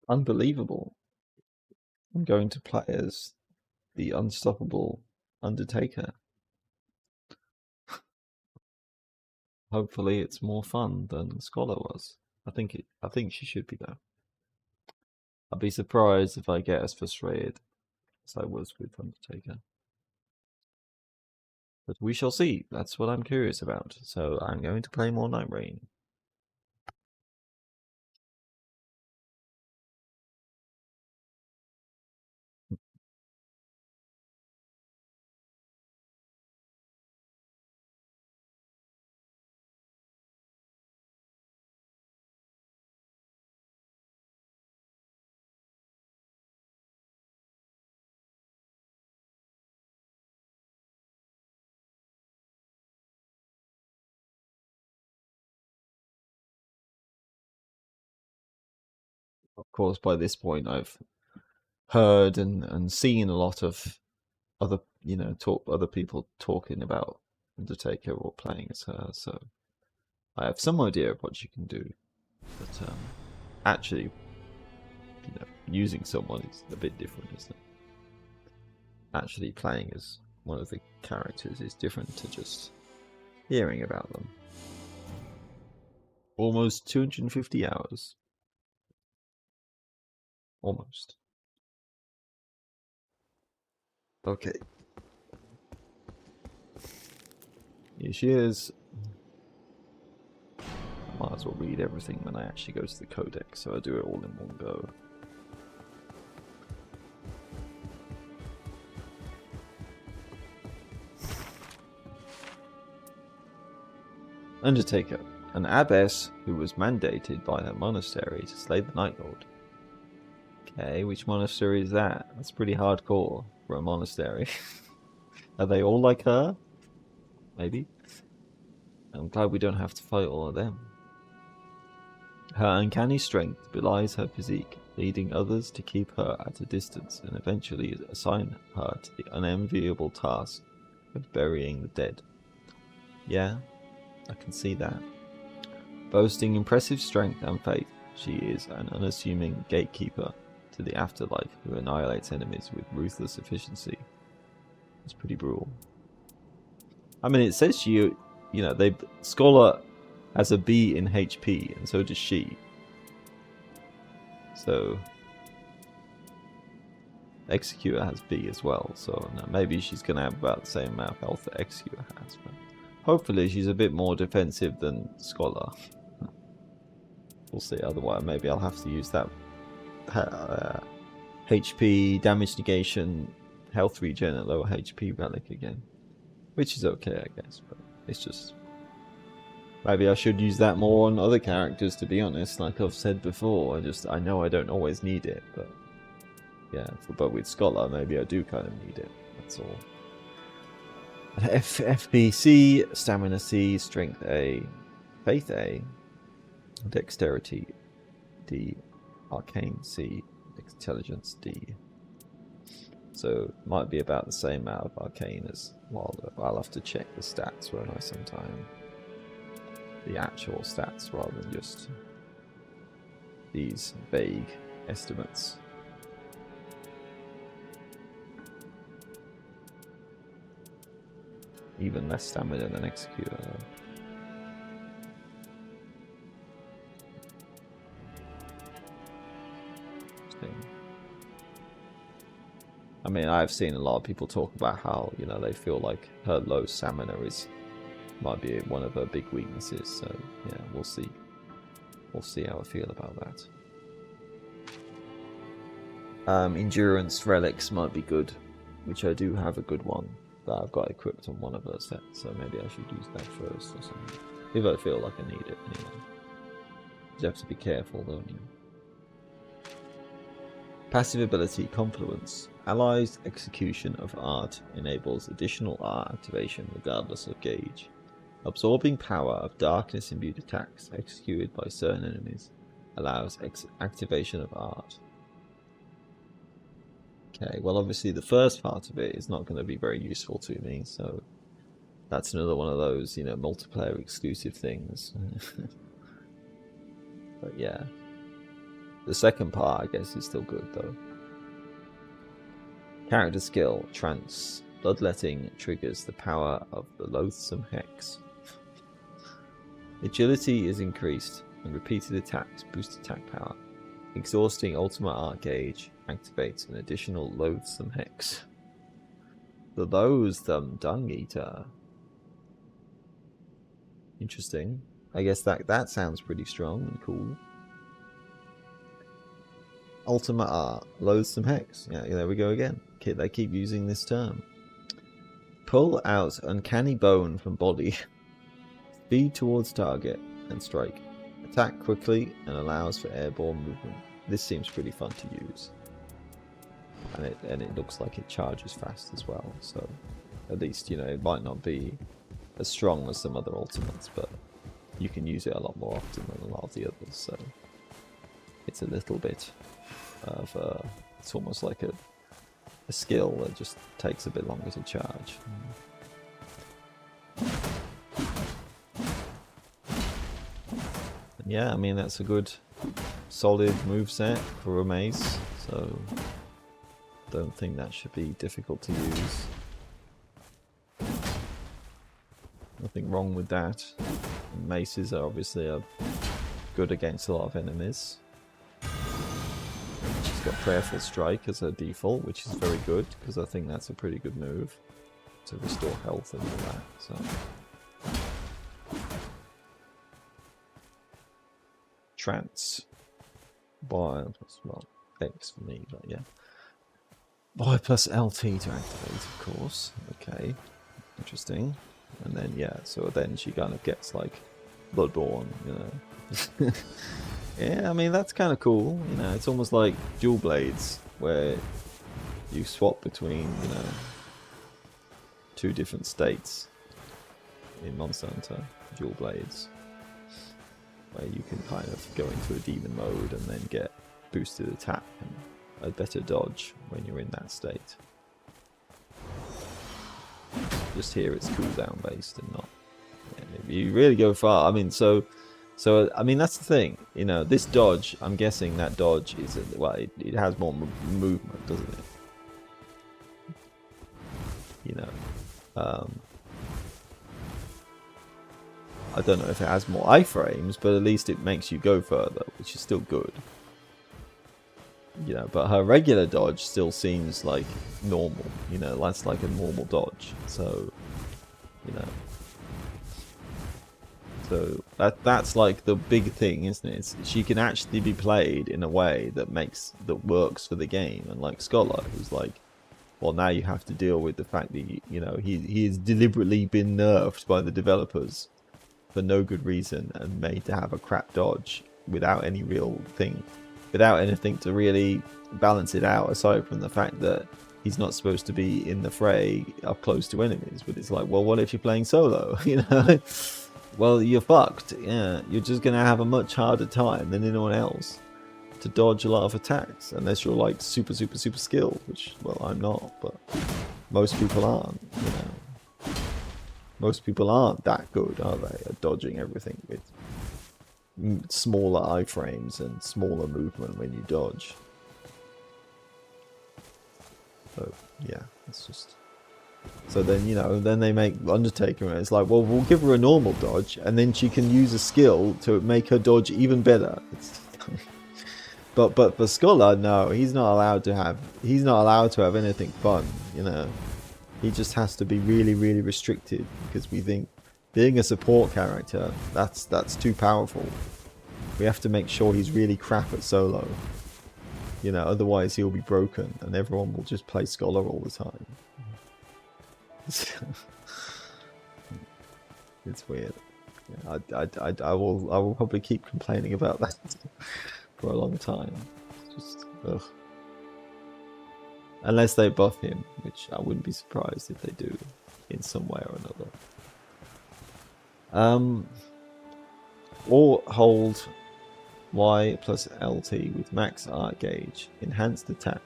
Unbelievable. I'm going to play as the unstoppable Undertaker. Hopefully it's more fun than Scholar was. I think she should be though. I'd be surprised if I get as frustrated as I was with Undertaker. But we shall see. That's what I'm curious about. So I'm going to play more Nightreign. Of course, by this point, I've heard and seen a lot of other, other people talking about Undertaker or playing as her. So I have some idea of what you can do. But actually, using someone is a bit different, isn't it? Actually playing as one of the characters is different to just hearing about them. Almost 250 hours. Almost. Okay. Here she is. I might as well read everything when I actually go to the codex, so I do it all in one go. Undertaker, an abbess who was mandated by her monastery to slay the Night Lord. Okay, which monastery is that? That's pretty hardcore for a monastery. Are they all like her? Maybe. I'm glad we don't have to fight all of them. Her uncanny strength belies her physique, leading others to keep her at a distance and eventually assign her to the unenviable task of burying the dead. Yeah, I can see that. Boasting impressive strength and faith, she is an unassuming gatekeeper to the afterlife who annihilates enemies with ruthless efficiency. It's pretty brutal. I mean, it says Scholar has a B in HP, and so does she. So Executor has B as well, so maybe she's going to have about the same amount of health that Executor has. But hopefully she's a bit more defensive than Scholar. We'll see, otherwise maybe I'll have to use that HP, damage negation, health regen at lower HP relic again. Which is okay, I guess, but it's just... Maybe I should use that more on other characters, to be honest, like I've said before. I know I don't always need it, but... Yeah, but with Scholar, maybe I do kind of need it, that's all. FP C, Stamina C, Strength A, Faith A, Dexterity D, Arcane C, Intelligence D. So it might be about the same amount of Arcane as... Well, I'll have to check the stats, won't I, sometime? The actual stats, rather than just these vague estimates. Even less stamina than Executor, though. I mean, I've seen a lot of people talk about how, they feel like her low stamina might be one of her big weaknesses, so yeah, we'll see. We'll see how I feel about that. Endurance relics might be good, which I do have a good one that I've got equipped on one of her sets, so maybe I should use that first or something. If I feel like I need it, anyway. You have to be careful, don't you? Passive ability, Confluence. Allies' execution of art enables additional art activation regardless of gauge. Absorbing power of darkness-imbued attacks executed by certain enemies allows activation of art. Okay, well obviously the first part of it is not going to be very useful to me, so that's another one of those, multiplayer exclusive things. But yeah. The second part, I guess, is still good though. Character skill, Trance. Bloodletting triggers the power of the loathsome hex. Agility is increased, and repeated attacks boost attack power. Exhausting Ultimate Art Gauge activates an additional loathsome hex. The loathsome Dung Eater. Interesting. I guess that sounds pretty strong and cool. Ultimate Art, loathsome hex. Yeah, there we go again. They keep using this term. Pull out uncanny bone from body. Speed towards target and strike. Attack quickly and allows for airborne movement. This seems pretty fun to use. And it looks like it charges fast as well. So at least, you know, it might not be as strong as some other ultimates, but you can use it a lot more often than a lot of the others. So it's a little bit of it's almost like a skill that just takes a bit longer to charge. Yeah, I mean, that's a good solid moveset for a mace, so don't think that should be difficult to use. Nothing wrong with that. And maces are obviously good against a lot of enemies. She's got Prayerful Strike as her default, which is very good, because I think that's a pretty good move to restore health and all that. So. Trance. Y plus, well, X for me, but yeah. Y plus LT to activate, of course. Okay, interesting. And then, yeah, so then she kind of gets like Bloodborne, you know. Yeah, I mean, that's kind of cool. You know, it's almost like dual blades, where you swap between, you know, two different states in Monster Hunter dual blades, where you can kind of go into a demon mode and then get boosted attack and a better dodge when you're in that state. Just here it's cooldown based and not. Yeah, you really go far. I mean, so I mean, that's the thing. You know, this dodge, I'm guessing that dodge is well, it has more movement, doesn't it? You know, I don't know if it has more iframes, but at least it makes you go further, which is still good. You know, but her regular dodge still seems like normal. You know, that's like a normal dodge. So, you know, so that's like the big thing, isn't it? She can actually be played in a way that works for the game. And like Scholar, who's like, well, now you have to deal with the fact that you know he has deliberately been nerfed by the developers for no good reason and made to have a crap dodge without any real thing, without anything to really balance it out, aside from the fact that he's not supposed to be in the fray up close to enemies. But it's like, well, what if you're playing solo? You know, well, you're fucked. Yeah, you're just gonna have a much harder time than anyone else to dodge a lot of attacks, unless you're like super skilled, which, well, I'm not, but most people aren't. You know, most people aren't that good, are they, at dodging everything with smaller iframes and smaller movement when you dodge. So yeah, it's just. So then, you know, then they make Undertaker and it's like, well, we'll give her a normal dodge and then she can use a skill to make her dodge even better. But for Scholar, no, he's not allowed to have anything fun, you know. He just has to be really restricted, because we think being a support character, that's too powerful. We have to make sure he's really crap at solo. You know, otherwise he'll be broken and everyone will just play Scholar all the time. It's weird. Yeah, I will probably keep complaining about that for a long time. Just ugh. Unless they buff him, which I wouldn't be surprised if they do in some way or another. Or hold Y plus LT with max art gauge, enhanced attack.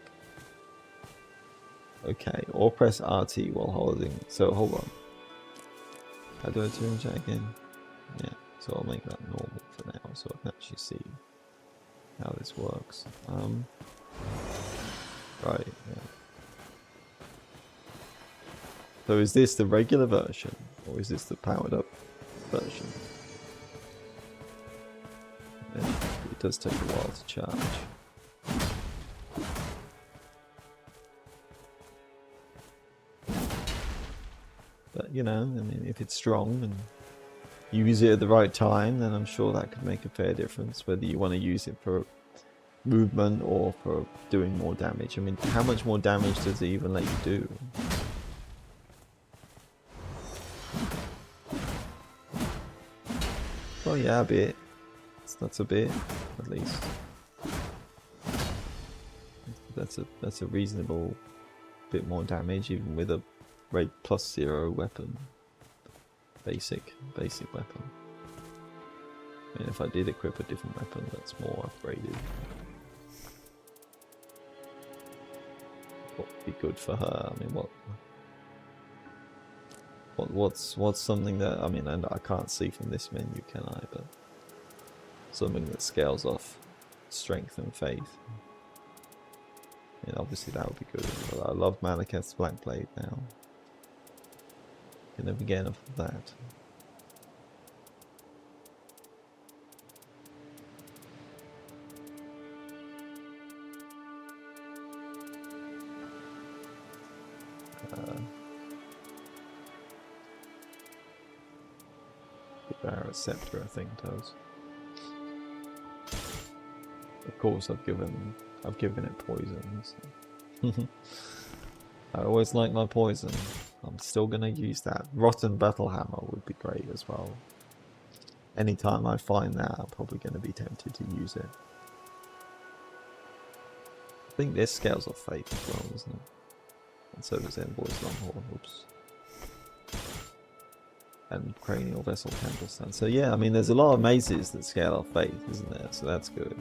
Okay, or press RT while holding. So hold on. How do I change that again? Yeah, so I'll make that normal for now so I can actually see. how this works. Right. Yeah. So is this the regular version, or is this the powered up version? Yeah, it does take a while to charge. But you know, I mean, if it's strong and you use it at the right time, then I'm sure that could make a fair difference, whether you want to use it for movement or for doing more damage. I mean, how much more damage does it even let you do? Well, yeah, a bit. That's a bit, at least. That's a reasonable bit more damage, even with a rate +0 weapon. Basic weapon. I mean, if I did equip a different weapon that's more upgraded, what would be good for her? I mean, what's something that, I mean, and I can't see from this menu, can I? But something that scales off strength and faith. I mean, obviously that would be good. But I love Malekith's Black Blade now. Can never get enough of that. Barret Scepter, I think does. Of course, I've given it poison. So. I always like my poison. I'm still gonna use that. Rotten Battle Hammer would be great as well. Anytime I find that, I'm probably gonna be tempted to use it. I think this scales off faith as well, doesn't it? And so does Envoy's Longhorn. Oops. And Cranial Vessel Candlestand. So yeah, I mean, there's a lot of mazes that scale off faith, isn't there? So that's good.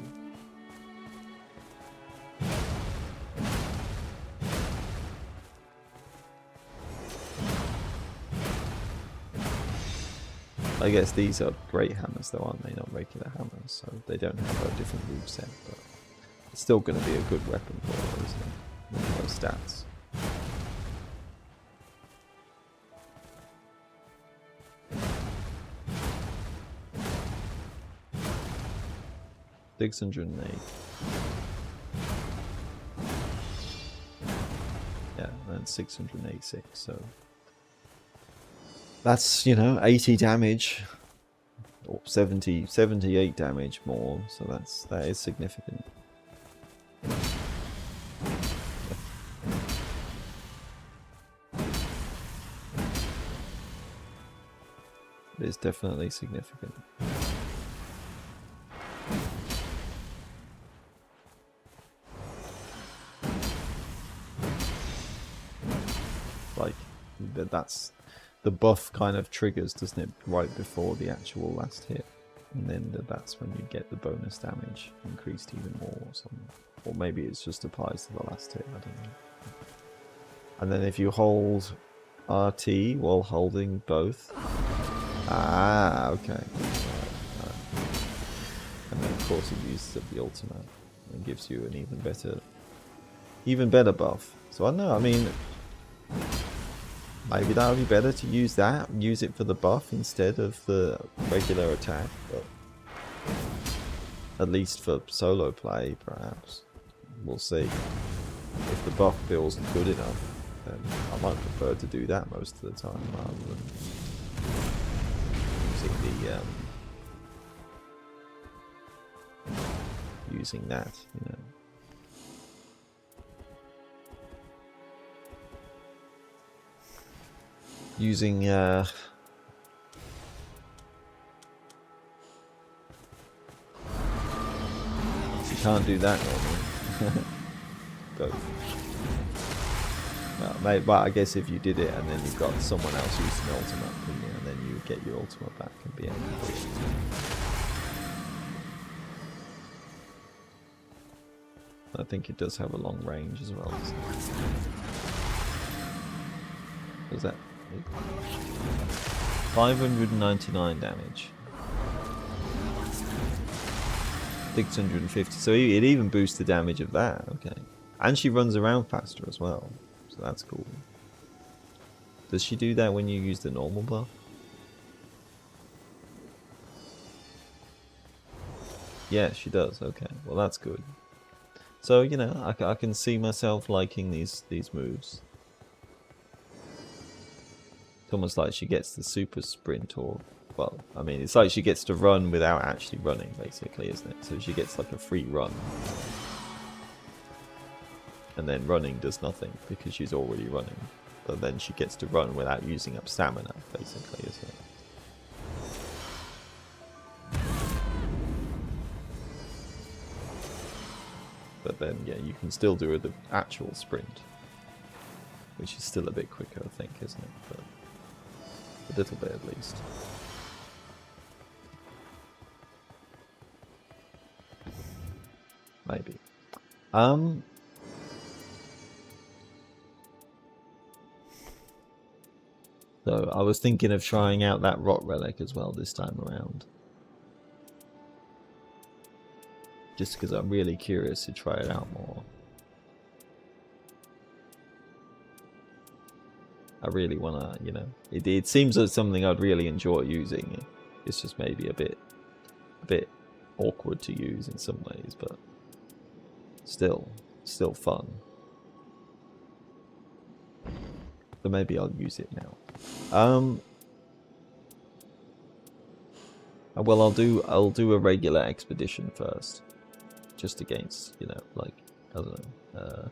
I guess these are great hammers though, aren't they? Not regular hammers, so they don't have a different moveset, but it's still going to be a good weapon for her, isn't it? With those stats. $608. Yeah, and 686, so that's, you know, 80 damage or 78 damage more, so that is significant. It is definitely significant. Like, that's the buff kind of triggers, doesn't it, right before the actual last hit, and then that's when you get the bonus damage increased even more or something. Or maybe it just applies to the last hit, I don't know. And then if you hold RT while holding both, okay. Right. And then of course it uses up the ultimate and gives you an even better buff. So I don't know, I mean, maybe that would be better to use that, use it for the buff instead of the regular attack, but at least for solo play, perhaps. We'll see. If the buff feels good enough, then I might prefer to do that most of the time rather than using that, you know. Using you can't do that normally. Both. Well, I guess if you did it and then you've got someone else using the ultimate, and then you get your ultimate back and be able to push it. I think it does have a long range as well. Was that 599 damage? 650. So it even boosts the damage of that. Okay. And she runs around faster as well. So that's cool. Does she do that when you use the normal buff? Yeah, she does. Okay. Well, that's good. So, you know, I can see myself liking these moves. It's almost like she gets the super sprint, or, well, I mean, it's like she gets to run without actually running, basically, isn't it? So she gets like a free run. And then running does nothing because she's already running. But then she gets to run without using up stamina, basically, isn't it? But then, yeah, you can still do the actual sprint, which is still a bit quicker, I think, isn't it? But a little bit, at least. Maybe. So I was thinking of trying out that rot relic as well this time around. Just because I'm really curious to try it out more. I really want to, you know, it seems like something I'd really enjoy using. It's just maybe a bit awkward to use in some ways, but still fun. So maybe I'll use it now. Well, I'll do a regular expedition first, just against, you know, like, I don't know.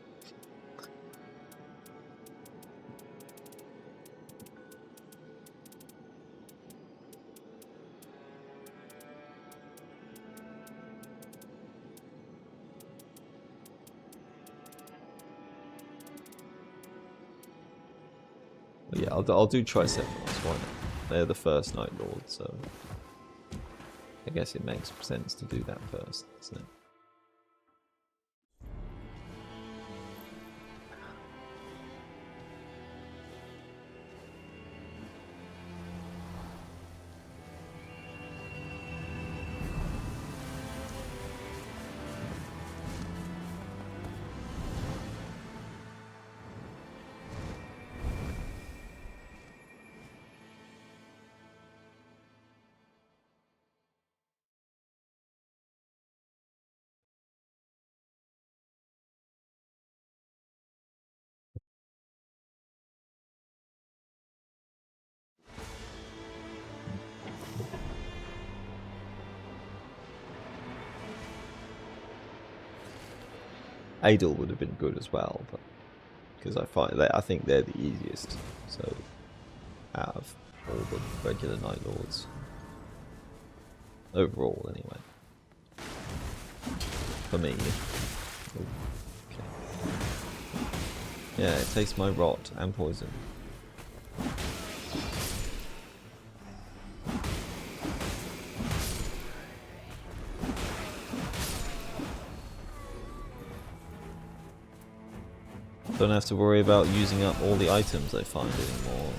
Yeah, I'll do Tricephalos, why not? They're the first Night Lords, so I guess it makes sense to do that first, doesn't it? Adel would have been good as well, but because I think they're the easiest. So out of all the regular Night Lords, overall, anyway, for me. Ooh, okay. Yeah, it tastes my rot and poison. Don't have to worry about using up all the items I find anymore.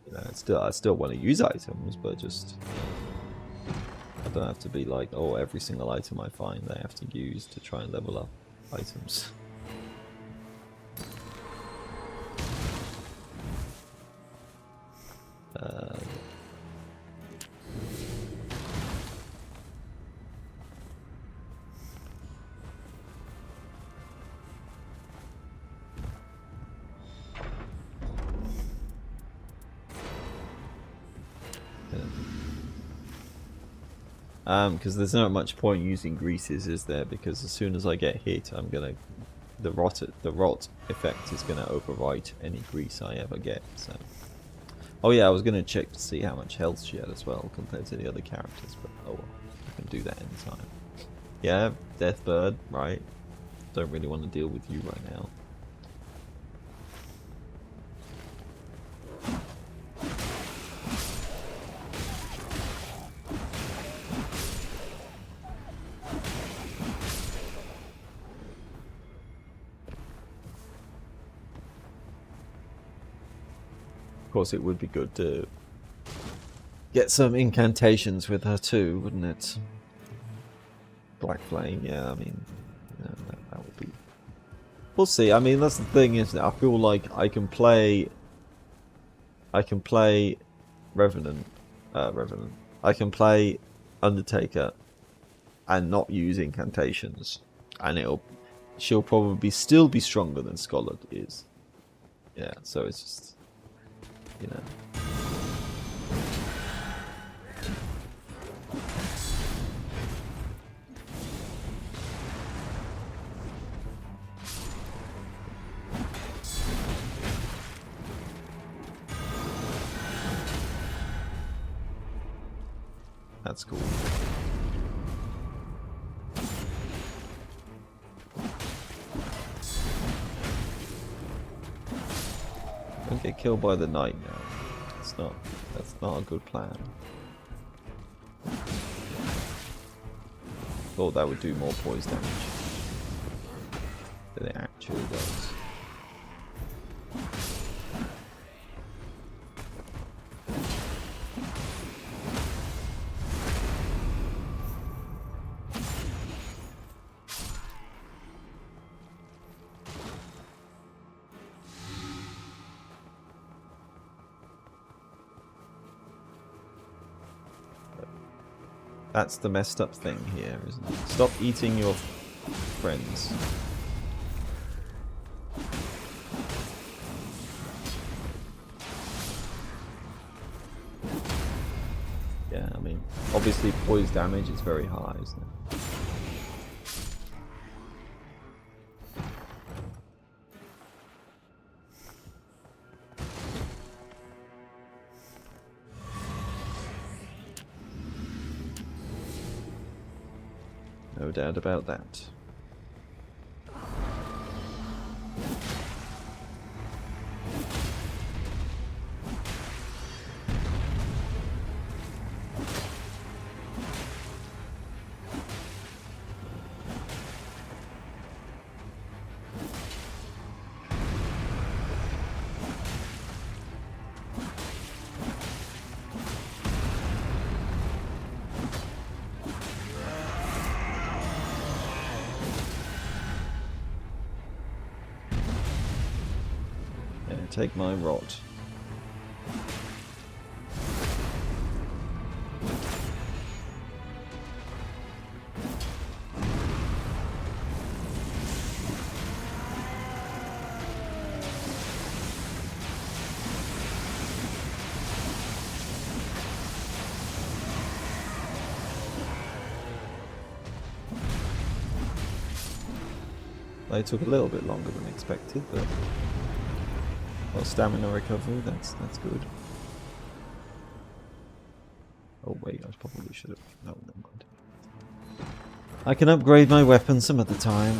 You know, I still want to use items, but just I don't have to be like, oh, every single item I find I have to use to try and level up items. Because there's not much point using greases, is there? Because as soon as I get hit, I'm gonna the rot effect is gonna overwrite any grease I ever get. So, oh yeah, I was gonna check to see how much health she had as well compared to the other characters, but oh well, I can do that anytime. Yeah, Deathbird, right? Don't really want to deal with you right now. Of course, it would be good to get some incantations with her too, wouldn't it? Black Flame, yeah, I mean, yeah, that would be... We'll see. I mean, that's the thing, isn't it? I feel like I can play Revenant. I can play Undertaker and not use incantations, and she'll probably still be stronger than Scholar is. Yeah, so it's just, you know. That's cool. Don't get killed by the knight now. That's not a good plan. Thought that would do more poison damage than it actually does. That's the messed up thing here, isn't it? Stop eating your friends. Yeah, I mean, obviously poise damage is very high, isn't it? No doubt about that. Take my rod. They took a little bit longer than expected, but well, stamina recovery, that's good. Oh wait, I probably should have... No, never mind. I can upgrade my weapon some of the time.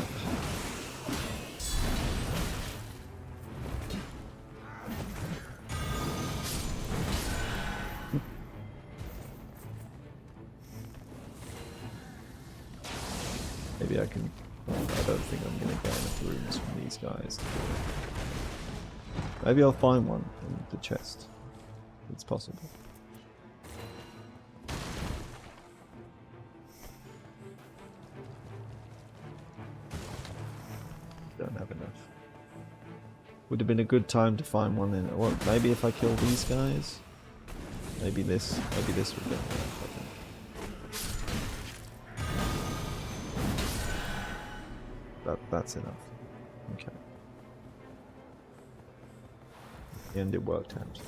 Maybe I can... Well, I don't think I'm going to get enough runes from these guys. Maybe I'll find one in the chest. It's possible. Don't have enough. Would have been a good time to find one in it. Well, maybe if I kill these guys. Maybe this would get enough, I think. That's enough. Okay. And it worked out.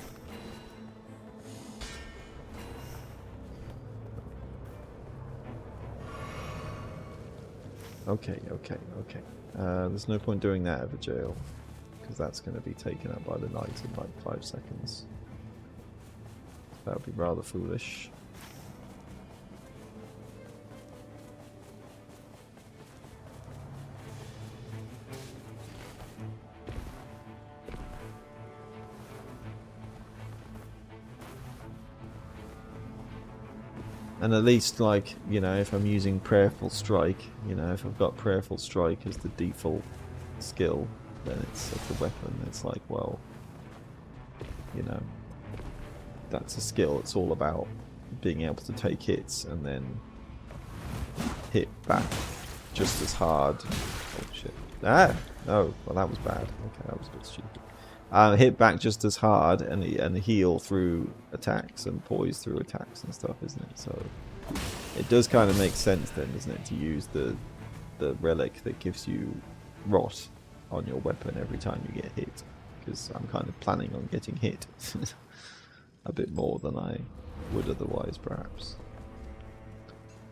Okay. There's no point doing that at the jail, because that's going to be taken up by the knight in like 5 seconds. That would be rather foolish. And at least, like, you know, if I'm using Prayerful Strike, you know, if I've got Prayerful Strike as the default skill, then it's of the weapon. It's like, well, you know, that's a skill. It's all about being able to take hits and then hit back just as hard. Oh shit. Ah! No. Well, that was bad. Okay, that was a bit stupid. Hit back just as hard and heal through attacks and poise through attacks and stuff, isn't it? So it does kind of make sense then, doesn't it, to use the relic that gives you rot on your weapon every time you get hit, because I'm kind of planning on getting hit a bit more than I would otherwise, perhaps.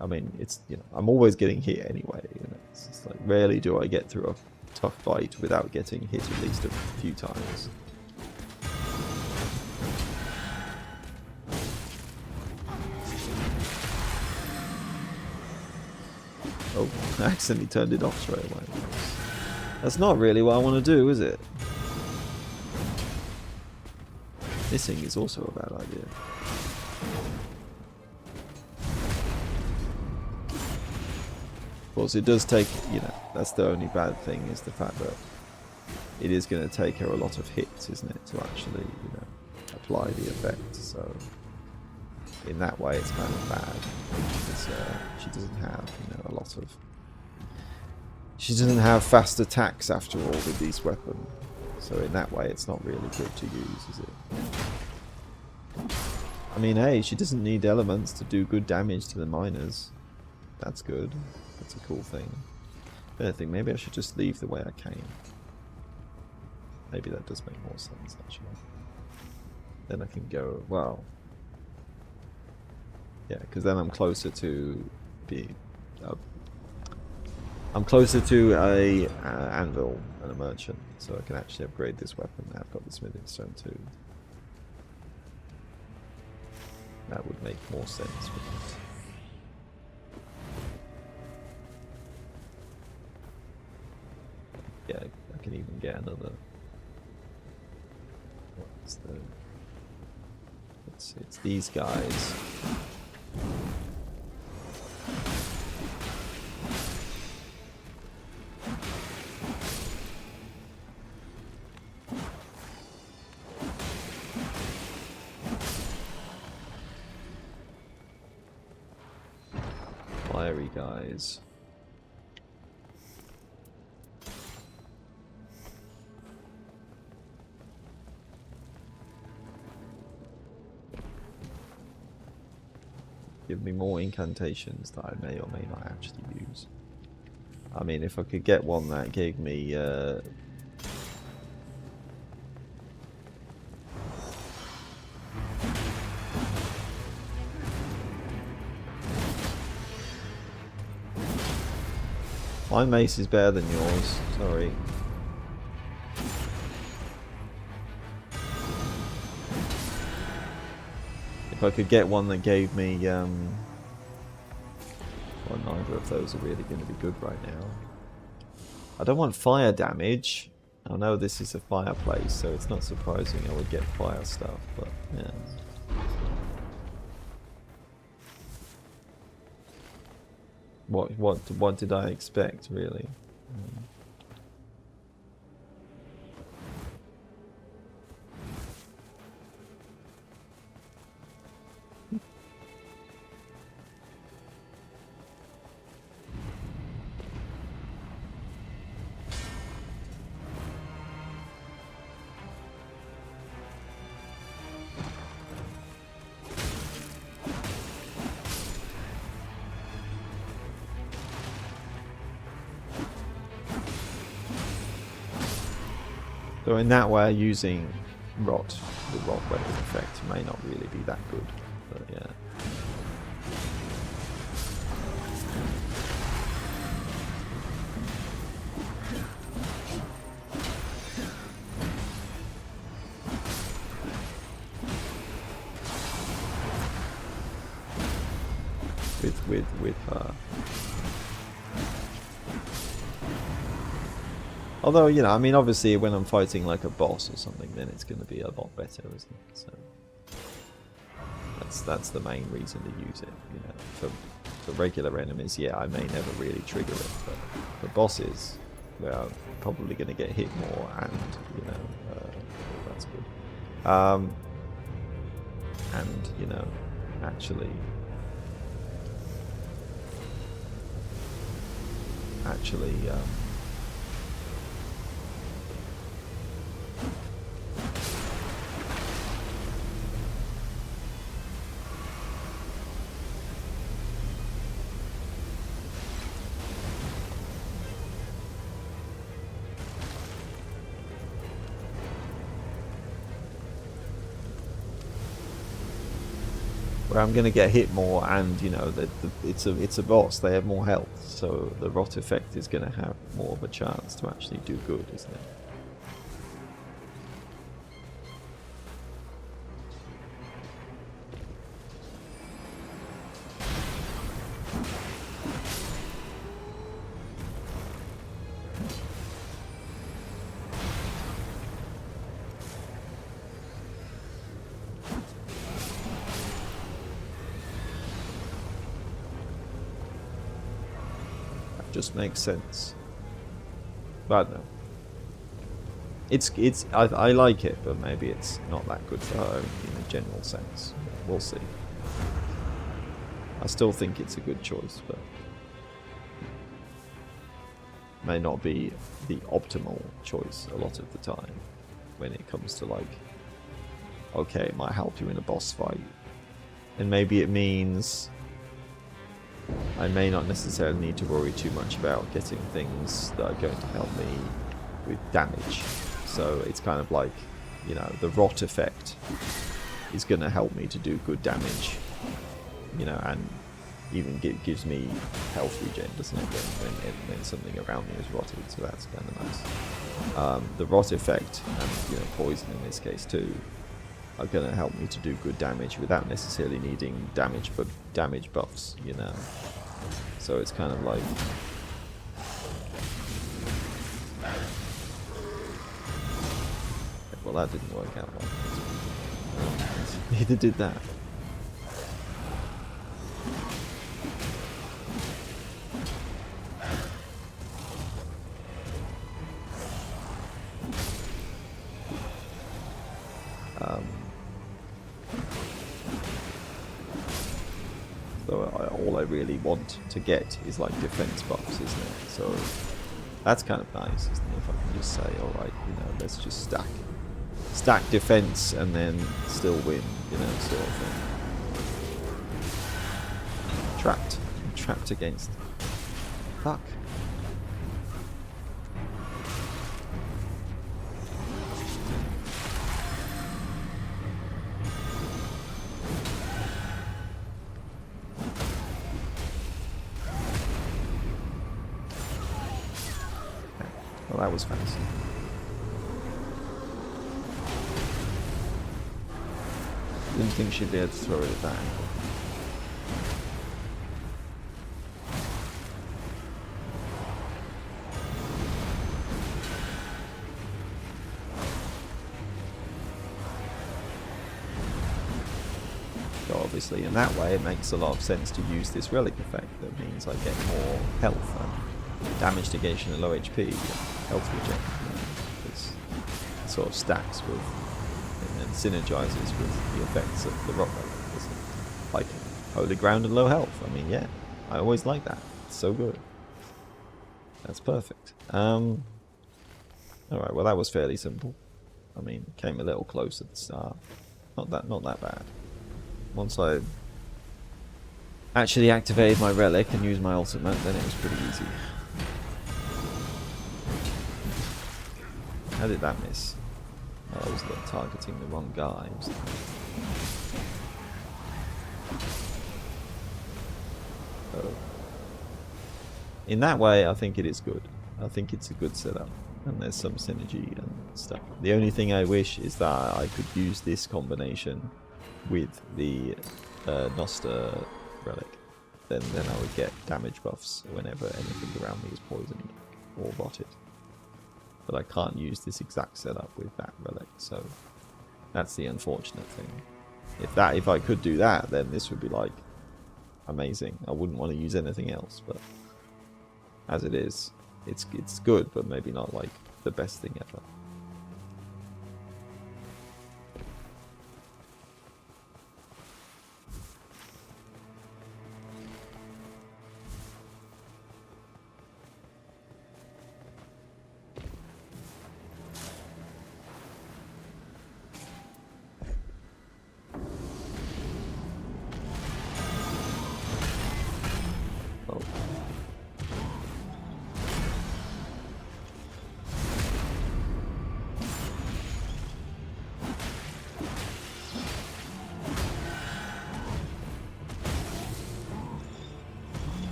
I mean, it's, you know, I'm always getting hit anyway. You know, it's just like rarely do I get through a tough fight without getting hit at least a few times. Oh, I accidentally turned it off straight away. That's not really what I want to do, is it? Missing is also a bad idea. Of course, it does take, you know, that's the only bad thing, is the fact that it is going to take her a lot of hits, isn't it, to actually, you know, apply the effect. So in that way, it's kind of bad, because she doesn't have, you know, a lot of. She doesn't have fast attacks after all with these weapons. So in that way, it's not really good to use, is it? I mean, hey, she doesn't need elements to do good damage to the miners. That's good. That's a cool thing. But I think maybe I should just leave the way I came. Maybe that does make more sense, actually. Then I can go, well... Yeah, because then I'm closer to being... I'm closer to a anvil and a merchant, so I can actually upgrade this weapon. Now I've got the smithing stone too. That would make more sense, wouldn't it? Yeah, I can even get another. What's the? Let's see, it's these guys. Fiery guys. Give me more incantations that I may or may not actually use. I mean, if I could get one that gave me my mace is better than yours, sorry. If I could get one that gave me, well, neither of those are really going to be good right now. I don't want fire damage. I know this is a fireplace, so it's not surprising I would get fire stuff, but yeah. What did I expect, really? So in that way, using the rot weapon effect may not really be that good, but yeah. With her. Although, you know, I mean, obviously when I'm fighting like a boss or something, then it's going to be a lot better, isn't it? So that's the main reason to use it, you know. For regular enemies, yeah, I may never really trigger it, but for bosses, where I'm probably going to get hit more, and, you know, that's good. And, you know, actually where I'm gonna get hit more, and you know it's a boss. They have more health, so the rot effect is gonna have more of a chance to actually do good, isn't it? Just makes sense. But no. I like it, but maybe it's not that good for her in a general sense. We'll see. I still think it's a good choice, but may not be the optimal choice a lot of the time when it comes to like, okay, it might help you in a boss fight. And maybe it means I may not necessarily need to worry too much about getting things that are going to help me with damage. So it's kind of like, you know, the rot effect is going to help me to do good damage, you know, and even gives me health regen, doesn't it, when something around me is rotted, so that's kind of nice. The rot effect, and you know, poison in this case too, are going to help me to do good damage without necessarily needing damage buffs, you know. So it's kind of like, well, that didn't work out well. Neither did that. All I really want to get is like defense buffs, isn't it? So that's kind of nice, isn't it? If I can just say, all right, you know, let's just stack defense and then still win, you know, sort of thing. Trapped against. Fuck. Well, that was fast. Didn't think she'd be able to throw it at that angle. So obviously, in that way, it makes a lot of sense to use this relic effect. That means I get more health and damage negation at low HP, health regen. It sort of stacks with and synergizes with the effects of the rock relic, isn't it? Like holy ground and low health. I mean, yeah, I always like that. It's so good. That's perfect. All right. Well, that was fairly simple. I mean, came a little close at the start. Not that bad. Once I actually activated my relic and used my ultimate, then it was pretty easy. How did that miss? Oh, I was targeting the wrong guy. So, in that way, I think it is good. I think it's a good setup, and there's some synergy and stuff. The only thing I wish is that I could use this combination with the Noster relic. Then I would get damage buffs whenever anything around me is poisoned or rotted. But I can't use this exact setup with that relic, so that's the unfortunate thing. If I could do that, then this would be like amazing. I wouldn't want to use anything else, but as it is, it's good, but maybe not like the best thing ever.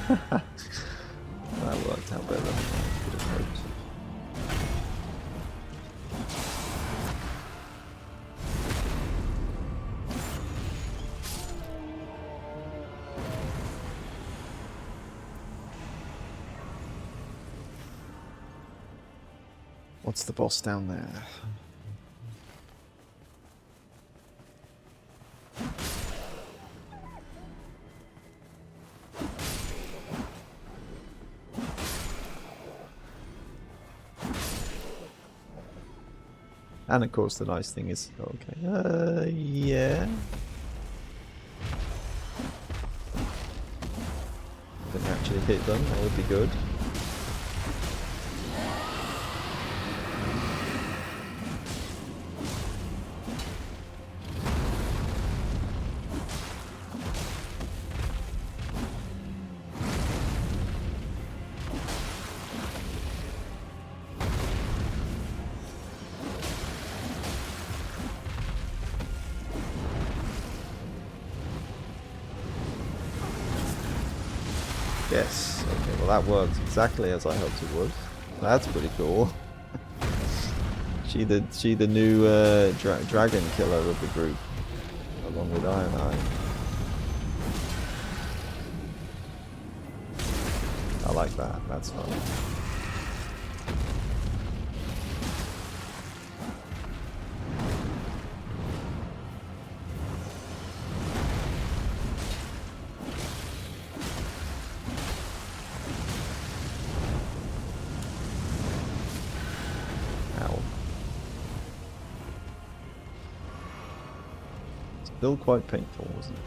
That worked out better than I could have hoped. What's the boss down there? And of course the nice thing is, okay, yeah. Can actually hit them, that would be good. Yes, okay, well that works exactly as I hoped it would. That's pretty cool. She the new dragon killer of the group, along with Iron. I like that, that's fun. Still quite painful, wasn't it?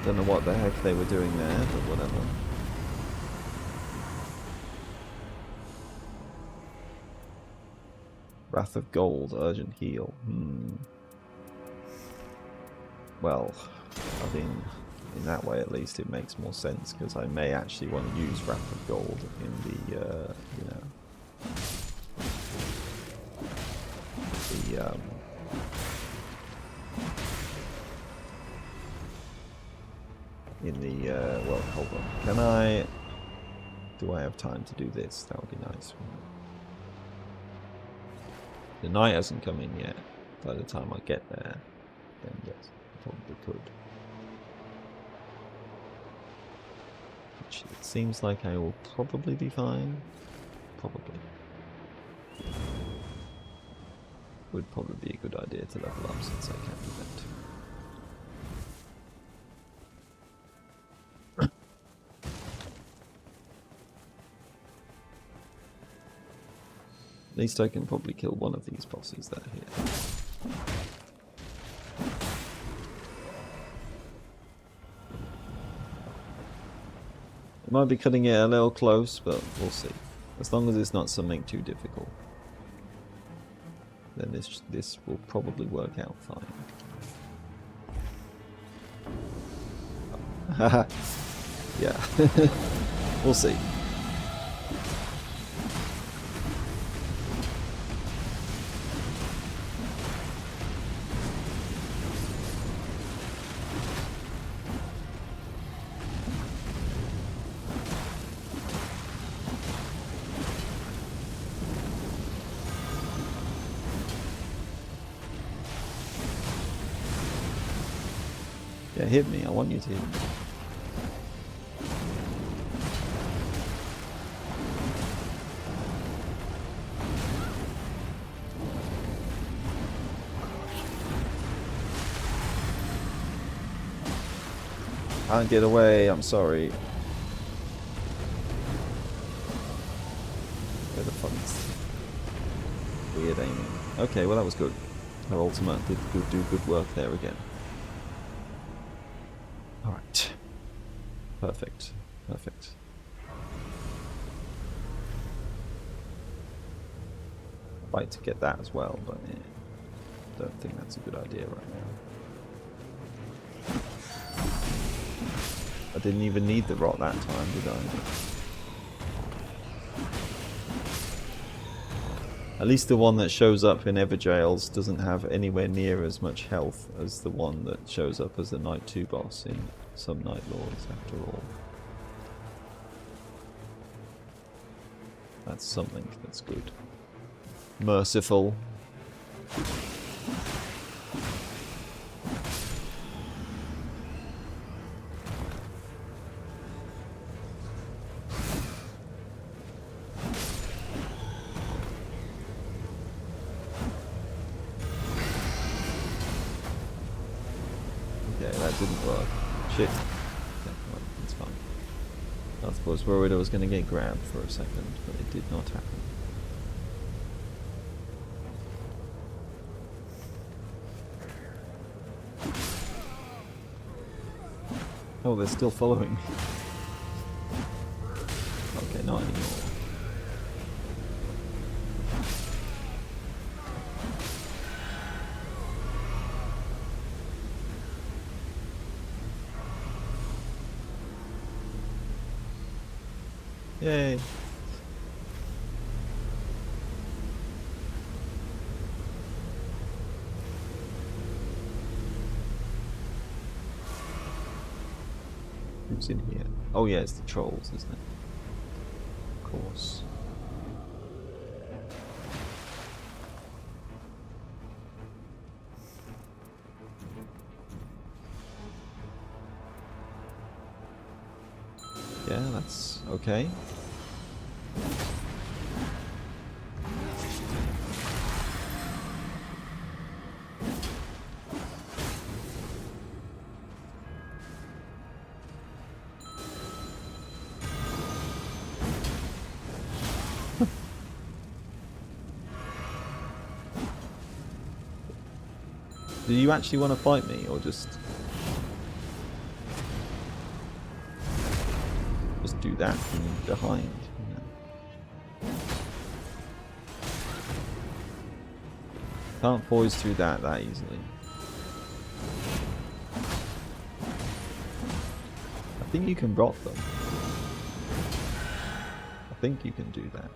Don't know what the heck they were doing there, but whatever. Wrath of Gold, urgent heal. Well, I mean, in that way at least it makes more sense, because I may actually want to use Wrath of Gold in the, you know, well, hold on. Do I have time to do this? That would be nice. The night hasn't come in yet. By the time I get there, then yes, I probably could. Which it seems like I will probably be fine. Probably. Would probably be a good idea to level up since I can do that too. At least I can probably kill one of these bosses that are here. I might be cutting it a little close, but we'll see. As long as it's not something too difficult, then this will probably work out fine. Yeah, we'll see. Yeah, hit me. I want you to hit me. Can't get away, I'm sorry. Where the fuck is weird aiming? Okay, well that was good. Her ultimate did do good work there again. Alright. Perfect. Perfect. I'd like to get that as well, but yeah, don't think that's a good idea right now. I didn't even need the rot that time, did I? At least the one that shows up in Everjails doesn't have anywhere near as much health as the one that shows up as the Night 2 boss in some Night Lords, after all. That's something that's good. Merciful. Didn't work. Shit. Okay, well, it's fine. I was worried I was going to get grabbed for a second, but it did not happen. Oh, they're still following me. Okay, not anymore. Yay! Who's in here? Oh yeah, it's the trolls, isn't it? Of course. Yeah, that's okay. Do you actually want to fight me, or just do that from behind? You know? Can't poise through that easily. I think you can block them. I think you can do that.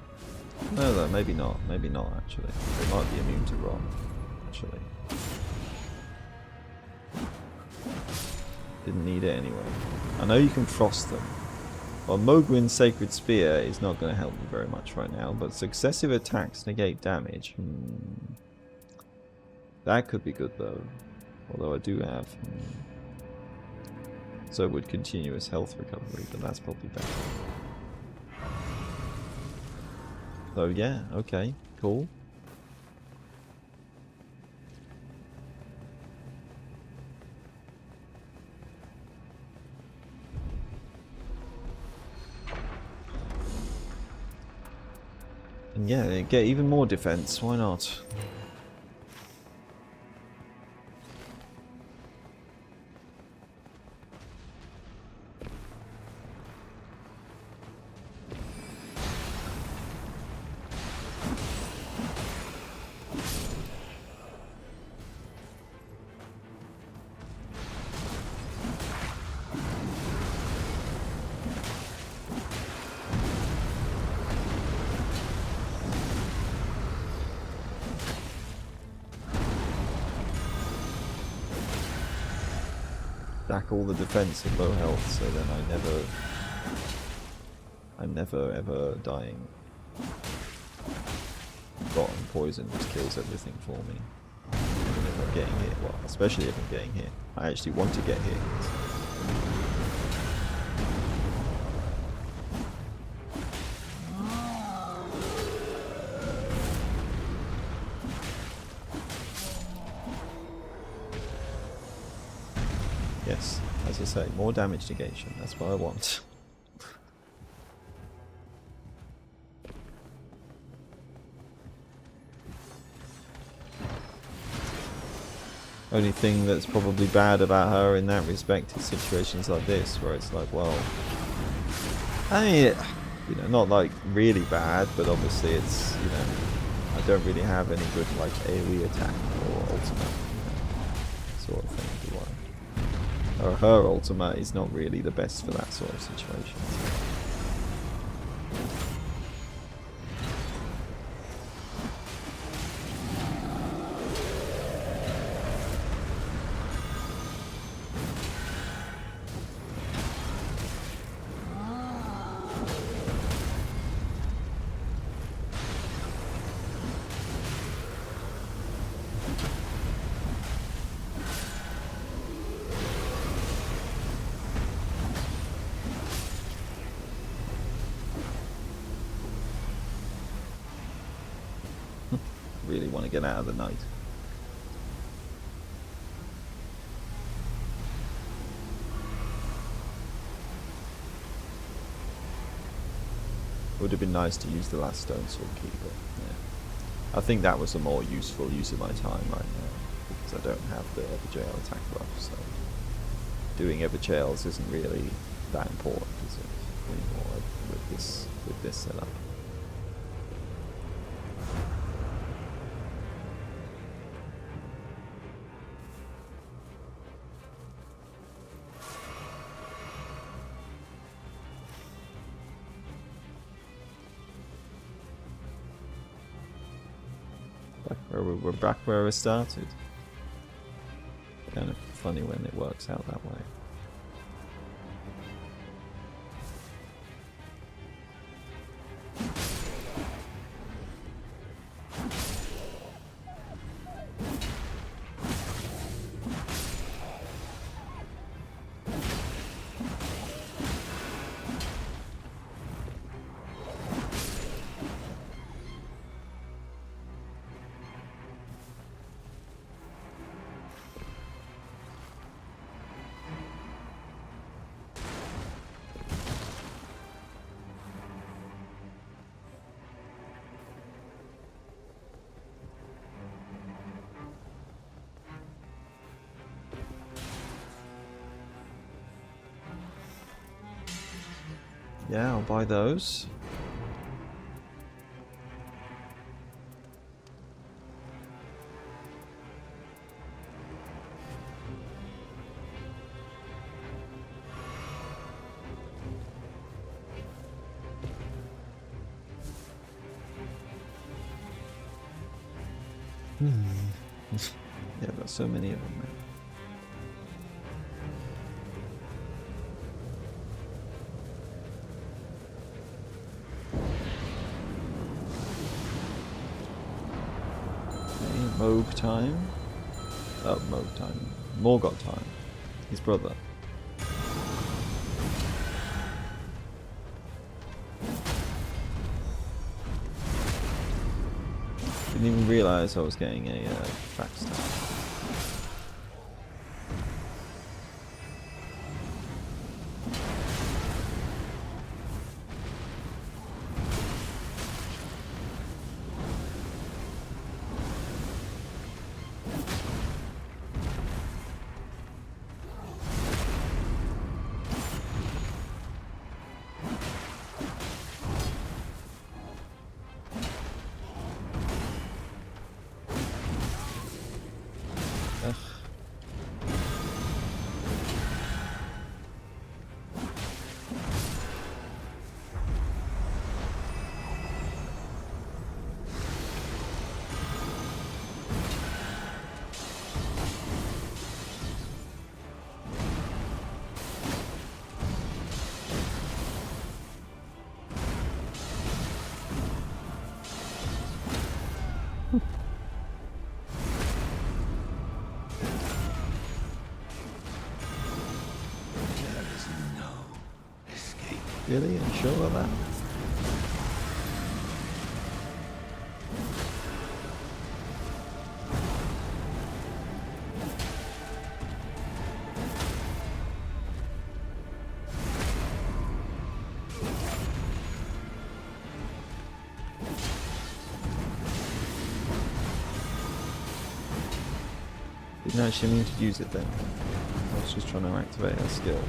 No, maybe not. Maybe not, actually. They might be immune to rock, actually. Didn't need it anyway. I know you can frost them. Well, Mogwin's Sacred Spear is not going to help me very much right now, but successive attacks negate damage. That could be good though. Although I do have... So would continuous health recovery, but that's probably better. So yeah, okay, cool. And yeah, get even more defense, why not? Stack all the defense at low health, so then I'm never ever dying. Rotten poison just kills everything for me. Even if I'm getting hit, well, especially if I'm getting hit. I actually want to get hit. Yes, as I say, more damage negation, that's what I want. Only thing that's probably bad about her in that respect is situations like this, where it's like, well, I mean, you know, not like really bad, but obviously it's, you know, I don't really have any good like AoE attack or ultimate, you know, sort of thing. Or her ultimate is not really the best for that sort of situation. really want to get out of the night. It would have been nice to use the last stone sword key, but yeah. I think that was a more useful use of my time right now, because I don't have the Everjail attack buff, so doing Everjails isn't really that important, is it, anymore with this setup. We're back where we started. Kind of funny when it works out that way. Yeah, I'll buy those. Yeah, I've got so many of them now. Moog time. Oh, Moog time. Morgoth time. His brother. Didn't even realise I was getting a track stat. Really? Are you sure about that? Didn't actually mean to use it then. I was just trying to activate a skill.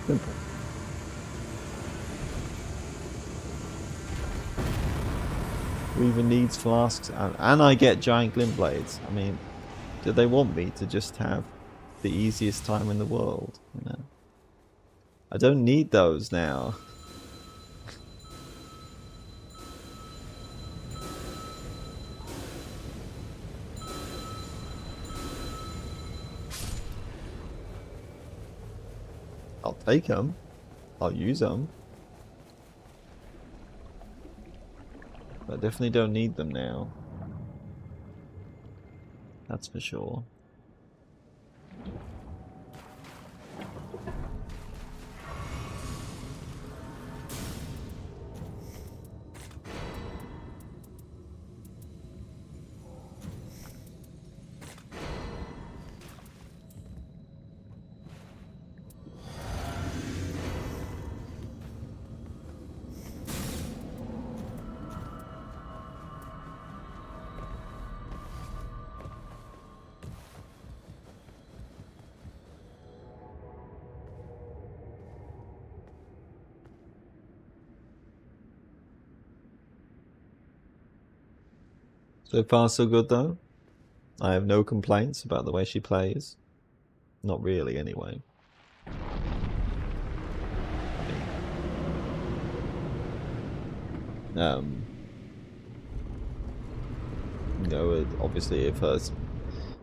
Simple. Weaver needs flasks and I get giant glint blades. I mean, do they want me to just have the easiest time in the world? You know? I don't need those now. I'll take them. I'll use them. I definitely don't need them now. That's for sure. So far, so good though. I have no complaints about the way she plays. Not really, anyway. You know, obviously,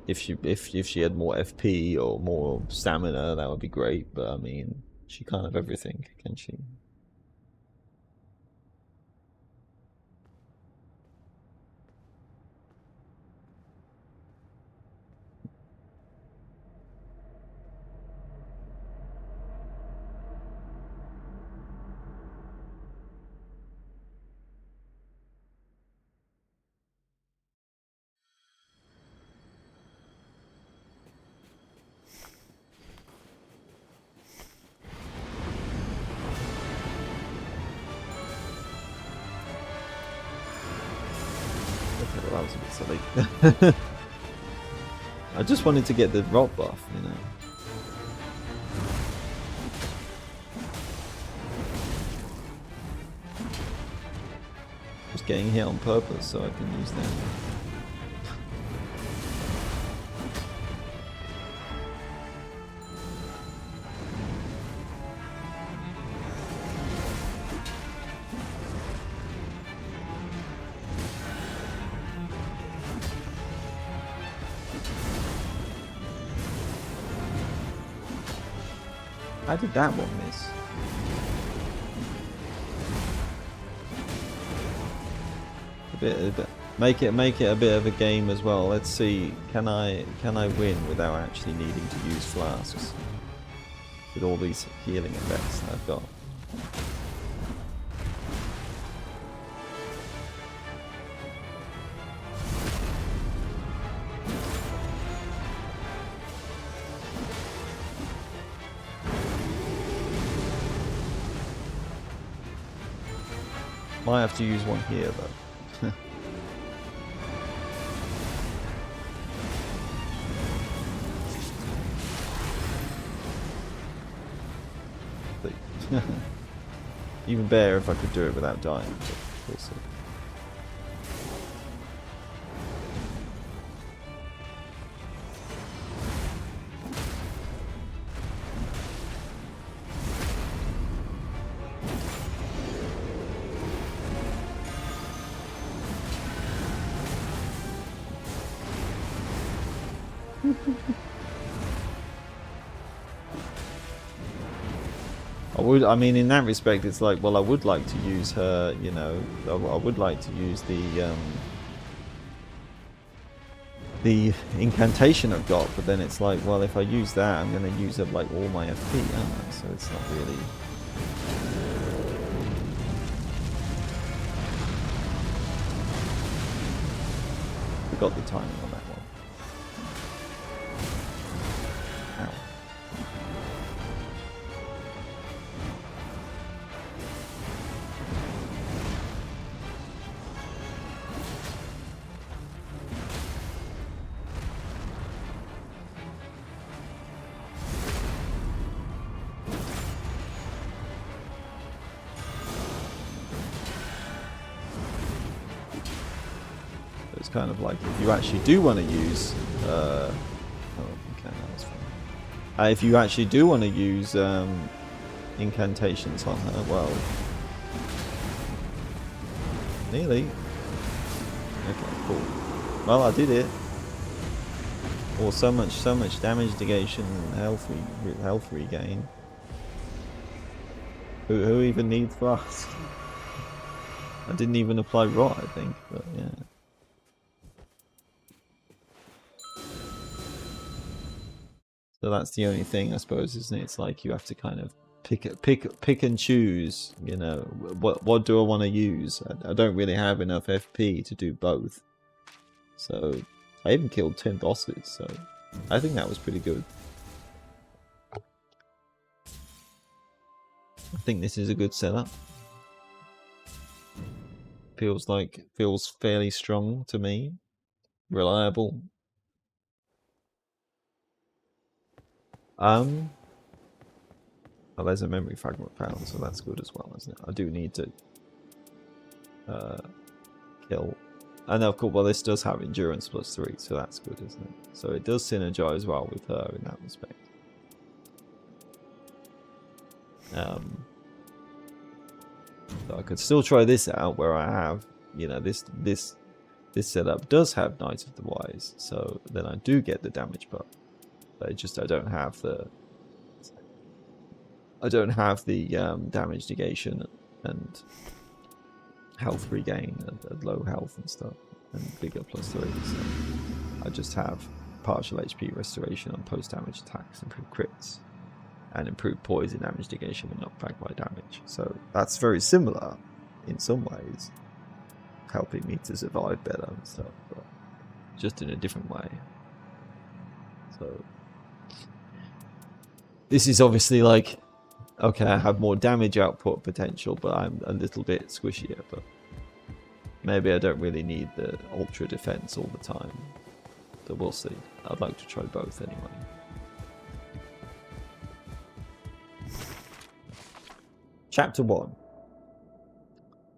if she had more FP or more stamina, that would be great. But I mean, she can't have everything, can she? Okay, well, that was a bit silly. I just wanted to get the rot buff, you know. Just getting hit on purpose so I can use that. How did that one miss? A bit. Make it a bit of a game as well. Let's see. Can I win without actually needing to use flasks with all these healing effects that I've got? Might have to use one here though. Even better if I could do it without dying, but we'll see. I mean, in that respect, it's like, well, I would like to use her, you know, I would like to use the incantation I've got, but then it's like, well, if I use that, I'm going to use up like all my FP, aren't I? So it's not really. Forgot the timing on that one. Ow. It's kind of like if you actually do want to use oh, okay, that was fine. If you actually do want to use incantations on her, well, nearly. Okay, cool. Well, I did it. Or so much damage negation and health regain. Who even needs flask? I didn't even apply rot, I think, but yeah. So that's the only thing, I suppose, isn't it? It's like you have to kind of pick and choose. You know, what do I want to use? I don't really have enough FP to do both. So I even killed 10 bosses. So I think that was pretty good. I think this is a good setup. Feels fairly strong to me. Reliable. Oh, there's a memory fragment found, so that's good as well, isn't it? I do need to kill. And of course, well, this does have endurance +3, so that's good, isn't it? So it does synergize well with her in that respect. So I could still try this out, where I have, you know, this setup does have Knight of the Wise, so then I do get the damage buff. But I don't have the damage negation and health regain and low health and stuff, and bigger +3. So I just have partial HP restoration on post damage attacks, improved crits, and improved poison damage negation when knockback by damage. So that's very similar in some ways, helping me to survive better and stuff, but just in a different way. So this is obviously like, okay, I have more damage output potential, but I'm a little bit squishier. But maybe I don't really need the ultra defense all the time. So we'll see. I'd like to try both anyway. Chapter 1.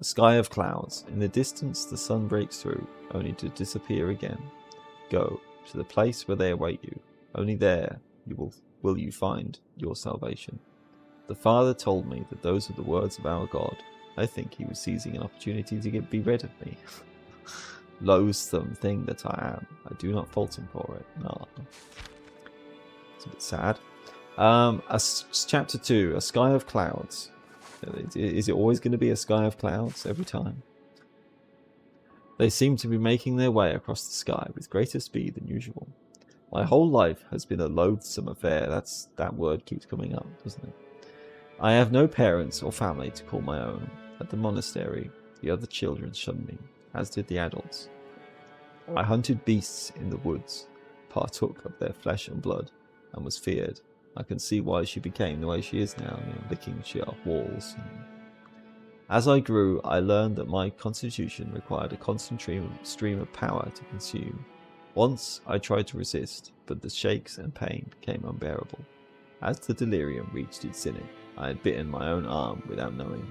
A sky of clouds. In the distance, the sun breaks through, only to disappear again. Go to the place where they await you. Only there will you find your salvation. The Father told me that those are the words of our God. I think he was seizing an opportunity to be rid of me. Loathsome thing that I am. I do not fault him for it. No. It's a bit sad. Chapter 2. A sky of clouds. Is it always going to be a sky of clouds every time? They seem to be making their way across the sky with greater speed than usual. My whole life has been a loathsome affair. That word keeps coming up, doesn't it? I have no parents or family to call my own. At the monastery, the other children shunned me, as did the adults. I hunted beasts in the woods, partook of their flesh and blood, and was feared. I can see why she became the way she is now, licking sharp walls. As I grew, I learned that my constitution required a constant stream of power to consume. Once I tried to resist, but the shakes and pain became unbearable. As the delirium reached its zenith, I had bitten my own arm without knowing.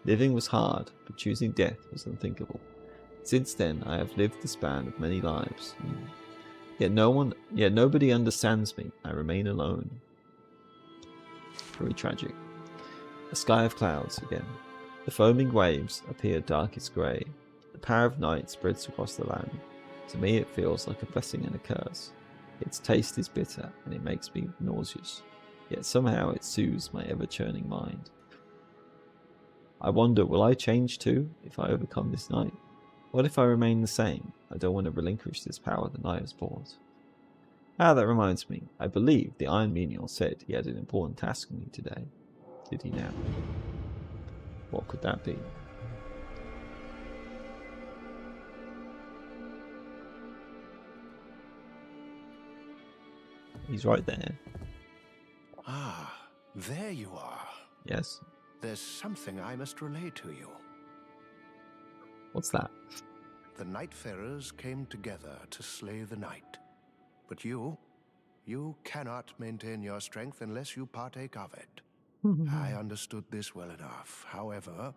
Living was hard, but choosing death was unthinkable. Since then, I have lived the span of many lives. Yet nobody understands me. I remain alone. Very tragic. A sky of clouds again. The foaming waves appear darkest grey. The power of night spreads across the land. To me it feels like a blessing and a curse. Its taste is bitter and it makes me nauseous. Yet somehow it soothes my ever-churning mind. I wonder, will I change too if I overcome this night? What if I remain the same? I don't want to relinquish this power the night has brought. Ah, that reminds me. I believe the Iron Menial said he had an important task for me today. Did he now? What could that be? He's right there. Ah, there you are. Yes. There's something I must relay to you. What's that? The Nightfarers came together to slay the night. But you cannot maintain your strength unless you partake of it. I understood this well enough. However,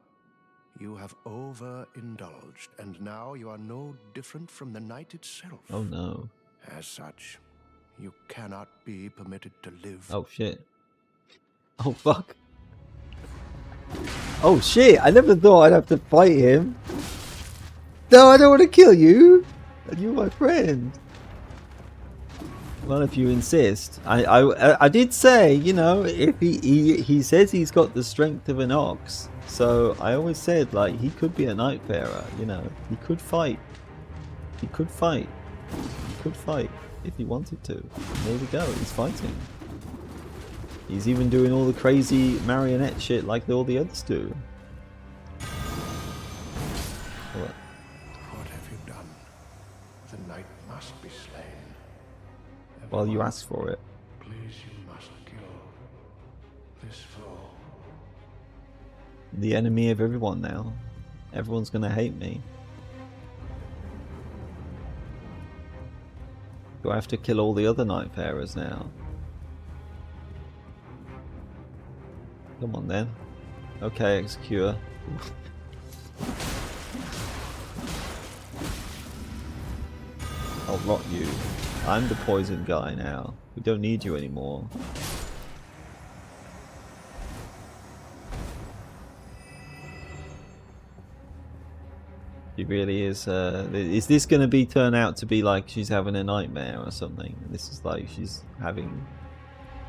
you have overindulged, and now you are no different from the night itself. Oh no. As such, you cannot be permitted to live. Oh shit. Oh fuck. Oh shit, I never thought I'd have to fight him. No, I don't want to kill you. You're my friend. Well, if you insist. I did say, you know, if he says he's got the strength of an ox, So I always said, like, he could be a Nightfarer, you know. He could fight. He could fight. He could fight if he wanted to. There we go, he's fighting. He's even doing all the crazy marionette shit like all the others do. What? What have you done? The knight must be slain. Well, you asked for it. Please, you must kill this foe. The enemy of everyone now. Everyone's gonna hate me. Do I have to kill all the other Nightfarers now? Come on then. Okay, Execure. I'll rot you. I'm the poison guy now. We don't need you anymore. She really is. Is this going to be turn out to be like she's having a nightmare or something? This is like she's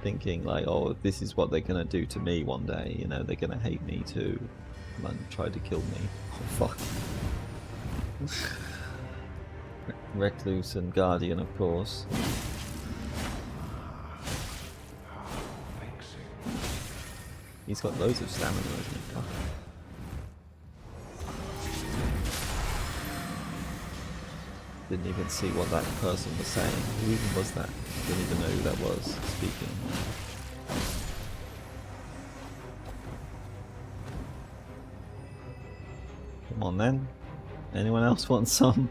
thinking like, oh, this is what they're going to do to me one day. You know, they're going to hate me too and try to kill me. Oh, fuck. Recluse and Guardian, of course. He's got loads of stamina, hasn't he? Oh. Didn't even see what that person was saying. Who even was that? Didn't even know who that was speaking. Come on then. Anyone else want some?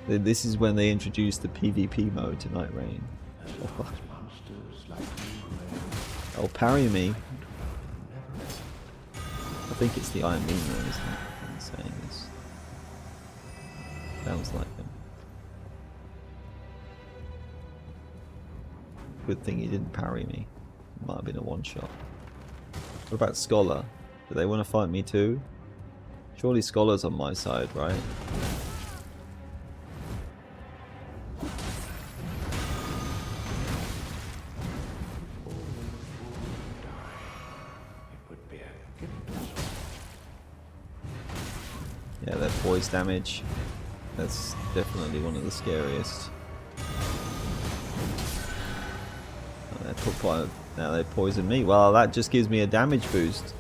This is when they introduced the PvP mode to Nightreign. Oh, parry me. I think it's the Iron Moon though, isn't it? I'm saying this. Sounds like him. Good thing he didn't parry me. Might have been a one-shot. What about Scholar? Do they want to fight me too? Surely Scholar's on my side, right? Yeah, that poise damage. That's definitely one of the scariest. Now they poison me. Well, that just gives me a damage boost.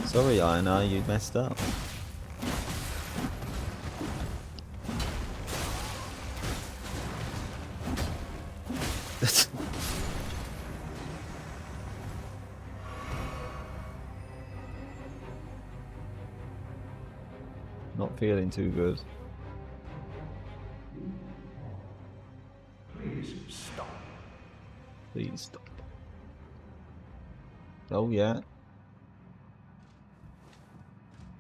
Sorry, Ionar, you messed up. Not feeling too good. Please stop. Please stop. Oh yeah.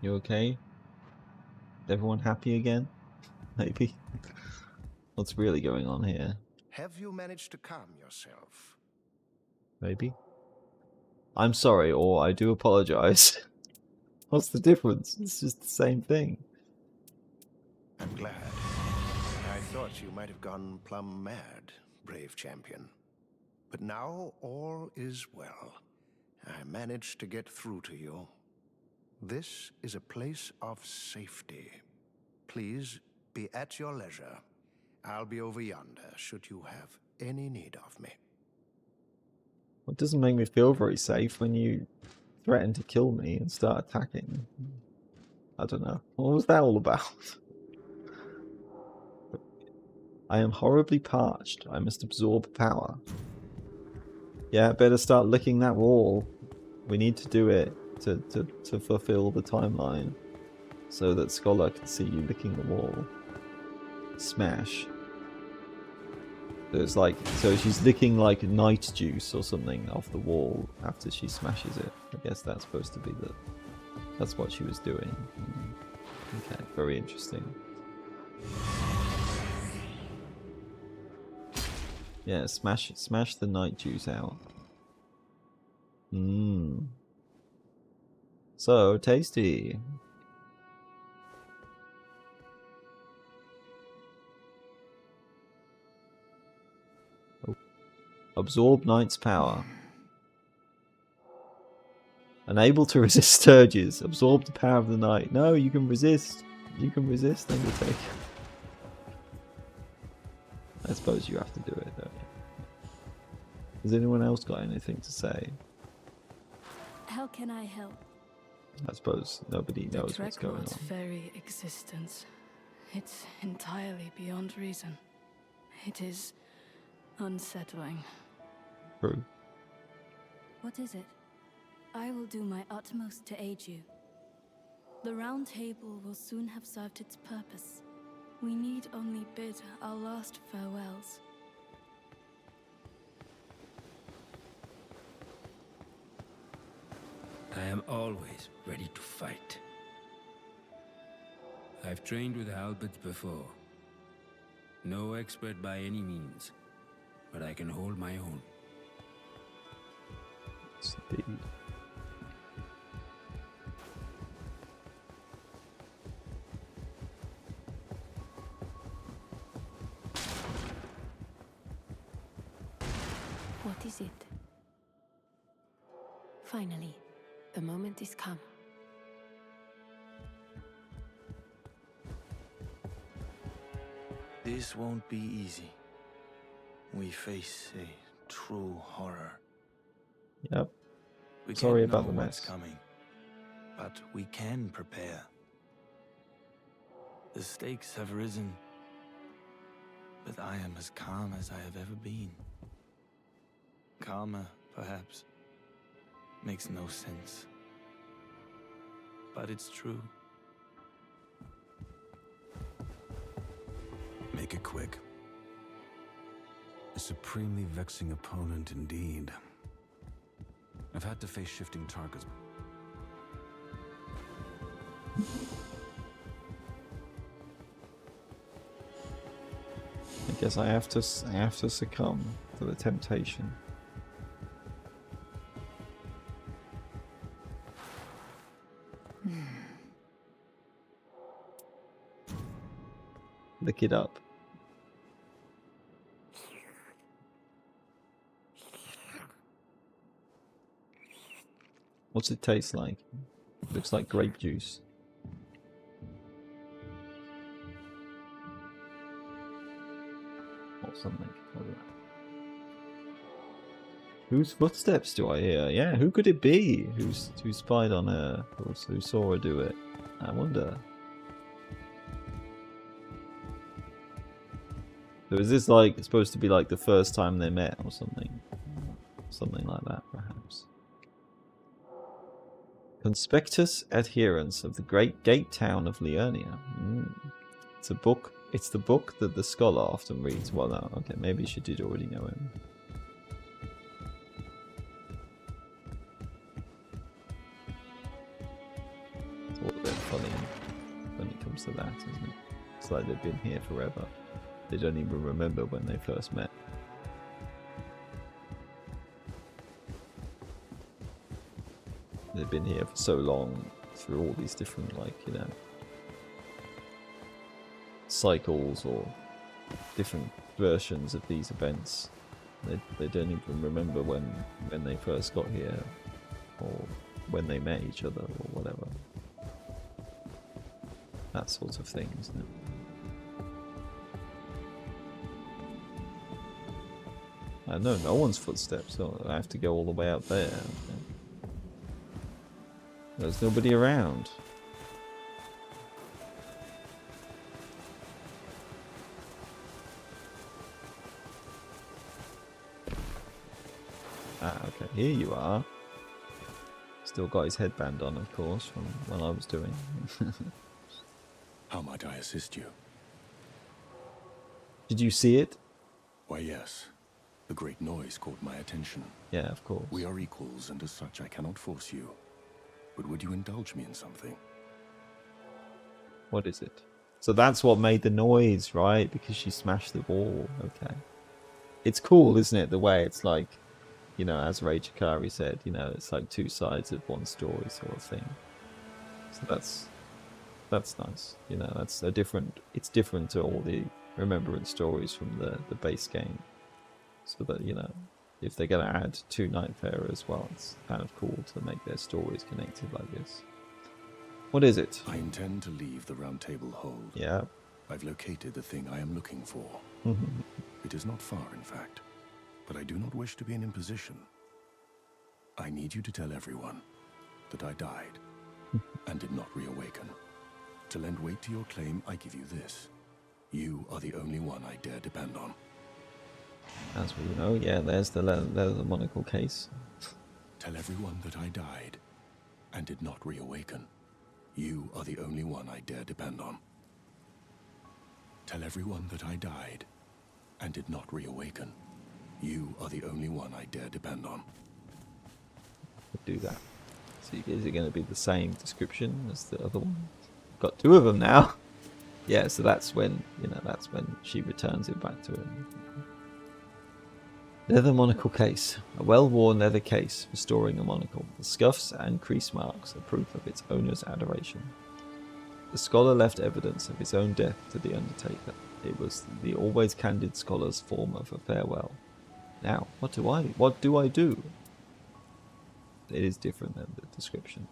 You okay? Everyone happy again? Maybe. What's really going on here? Have you managed to calm yourself? Maybe. I'm sorry, or I do apologize. What's the difference? It's just the same thing. I'm glad. I thought you might have gone plumb mad, brave champion. But now all is well. I managed to get through to you. This is a place of safety. Please be at your leisure. I'll be over yonder should you have any need of me. It doesn't make me feel very safe when you threaten to kill me and start attacking. I don't know. What was that all about? I am horribly parched. I must absorb power. Yeah, better start licking that wall. We need to do it to fulfill the timeline so that Scholar can see you licking the wall. Smash. There's like, so she's licking like night juice or something off the wall after she smashes it. I guess that's supposed to be that's what she was doing. Okay, very interesting. Yeah, smash the night juice out. Mmm. So tasty. Oh. Absorb Knight's power. Unable to resist sturges. Absorb the power of the night. No, you can resist. You can resist Undertaker. I suppose you have to do it, don't you? Has anyone else got anything to say? How can I help? I suppose nobody knows what's going on. Reuploads' very existence. It's entirely beyond reason. It is unsettling. True. What is it? I will do my utmost to aid you. The Round Table will soon have served its purpose. We need only bid our last farewells. I am always ready to fight. I've trained with halberds before. No expert by any means, but I can hold my own. Speed. What is it? Finally, the moment is come. This won't be easy. We face a true horror. Yep. We Sorry can't know about the what's mess. coming, but we can prepare. The stakes have risen, but I am as calm as I have ever been. Calmer, perhaps, makes no sense, but it's true. Make it quick. A supremely vexing opponent indeed. I've had to face shifting targets. I guess I have to succumb to the temptation. Lick it up. What's it taste like? Looks like grape juice. Or something. Whose footsteps do I hear? Yeah, who could it be? Who spied on her? Who saw her do it? I wonder. So is this like supposed to be like the first time they met or something? Something like that, perhaps. Conspectus adherents of the great gate town of Liurnia. It's a book. It's the book that the scholar often reads. Well, no, okay, maybe she did already know him. It's all a bit funny when it comes to that, isn't it? It's like they've been here forever. They don't even remember when they first met. They've been here for so long, through all these different, like, you know, cycles or different versions of these events. They don't even remember when they first got here, or when they met each other, or whatever. That sort of thing, isn't it? I know no one's footsteps, so I have to go all the way out there. Okay. There's nobody around. Ah, okay, here you are. Still got his headband on, of course, from when I was doing. How might I assist you? Did you see it? Why, yes. The great noise caught my attention. Yeah, of course. We are equals, and as such I cannot force you. But would you indulge me in something? What is it? So that's what made the noise, right? Because she smashed the wall. Okay. It's cool, isn't it? The way it's like, you know, as Ray Chikari said, you know, it's like two sides of one story sort of thing. So that's nice. You know, that's a different. It's different to all the Remembrance stories from the base game. So that, you know, if they're going to add 2 Nightfarer as well, it's kind of cool to make their stories connected like this. What is it? I intend to leave the Round Table hold. Yeah. I've located the thing I am looking for. It is not far, in fact, but I do not wish to be in imposition. I need you to tell everyone that I died and did not reawaken. To lend weight to your claim, I give you this. You are the only one I dare depend on. As we know, yeah, there's the monocle case. Tell everyone that I died and did not reawaken. You are the only one I dare depend on. Tell everyone that I died and did not reawaken. You are the only one I dare depend on. Do that. So is it going to be the same description as the other one? Got 2 of them now. Yeah, so that's when, that's when she returns it back to him. Leather monocle case. A well-worn leather case restoring a monocle. The scuffs and crease marks are proof of its owner's adoration. The scholar left evidence of his own death to the Undertaker. It was the always candid scholar's form of a farewell. Now, what do I do? It is different than the description.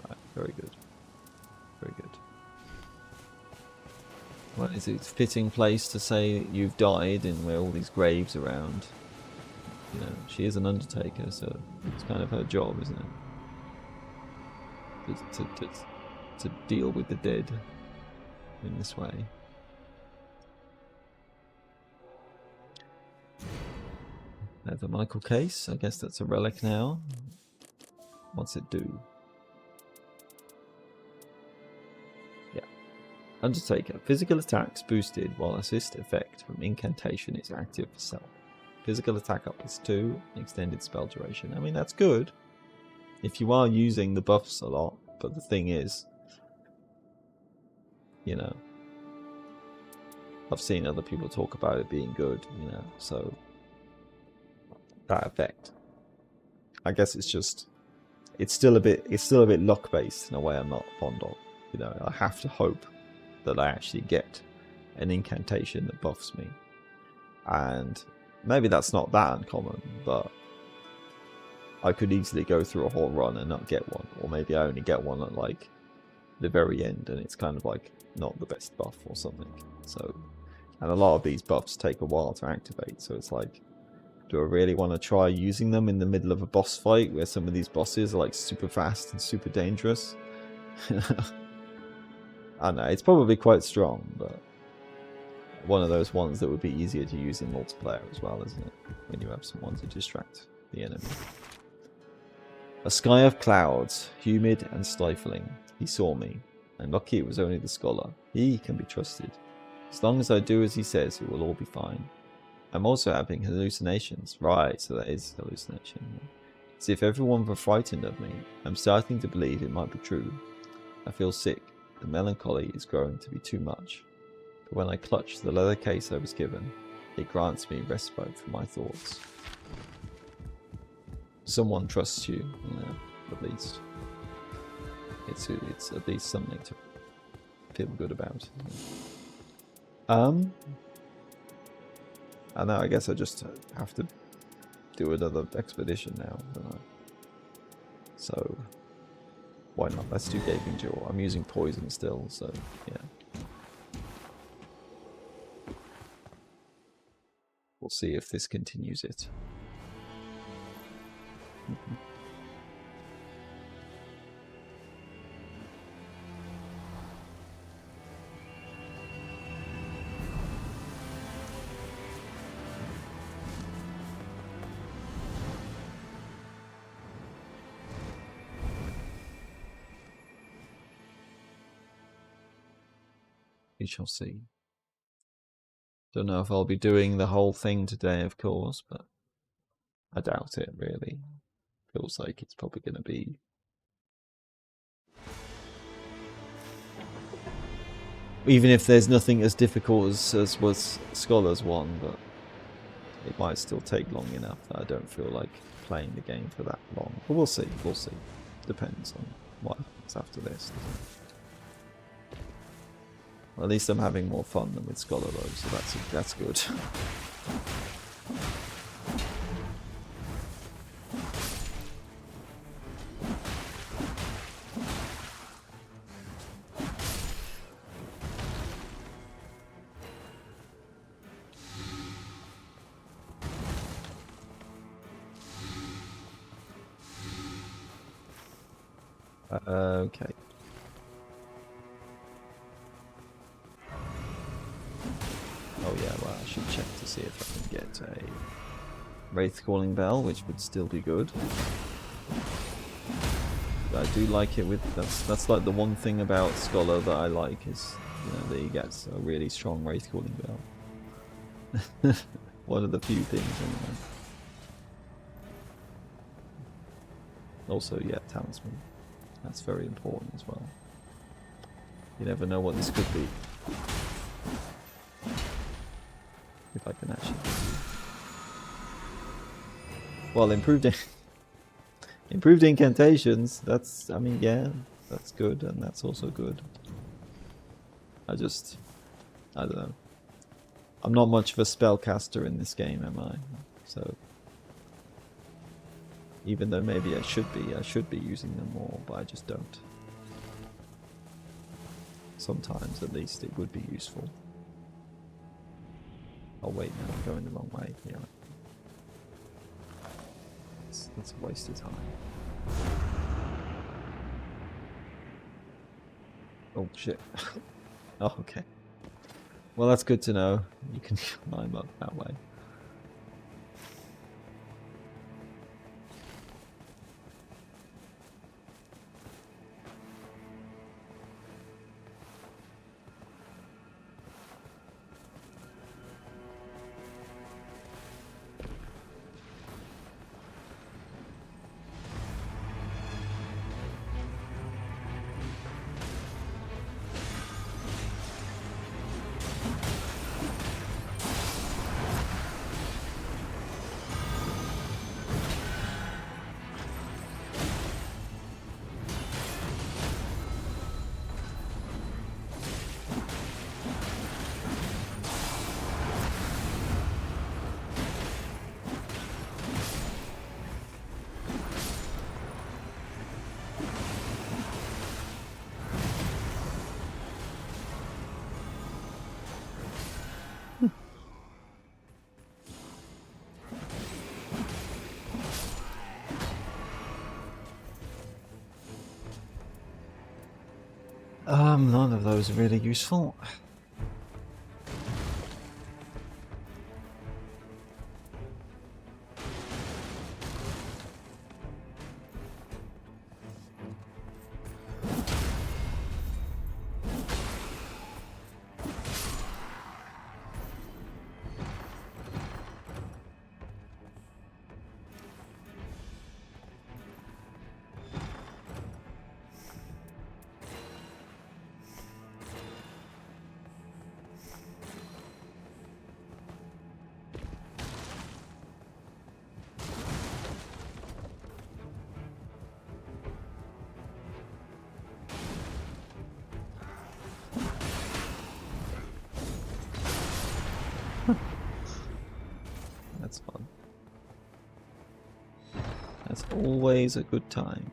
Alright, very good. Very good. Well, is it a fitting place to say you've died and where all these graves around? She is an Undertaker, so it's kind of her job, isn't it? To deal with the dead in this way. The Michael case, I guess that's a relic now. What's it do? Yeah. Undertaker. Physical attacks boosted while assist effect from incantation is active for self. Physical attack up is 2, extended spell duration. I mean, that's good if you are using the buffs a lot, but the thing is, I've seen other people talk about it being good, so that effect. I guess it's still a bit luck based in a way I'm not fond of. I have to hope that I actually get an incantation that buffs me, and maybe that's not that uncommon, but I could easily go through a whole run and not get one, or maybe I only get one at like the very end, and it's kind of like not the best buff or something. So, and a lot of these buffs take a while to activate, so it's like, do I really want to try using them in the middle of a boss fight where some of these bosses are like super fast and super dangerous? I don't know, it's probably quite strong, but one of those ones that would be easier to use in multiplayer as well, isn't it? When you have someone to distract the enemy. A sky of clouds, humid and stifling. He saw me, and lucky it was only the scholar. He can be trusted. As long as I do as he says, it will all be fine. I'm also having hallucinations. Right, so that is hallucination. As if everyone were frightened of me. I'm starting to believe it might be true. I feel sick. The melancholy is growing to be too much. But when I clutch the leather case I was given, it grants me respite from my thoughts. Someone trusts you, at least. It's at least something to feel good about. I know, I guess I just have to do another expedition now, don't I? So, why not? Let's do Gaping Jaw. I'm using poison still, so yeah. We'll see if this continues it. We shall see. Don't know if I'll be doing the whole thing today, of course, but I doubt it, really. Feels like it's probably going to be... Even if there's nothing as difficult as was Scholar's one, but it might still take long enough that I don't feel like playing the game for that long. But we'll see, we'll see. Depends on what happens after this. Well, at least I'm having more fun than with Scholar though, so that's good. Okay. Oh yeah, well I should check to see if I can get a Wraith Calling Bell, which would still be good. But I do like it with that's like the one thing about Scholar that I like is, you know, that he gets a really strong Wraith Calling Bell. One of the few things anyway. Also, yeah, Talisman. That's very important as well. You never know what this could be. If I can actually... Well, improved incantations, that's, I mean, yeah, that's good, and that's also good. I don't know. I'm not much of a spellcaster in this game, am I? So, even though maybe I should be using them more, but I just don't. Sometimes, at least, it would be useful. Oh wait, no, I'm going the wrong way. Yeah. That's a waste of time. Oh shit. Oh, okay. Well, that's good to know. You can climb up that way. None of those are really useful. That's fun. That's always a good time.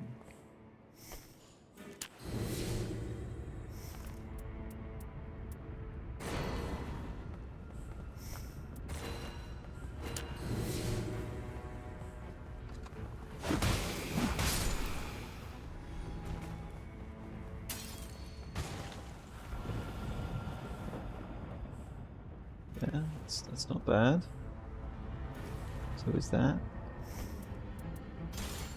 Yeah, that's not bad. So is that?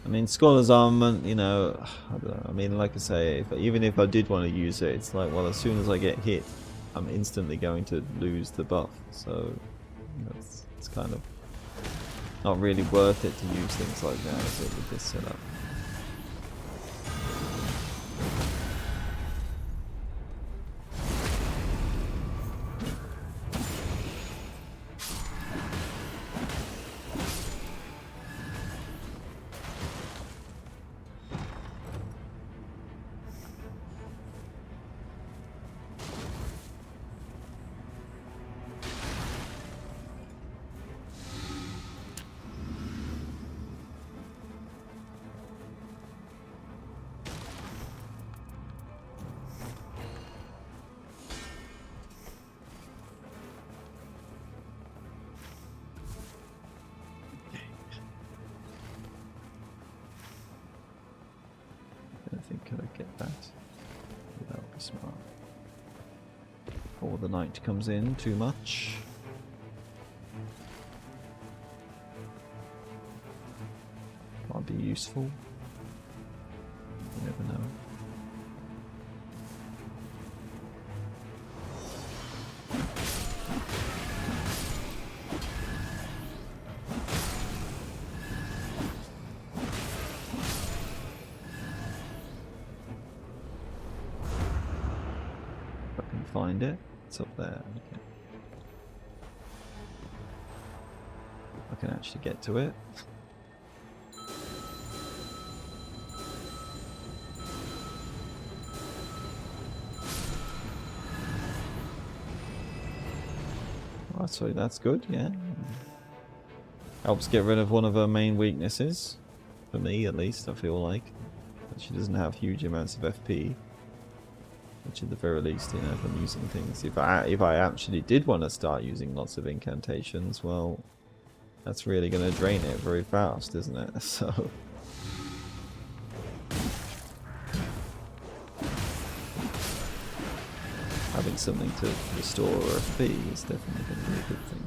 I mean, Scholar's Armament, you know, I don't know. I mean, like I say, even if I did want to use it, it's like, well, as soon as I get hit, I'm instantly going to lose the buff. So, you know, it's kind of not really worth it to use things like that, is it, with this setup? Could I get that? That would be smart. Before the night comes in too much. Might be useful. You never know. Find it. It's up there. Okay. I can actually get to it. Oh, so that's good, yeah. Helps get rid of one of her main weaknesses. For me, at least, I feel like. She doesn't have huge amounts of FP. Which at the very least, you know, if I'm using things, if I actually did want to start using lots of incantations, well, that's really going to drain it very fast, isn't it? So having something to restore FP is definitely going to be a good thing.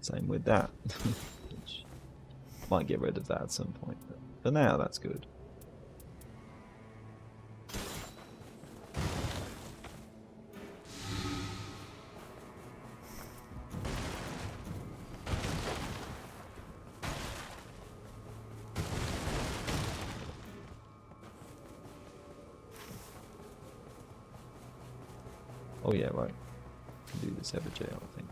Same with that. Which might get rid of that at some point, but for now that's good. Oh yeah, right. Can do this every jail, I think.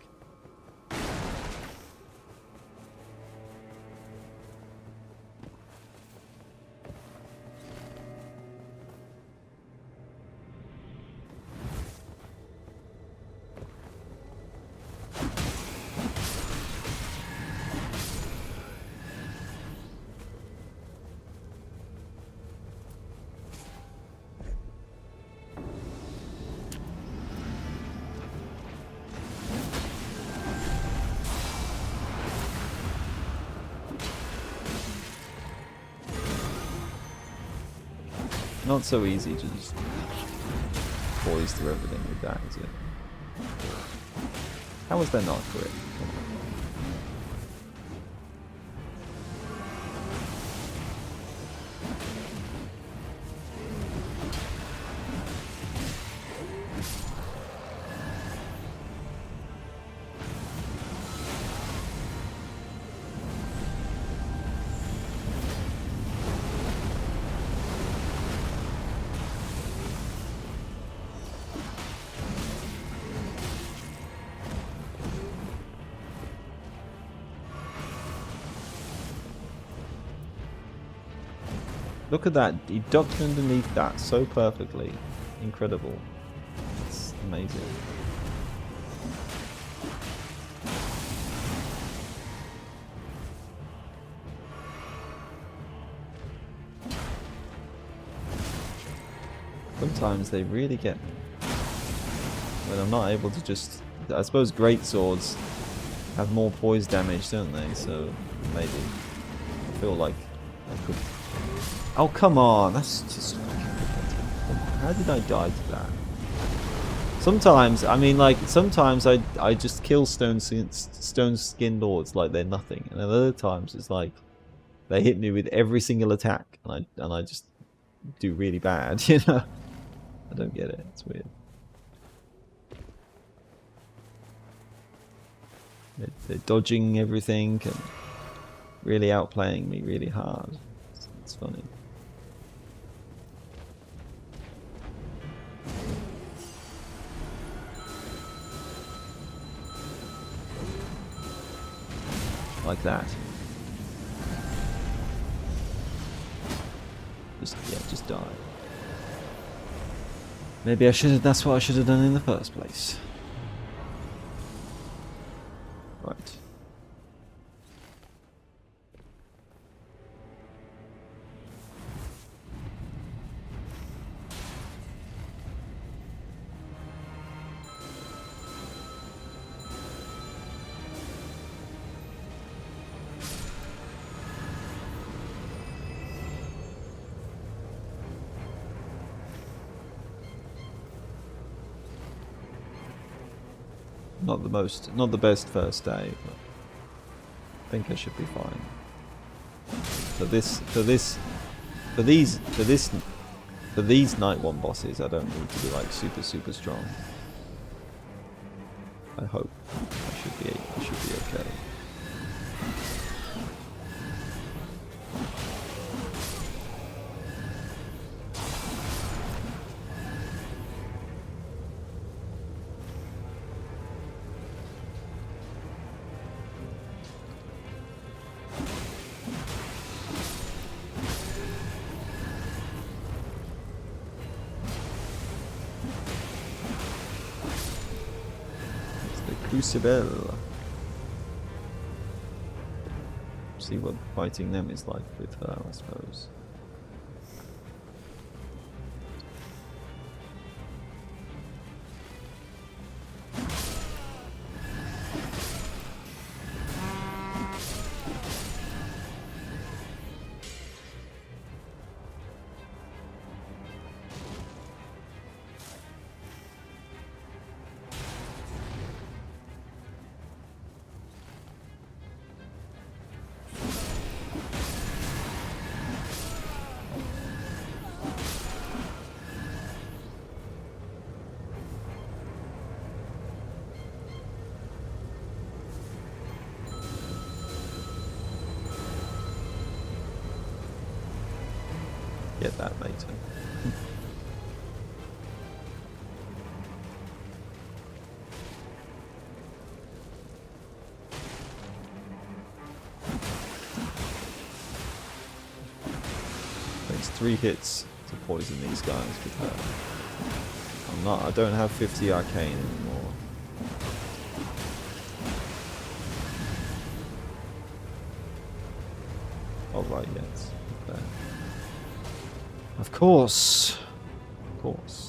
Not so easy to just poise through everything with that, is it? How was that not correct? Look at that, he ducked underneath that so perfectly. Incredible. It's amazing. Sometimes they really get me. When I'm not able to just... I suppose great swords have more poise damage, don't they? So maybe I feel like I could... Oh, come on! That's just... How did I die to that? Sometimes, I mean, like, sometimes I just kill stone-skinned lords like they're nothing. And other times it's like, they hit me with every single attack. And I just do really bad, you know? I don't get it. It's weird. They're dodging everything and really outplaying me really hard. It's funny. Like that. just die. Maybe I should have. That's what I should have done in the first place. Right. Not the best first day, but I think I should be fine. For these night 1 bosses, I don't need to be like super strong. I hope I should be okay. Crucible. See what fighting them is like with her, I suppose. Get that later. Takes 3 hits to poison these guys with her. I don't have 50 arcane anymore. Oh right, yes. Okay. Of course. Of course.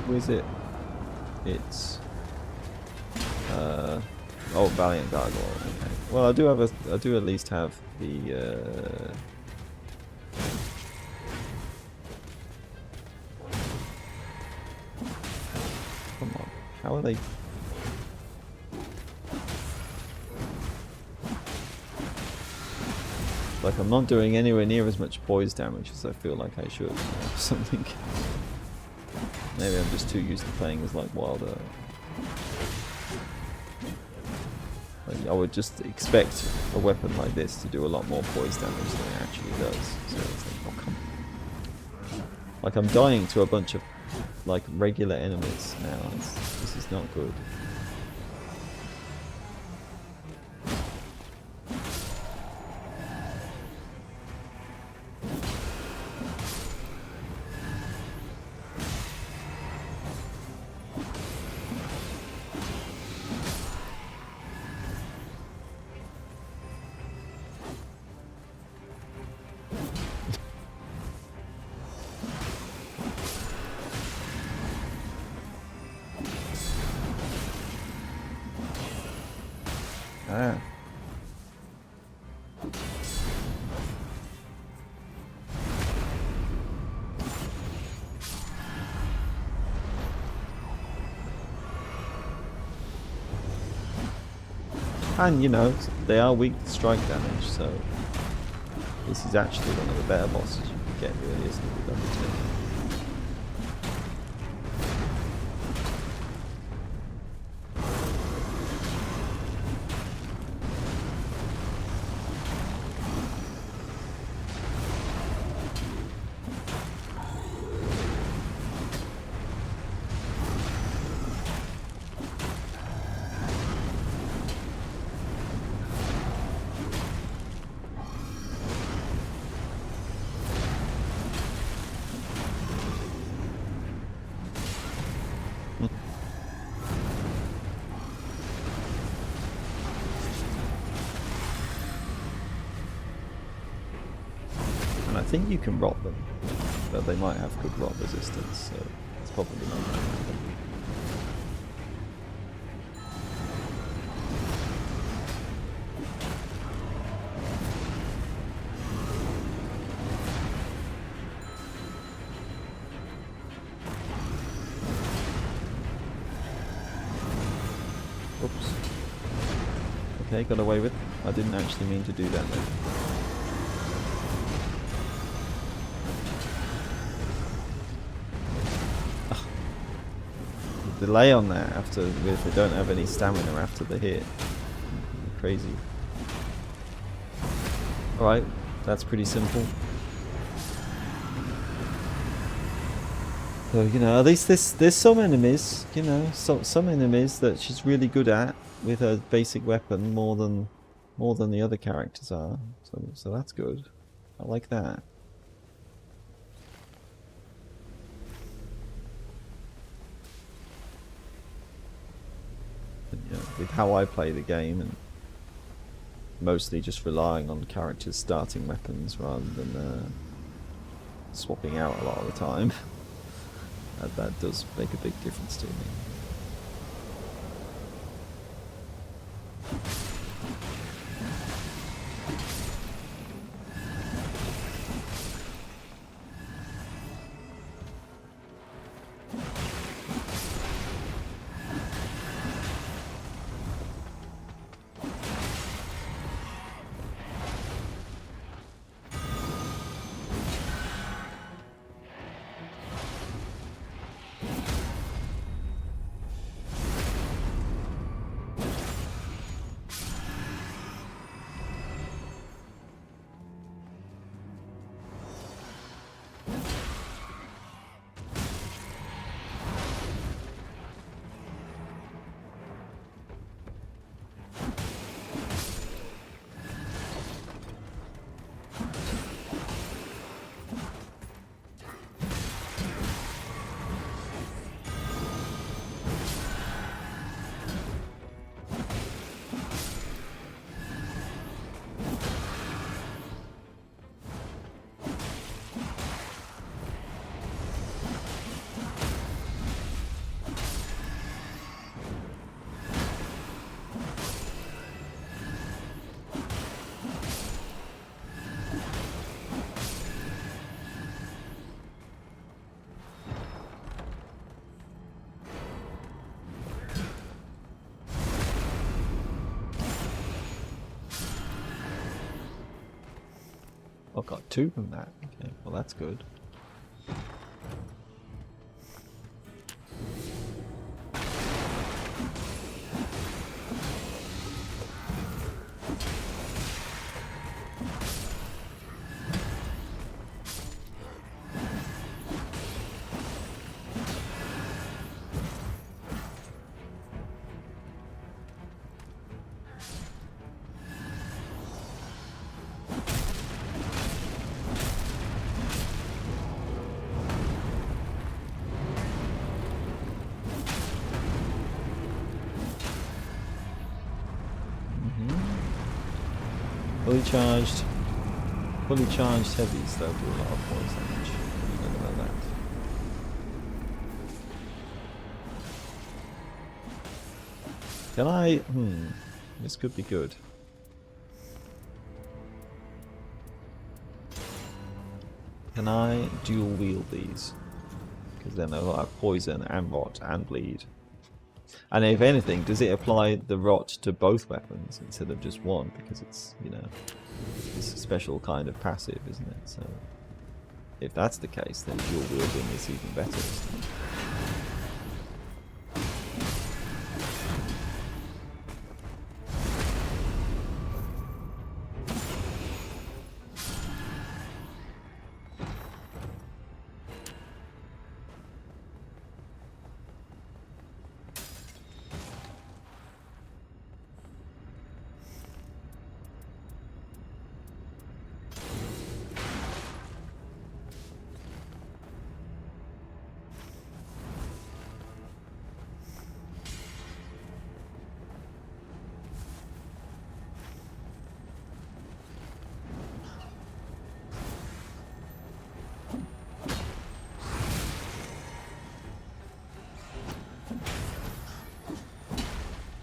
Who is it? It's oh, Valiant Gargoyle. Okay. Well, I do at least have the come on. How are they? Like, I'm not doing anywhere near as much poise damage as I feel like I should, or something. Maybe I'm just too used to playing as like Wilder. Like, I would just expect a weapon like this to do a lot more poise damage than it actually does. So it's like, oh come on. Like, I'm dying to a bunch of like regular enemies now. This is not good. Ah. And, you know, they are weak to strike damage, so this is actually one of the better bosses you can get, really, isn't it, with Undertaking? think you can rot them, but they might have good rot resistance, so it's probably not going to happen. Oops. Okay, got away with it. I didn't actually mean to do that though. The delay on that after, if they don't have any stamina after the hit. Crazy. Alright, that's pretty simple. So, you know, at least there's some enemies, you know, some enemies that she's really good at with her basic weapon more than the other characters are. So that's good. I like that. But, you know, with how I play the game and mostly just relying on characters starting weapons rather than swapping out a lot of the time. That does make a big difference to me. I've got 2 from that. Okay, well that's good. Fully charged heavies, they'll do a lot of poise damage. You don't know that. Can I? This could be good. Can I dual wield these? Because then they'll have poison and rot and bleed. And if anything, does it apply the rot to both weapons instead of just one? Because it's, you know, it's a special kind of passive, isn't it? So if that's the case, then dual wielding is even better, isn't it?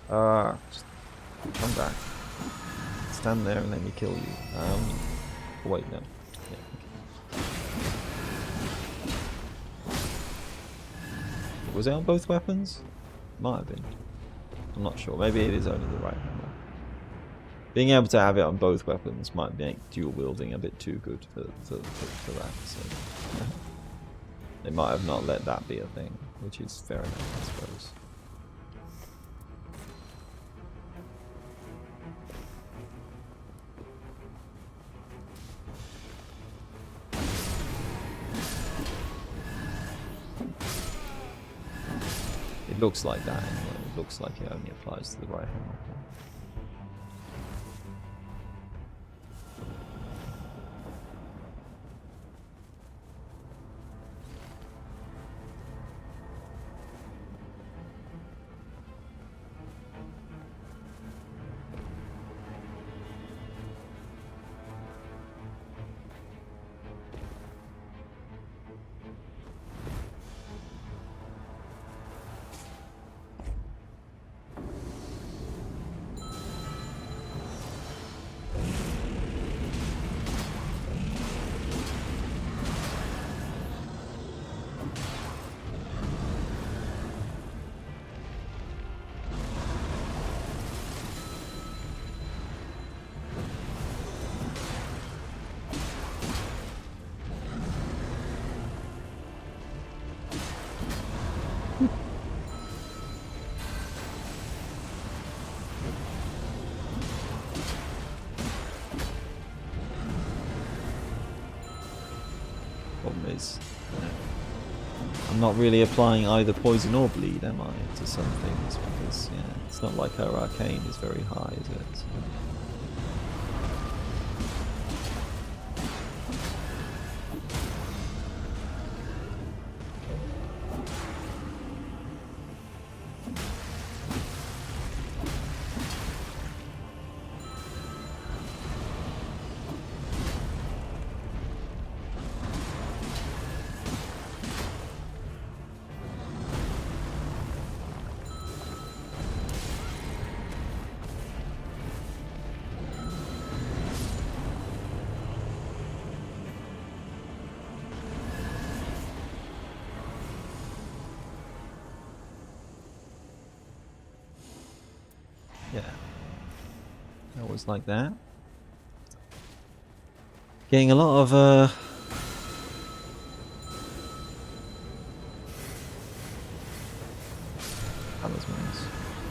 Just come back. Stand there and let me kill you. Wait, no. Yeah, okay. Was it on both weapons? Might have been. I'm not sure. Maybe it is only the right hammer. Being able to have it on both weapons might make dual wielding a bit too good for that. So they might have not let that be a thing, which is fair enough, I suppose. It looks like that anyway. It looks like it only applies to the right hand. I'm not really applying either poison or bleed, am I, to some things, because yeah, it's not like her arcane is very high, is it? So. Yeah, that was like that. Getting a lot of talismans,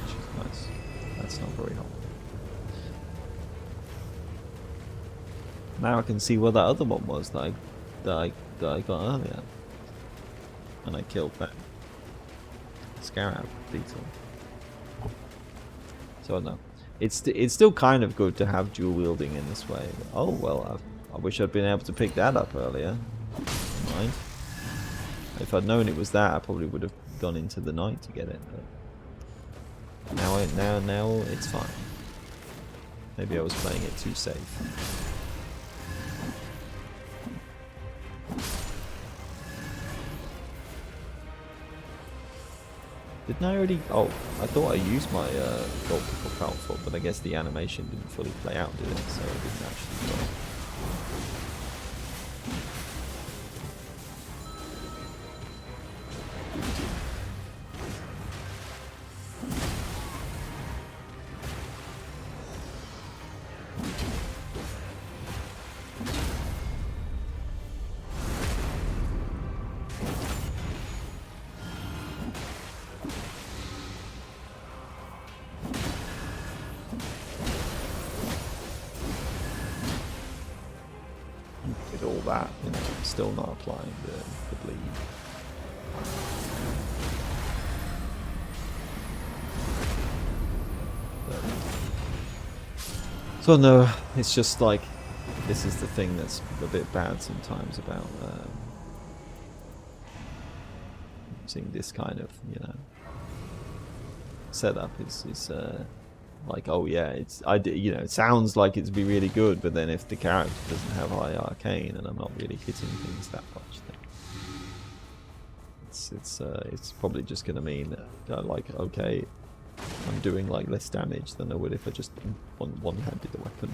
which is nice. That's not very helpful. Now I can see what that other one was that I got earlier, and I killed that scarab beetle. So I don't know. It's still kind of good to have dual wielding in this way. Oh well, I wish I'd been able to pick that up earlier. Never mind. If I'd known it was that, I probably would have gone into the night to get it. But now it's fine. Maybe I was playing it too safe. Didn't I already... Oh, I thought I used my gold pickle foot, but I guess the animation didn't fully play out, did it? So it didn't actually go. That, you know, still not applying the bleed. But, so no, it's just like this is the thing that's a bit bad sometimes about using this kind of, you know, setup. Is like, oh yeah, you know, it sounds like it'd be really good, but then if the character doesn't have high arcane and I'm not really hitting things that much, then it's probably just going to mean that like, okay, I'm doing like less damage than I would if I just one-handed the weapon.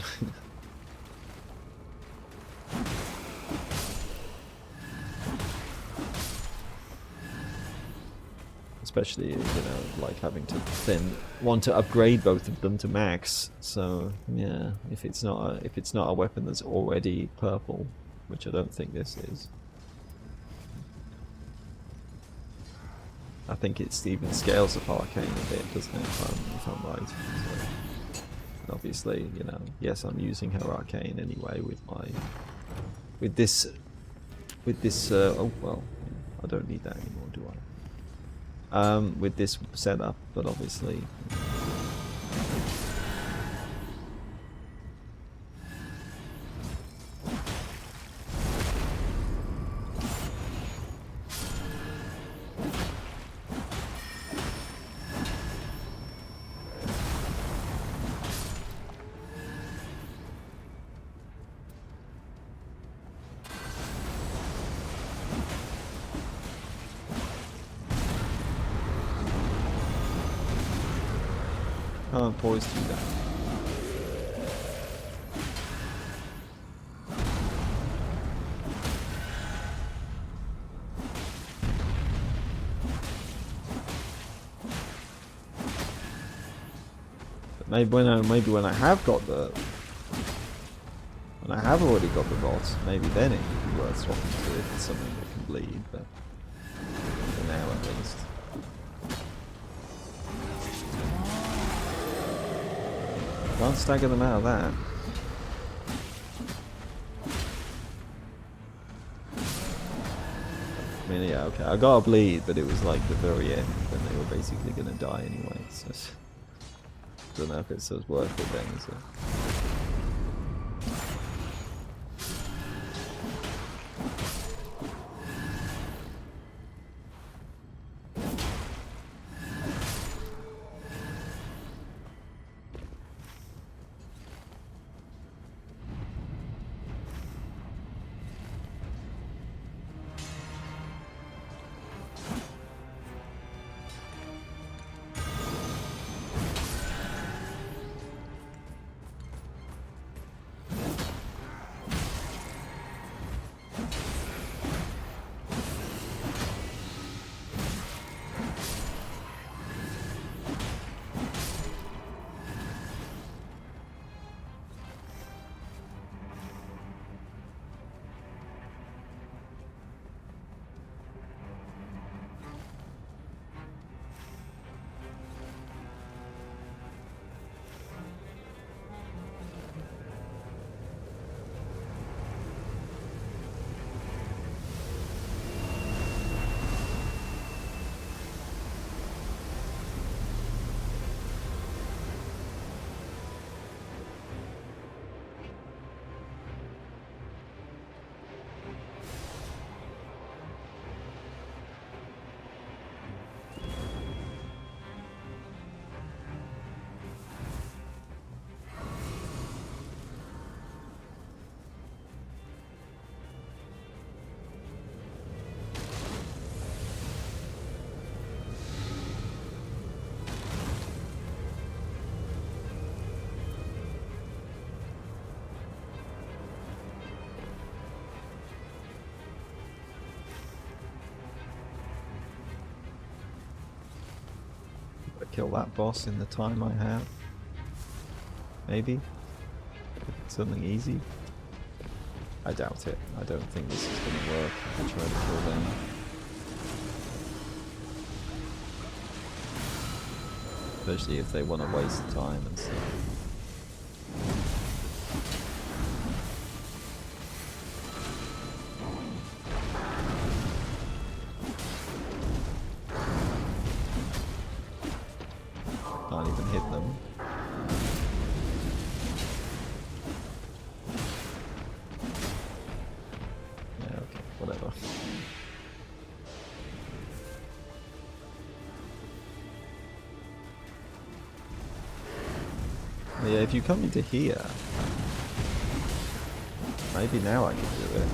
Especially, you know, like having to then want to upgrade both of them to max. So yeah, if it's not a weapon that's already purple, which I don't think this is. I think it even scales up Arcane a bit, doesn't it? If I'm right. So, obviously, you know, yes, I'm using her Arcane anyway with this. Oh well, I don't need that anymore, do I? With this setup, but obviously. Can't poise do that. But maybe when I have got when I have already got the bots, maybe then it could be worth swapping to if it's something that can bleed. But for now, at least. Can't stagger them out of that. I mean, yeah, okay. I got a bleed, but it was like the very end when they were basically going to die anyway. So I don't know if it's worth it then, is it? Kill that boss in the time I have. Maybe. If it's something easy. I doubt it. I don't think this is going to work if I try to kill them. Especially if they want to waste time and stuff. Can't even hit them. Yeah, okay, whatever. Yeah, if you come into here, maybe now I can do it.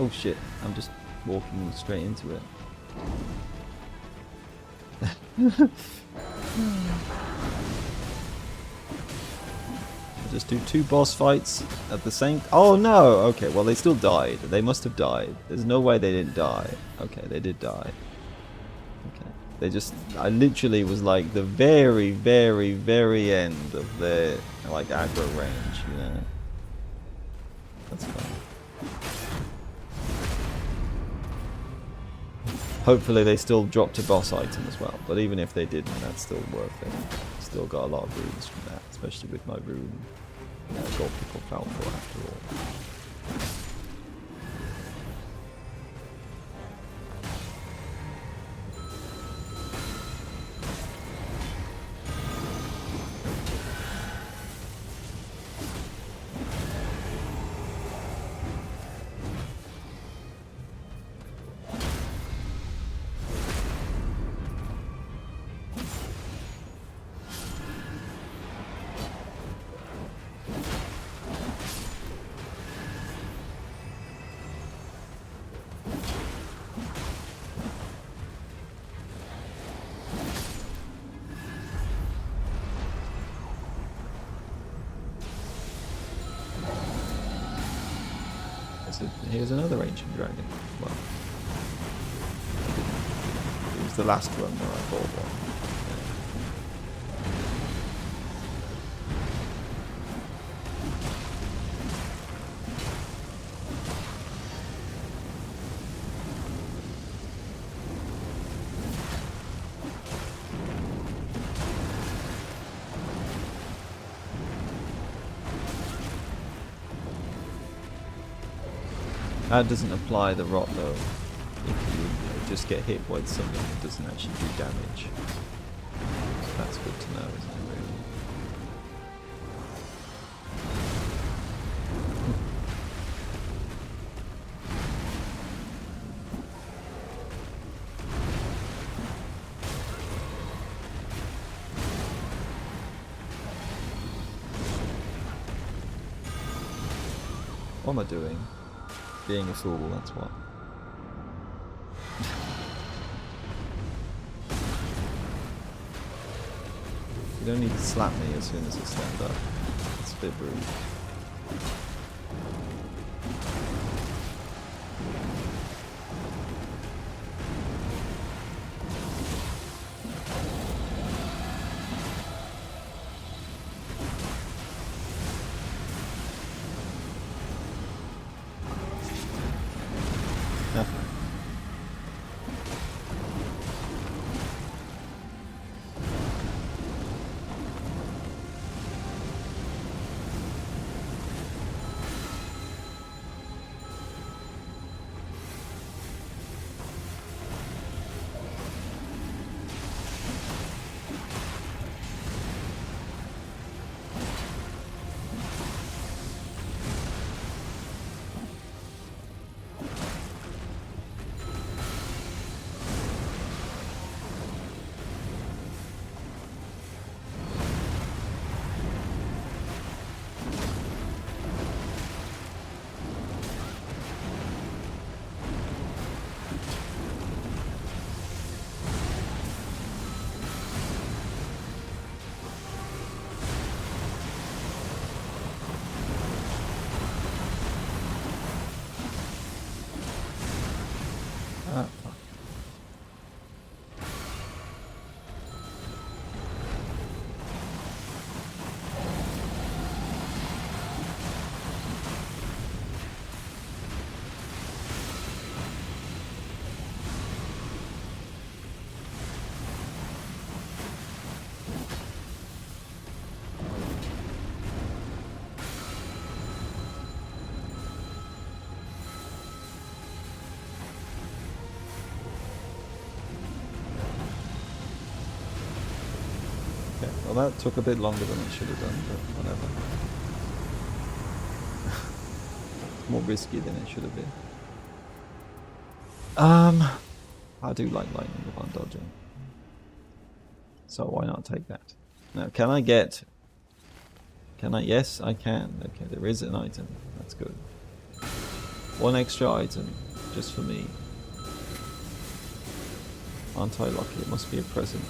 Oh shit, I'm just walking straight into it. I'll just do 2 boss fights at the same... Oh no! Okay, well they still died. They must have died. There's no way they didn't die. Okay, they did die. Okay. They just... I literally was like the very, very, very end of their like aggro range, you know? That's fine. Hopefully they still dropped a boss item as well, but even if they didn't, that's still worth it. Still got a lot of runes from that, especially with my rune gold people fell for after all. Here's another ancient dragon. Well, it was the last one where I bought one. That doesn't apply the rot though. If you just get hit with something that doesn't actually do damage. That's good to know, isn't it, really? What am I doing? Being a fool, that's what. You don't need to slap me as soon as I stand up. It's a bit rude. Well, that took a bit longer than it should have done, but whatever. More risky than it should have been. I do like lightning upon dodging. So why not take that? Now, can I get... Can I? Yes, I can. Okay, there is an item. That's good. One extra item, just for me. Aren't I lucky? It must be a present.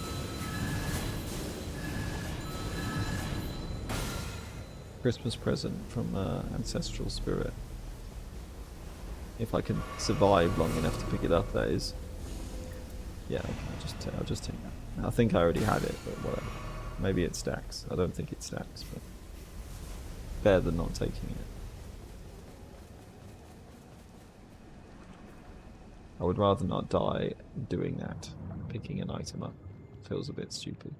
Christmas present from Ancestral Spirit. If I can survive long enough to pick it up, that is. Yeah, okay, I'll just take that. I think I already had it, but whatever. Maybe it stacks. I don't think it stacks, but better than not taking it. I would rather not die doing that. Picking an item up feels a bit stupid.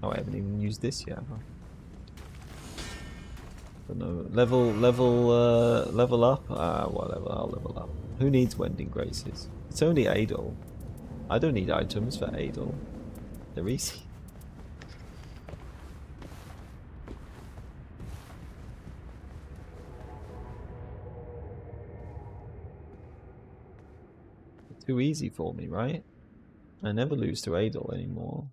Oh, I haven't even used this yet, huh? But no, level up? Whatever, I'll level up. Who needs Wending Graces? It's only Adel. I don't need items for Adel. They're easy. They're too easy for me, right? I never lose to Adel anymore.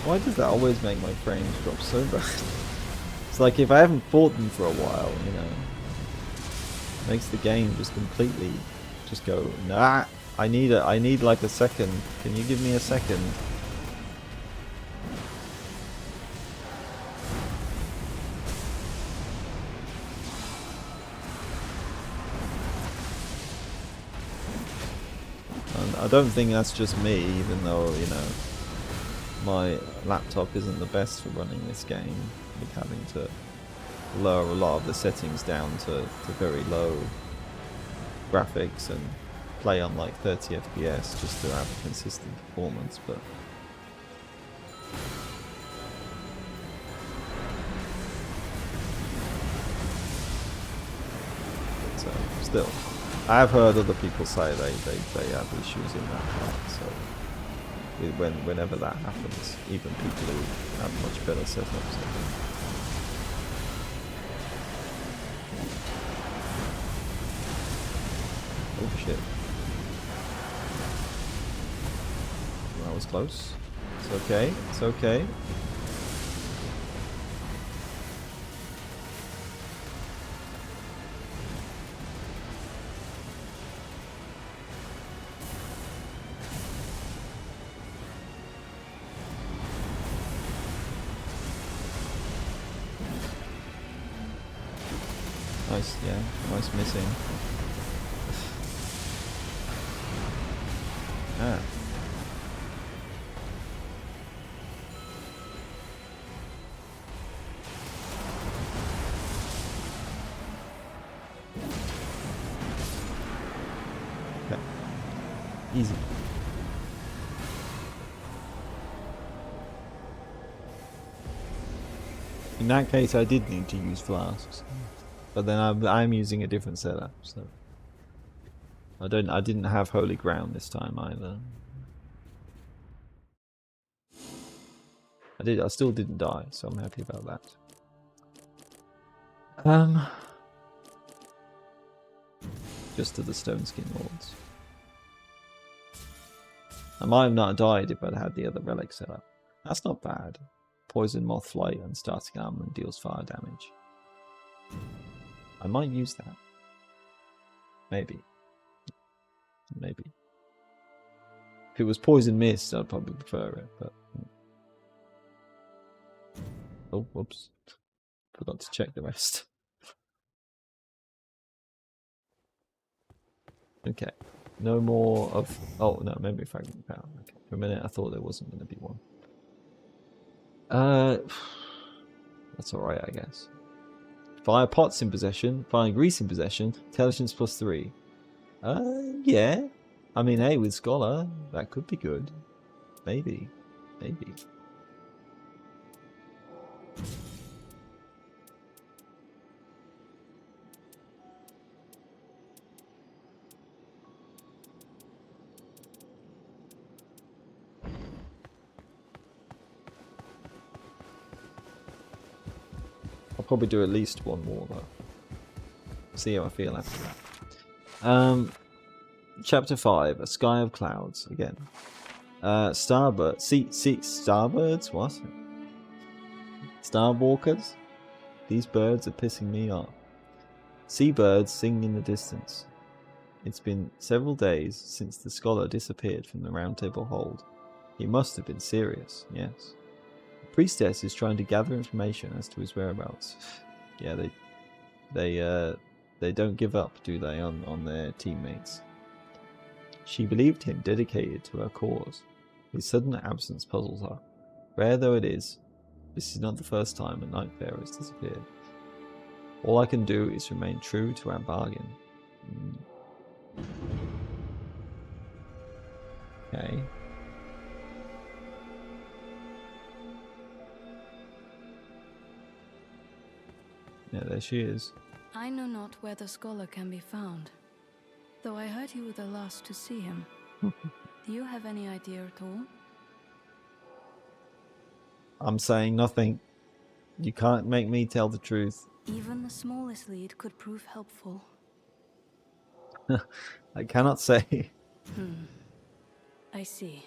Why does that always make my frames drop so bad? It's like if I haven't fought them for a while, you know, it makes the game just completely just go, nah, I need like a second. Can you give me a second? And I don't think that's just me, even though, you know, my laptop isn't the best for running this game, with having to lower a lot of the settings down to very low graphics and play on like 30 FPS just to have a consistent performance, but still, I have heard other people say they have issues in that part, so whenever that happens, even people who have much better setups. Oh shit. That was close. It's okay, it's okay. Nice, yeah, nice missing. Ah. Okay. Easy. In that case, I did need to use flasks. But then I'm using a different setup, so I didn't have holy ground this time either. I still didn't die, so I'm happy about that. Just to the stone skin lords. I might have not died if I'd had the other relic set up. That's not bad. Poison moth flight and starting armor and deals fire damage. I might use that. Maybe. Maybe. If it was poison mist, I'd probably prefer it, but... Oh, whoops. Forgot to check the rest. Okay. No more of... Oh, no, memory fragment power. Okay. For a minute, I thought there wasn't going to be one. That's alright, I guess. Fire pots in possession. Fire grease in possession. Intelligence +3. Yeah. I mean, hey, with Scholar, that could be good. Maybe. Maybe. I'll probably do at least one more though. See how I feel after that. Chapter 5, A Sky of Clouds again. Starbird. Starbirds? What? Starwalkers? These birds are pissing me off. Seabirds sing in the distance. It's been several days since the scholar disappeared from the Round Table Hold. He must have been serious, yes. The priestess is trying to gather information as to his whereabouts. Yeah, they don't give up, do they, on their teammates? She believed him dedicated to her cause. His sudden absence puzzles her. Rare though it is, this is not the first time a Nightfarer has disappeared. All I can do is remain true to our bargain. Okay. Yeah, there she is. I know not where the scholar can be found, though I heard you were the last to see him. Do you have any idea at all? I'm saying nothing. You can't make me tell the truth. Even the smallest lead could prove helpful. I cannot say. I see.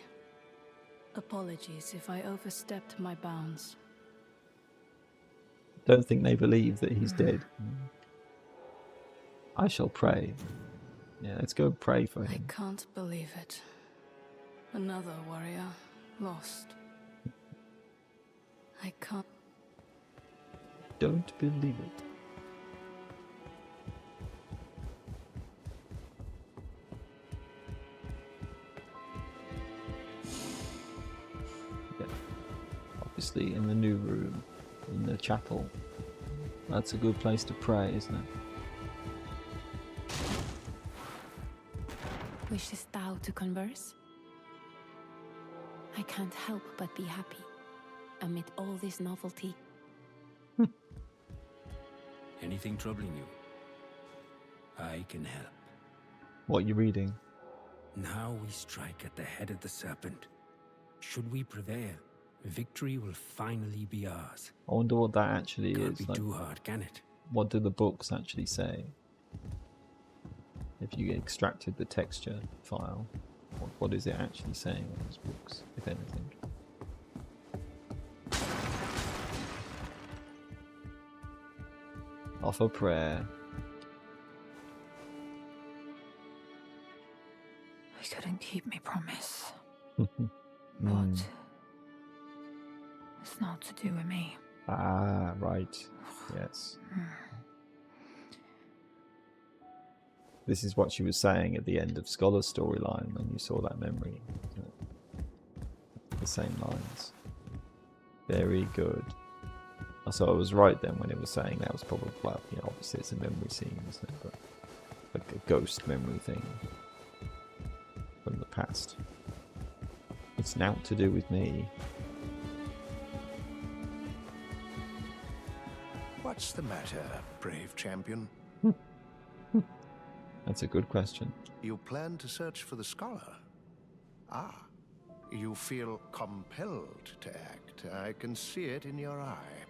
Apologies if I overstepped my bounds. Don't think they believe that he's dead. I shall pray. Yeah, let's go pray for I him. can't believe it. Another warrior lost. I can't. Don't believe it. Yeah. Obviously in the new room, in the chapel. That's a good place to pray, isn't it? Wishes thou to converse? I can't help but be happy amid all this novelty. Anything troubling you? I can help. What are you reading? Now we strike at the head of the serpent. Should we prevail, victory will finally be ours. I wonder what that actually Can't is. be Like, too hard, can it? what do the books actually say? If you extracted the texture file, what is it actually saying in those books, if anything? Offer prayer. I couldn't keep my promise. Hmm. But it's not to do with me. Ah, right. Yes. This is what she was saying at the end of Scholar's storyline when you saw that memory. The same lines. Very good. So I was right then when it was saying that was probably, well, you know, obviously it's a memory scene, isn't it? But like a ghost memory thing from the past. It's now to do with me. What's the matter, brave champion? That's a good question. You plan to search for the scholar? Ah, you feel compelled to act. I can see it in your eye.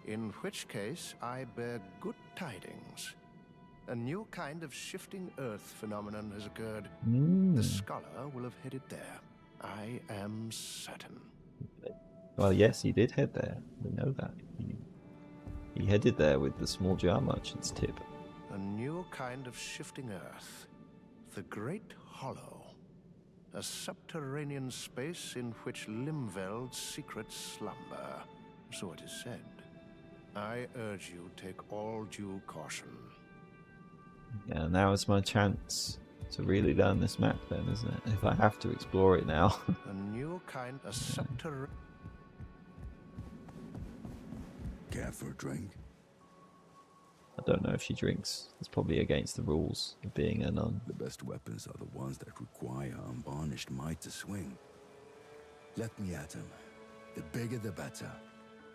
In which case, I bear good tidings. A new kind of shifting earth phenomenon has occurred. The scholar will have headed there. I am certain. Well, yes, he did head there. We know that. He headed there with the small jar merchant's tip. A new kind of shifting earth. The Great Hollow. A subterranean space in which Limveld's secrets slumber. So it is said. I urge you take all due caution. Yeah, now is my chance to really learn this map then, isn't it? If I have to explore it now. A new kind of subterranean... Care for a drink? I don't know if she drinks. It's probably against the rules of being a nun. The best weapons are the ones that require unvarnished might to swing. Let me at him. The bigger the better.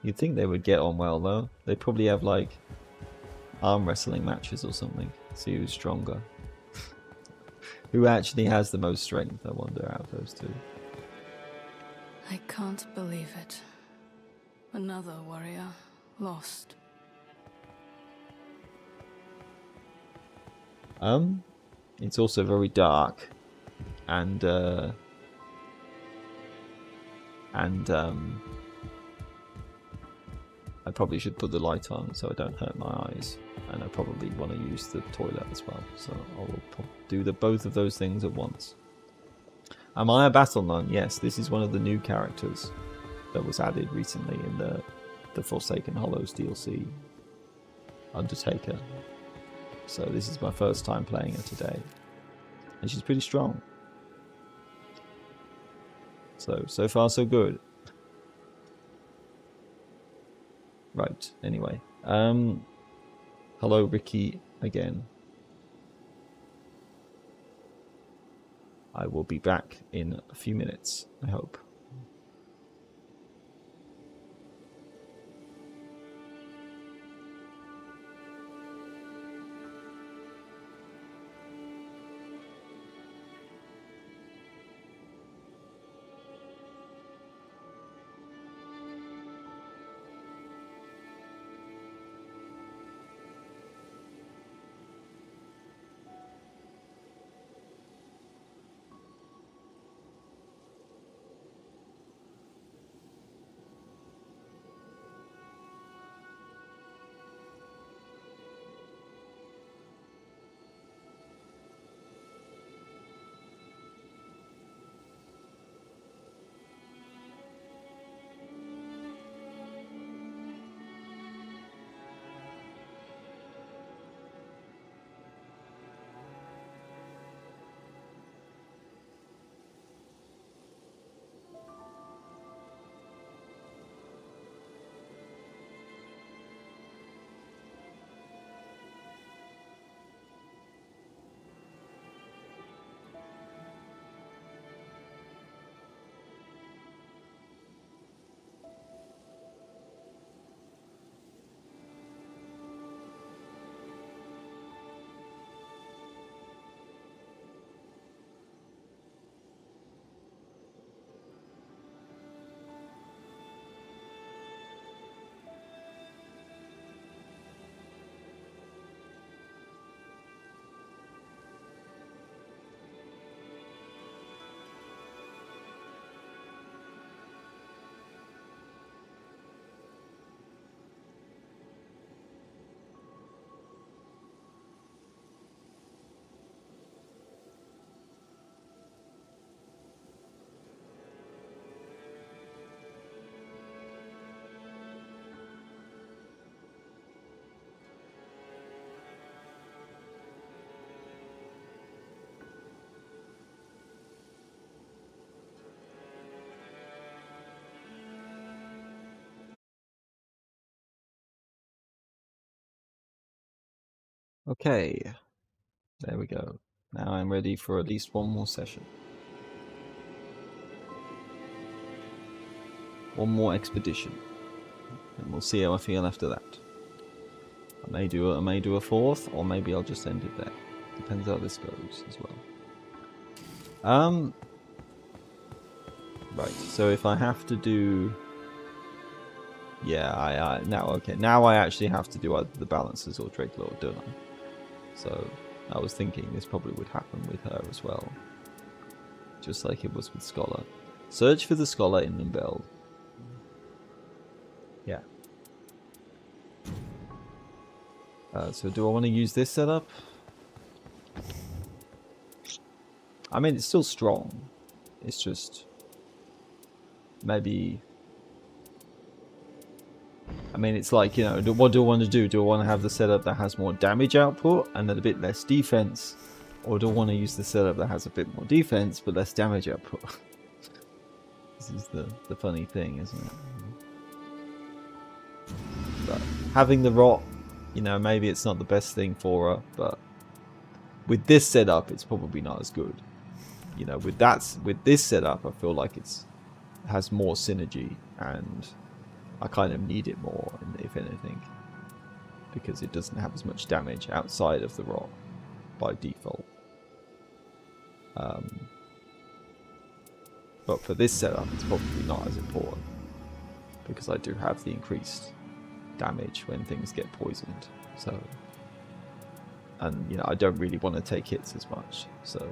You'd think they would get on well though. They probably have like arm wrestling matches or something. See who's stronger. Who actually has the most strength, I wonder, out of those two. I can't believe it. Another warrior lost. It's also very dark, and I probably should put the light on so I don't hurt my eyes, and I probably want to use the toilet as well, so I will do both of those things at once. Am I a battle nun? Yes, this is one of the new characters that was added recently in the Forsaken Hollows DLC, Undertaker. So this is my first time playing her today, and she's pretty strong. So far so good. Right, anyway. Hello Ricky again. I will be back in a few minutes, I hope. Okay, there we go. Now I'm ready for at least one more session. One more expedition. And we'll see how I feel after that. I may do a fourth, or maybe I'll just end it there. Depends how this goes as well. Right, so if I have to do... Yeah, now I actually have to do either the Balancers or Dreadlord, don't I? So I was thinking this probably would happen with her as well. Just like it was with Scholar. Search for the scholar in Limbeld. Yeah. So do I want to use this setup? I mean, it's still strong. It's just maybe. I mean, it's like, you know, what do I want to do? Do I want to have the setup that has more damage output and then a bit less defense? Or do I want to use the setup that has a bit more defense but less damage output? This is the funny thing, isn't it? But having the rot, you know, maybe it's not the best thing for her, but with this setup, it's probably not as good. You know, with this setup, I feel like it has more synergy, and I kind of need it more, if anything, because it doesn't have as much damage outside of the rot by default. But for this setup, it's probably not as important, because I do have the increased damage when things get poisoned. So, and you know, I don't really want to take hits as much. So,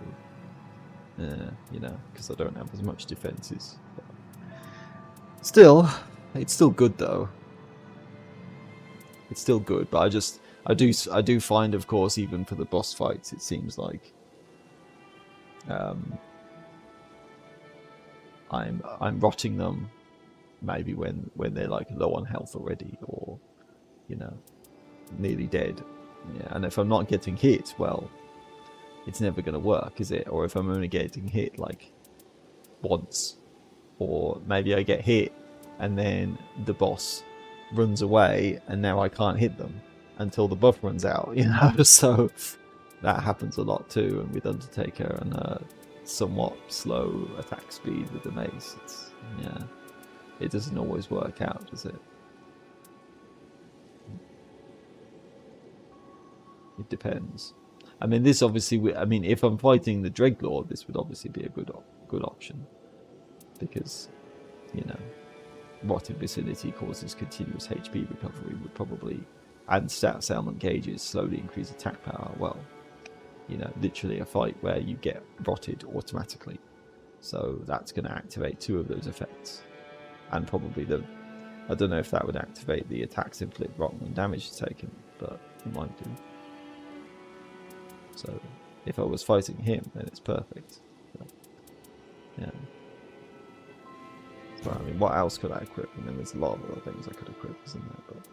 you know, because I don't have as much defenses. But still, it's still good though. It's still good, but I do find, of course, even for the boss fights, it seems like I'm rotting them maybe when they're like low on health already, or you know, nearly dead. Yeah, and if I'm not getting hit, well, it's never going to work, is it? Or if I'm only getting hit like once, or maybe I get hit and then the boss runs away and now I can't hit them until the buff runs out, you know. So that happens a lot too, and with Undertaker and somewhat slow attack speed with the mace, yeah, it doesn't always work out, does it? It depends. I mean, this obviously, I mean, if I'm fighting the Dreadlord, this would obviously be a good option, because, you know, rotted vicinity causes continuous HP recovery, would probably, and stats ailment gauges slowly increase attack power. Well, you know, literally a fight where you get rotted automatically, so that's going to activate 2 of those effects, and probably I don't know if that would activate the attacks inflict rot and damage taken, but it might do. So if I was fighting him, then it's perfect. But, yeah. So, I mean, what else could I equip? I mean, there's a lot of other things I could equip, isn't there? But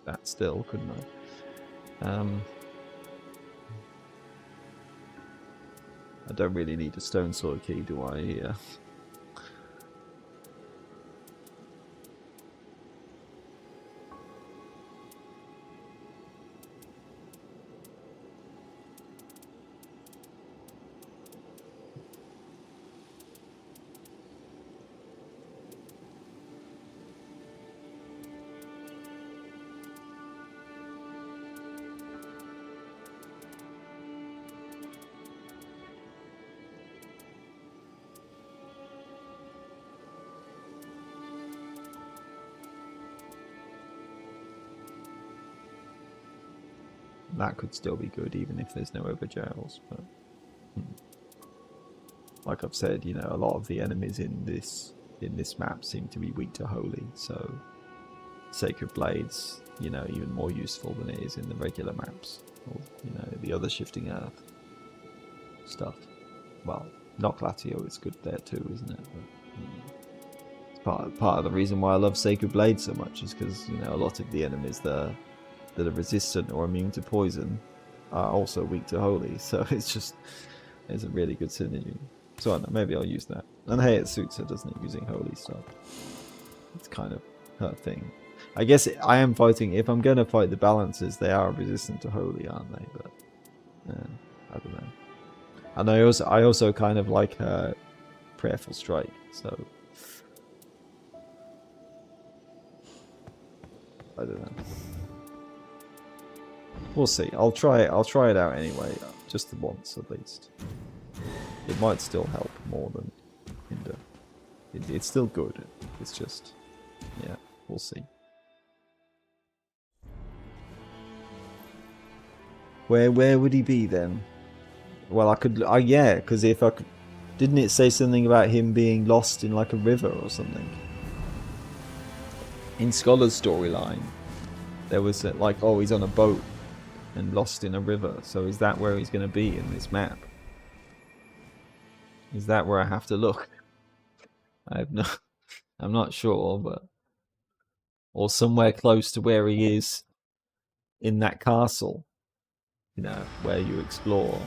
that still, couldn't I? I don't really need a stone sword key, do I? That could still be good, even if there's no overjails. But like I've said, you know, a lot of the enemies in this map seem to be weak to holy. So Sacred Blades, you know, even more useful than it is in the regular maps, or you know, the other Shifting Earth stuff. Well, Noclatio is good there too, isn't it? But, it's part of the reason why I love Sacred Blades so much, is because, you know, a lot of the enemies there that are resistant or immune to poison are also weak to holy, so it's a really good synergy. So I don't know, maybe I'll use that. And hey, it suits her, doesn't it, using holy stuff? It's kind of her thing. I guess I am fighting, if I'm going to fight the balances, they are resistant to holy, aren't they? But I don't know. And I also kind of like her Prayerful Strike, so I don't know. We'll see. I'll try it out anyway, just once at least. it might still help more than hinder. It's still good. It's just, yeah, we'll see. Where would he be then? Well, I could, yeah, because if I could, didn't it say something about him being lost in like a river or something? In Scholar's storyline, there was like, oh, he's on a boat and lost in a river. So is that where he's going to be in this map? Is that where I have to look? I'm not sure, but or somewhere close to where he is in that castle, you know, where you explore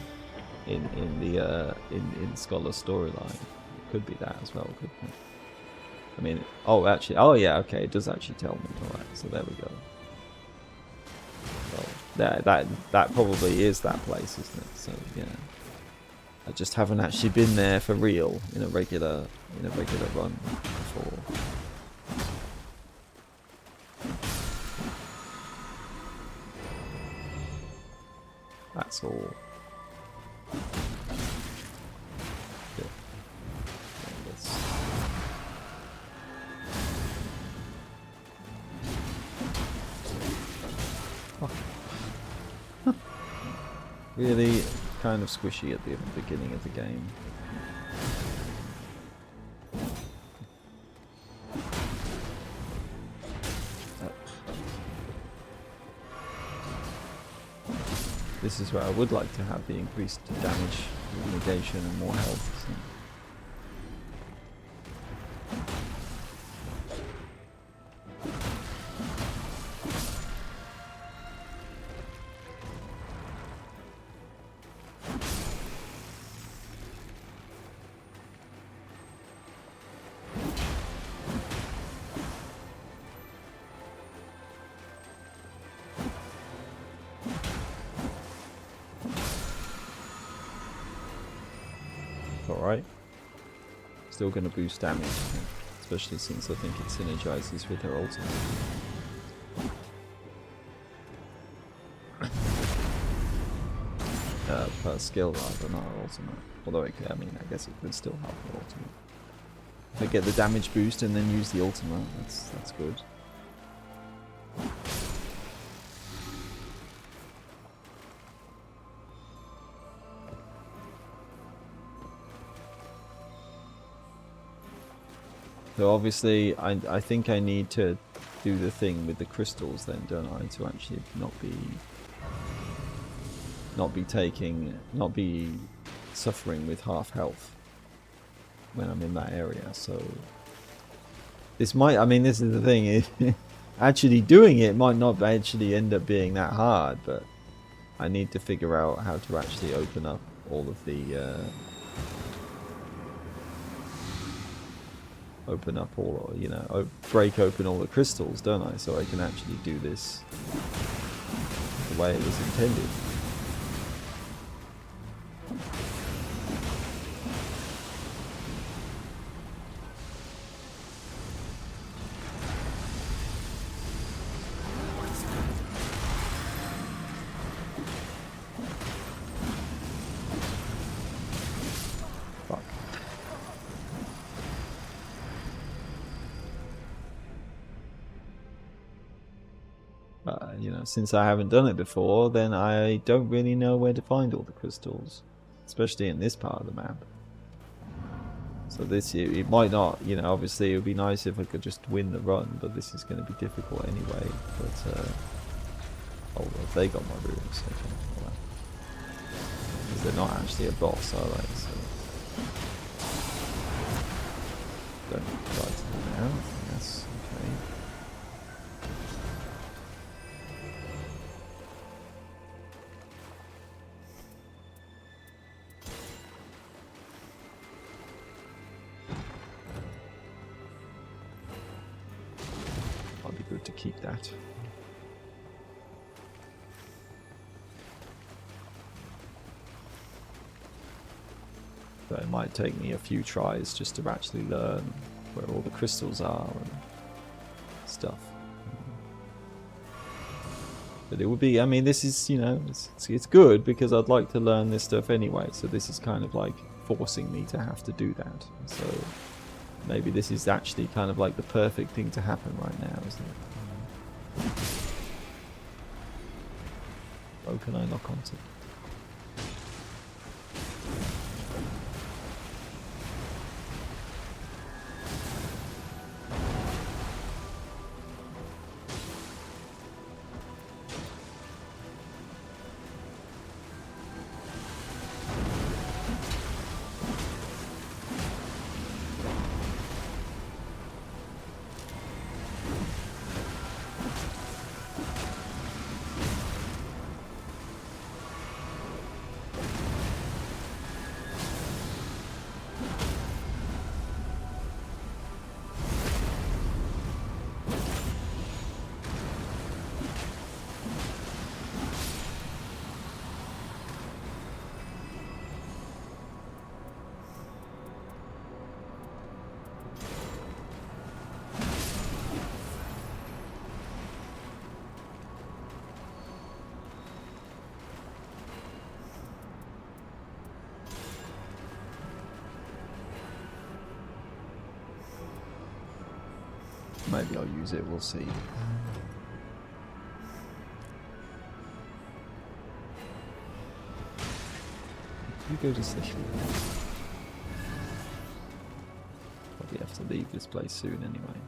in Scholar's storyline. It could be that as well, couldn't it? I mean, oh, actually, oh yeah, okay, it does actually tell me. All right, so there we go. Well, that probably is that place, isn't it? So yeah, I just haven't actually been there for real in a regular run before. That's all. Yeah. Oh. Really kind of squishy at the beginning of the game. This is where I would like to have the increased damage negation and more health. So. Alright. Still going to boost damage, especially since I think it synergizes with her ultimate. Per skill rather, not her ultimate. Although it could, I mean, I guess it could still help her ultimate. If I get the damage boost and then use the ultimate, that's good. So obviously, I think I need to do the thing with the crystals then, don't I? To actually not be suffering with half health when I'm in that area. So this might, I mean, this is the thing. Actually doing it might not actually end up being that hard, but I need to figure out how to actually open up all of the. Open up all, you know, break open all the crystals, don't I? So I can actually do this the way it was intended. You know, since I haven't done it before, then I don't really know where to find all the crystals, especially in this part of the map. So this, it might not, you know, obviously it would be nice if I could just win the run, but this is going to be difficult anyway. But, oh, well, they got my runes, okay, well, because they're not actually a boss, are they? So, don't try to do now, yes, okay. To keep that. But it might take me a few tries just to actually learn where all the crystals are and stuff. But it would be, I mean, this is, you know, it's good because I'd like to learn this stuff anyway. So this is kind of like forcing me to have to do that. So maybe this is actually kind of like the perfect thing to happen right now, isn't it? Oh, can I lock onto it? Maybe I'll use it, we'll see. You go to sleep. Probably have to leave this place soon anyway.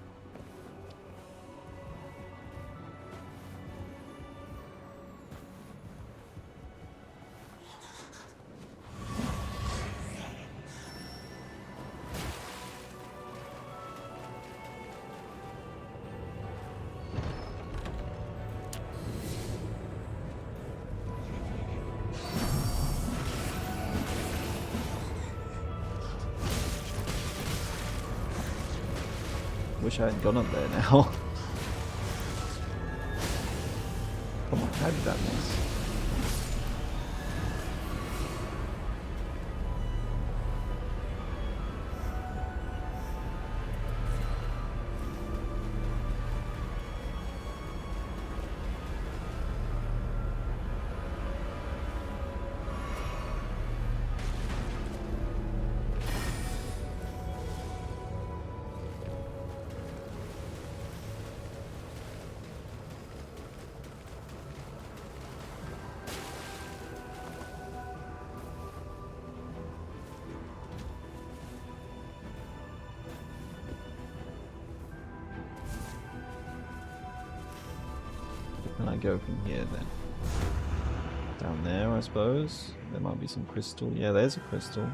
Wish I hadn't gone up there now. Come on, how did that miss? Can I go from here then? Down there, I suppose. There might be some crystal. Yeah, there's a crystal.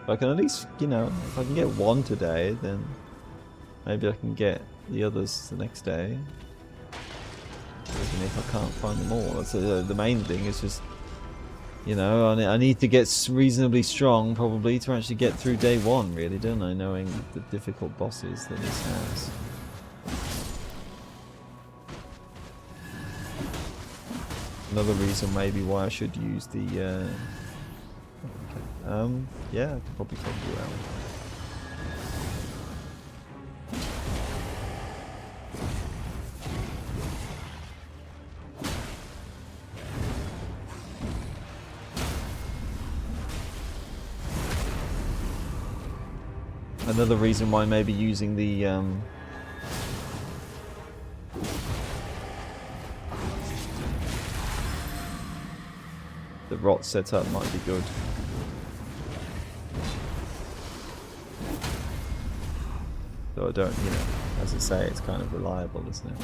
But I can at least, you know, if I can get one today, then maybe I can get the others the next day. Even if I can't find them all. That's the main thing is just, you know, I need to get reasonably strong probably to actually get through day one, really, don't I? Knowing the difficult bosses that this has. Another reason maybe why I should use the yeah, I can probably take you out. Another reason why maybe using the rot setup might be good. So I don't, you know, as I say, it's kind of reliable, isn't it?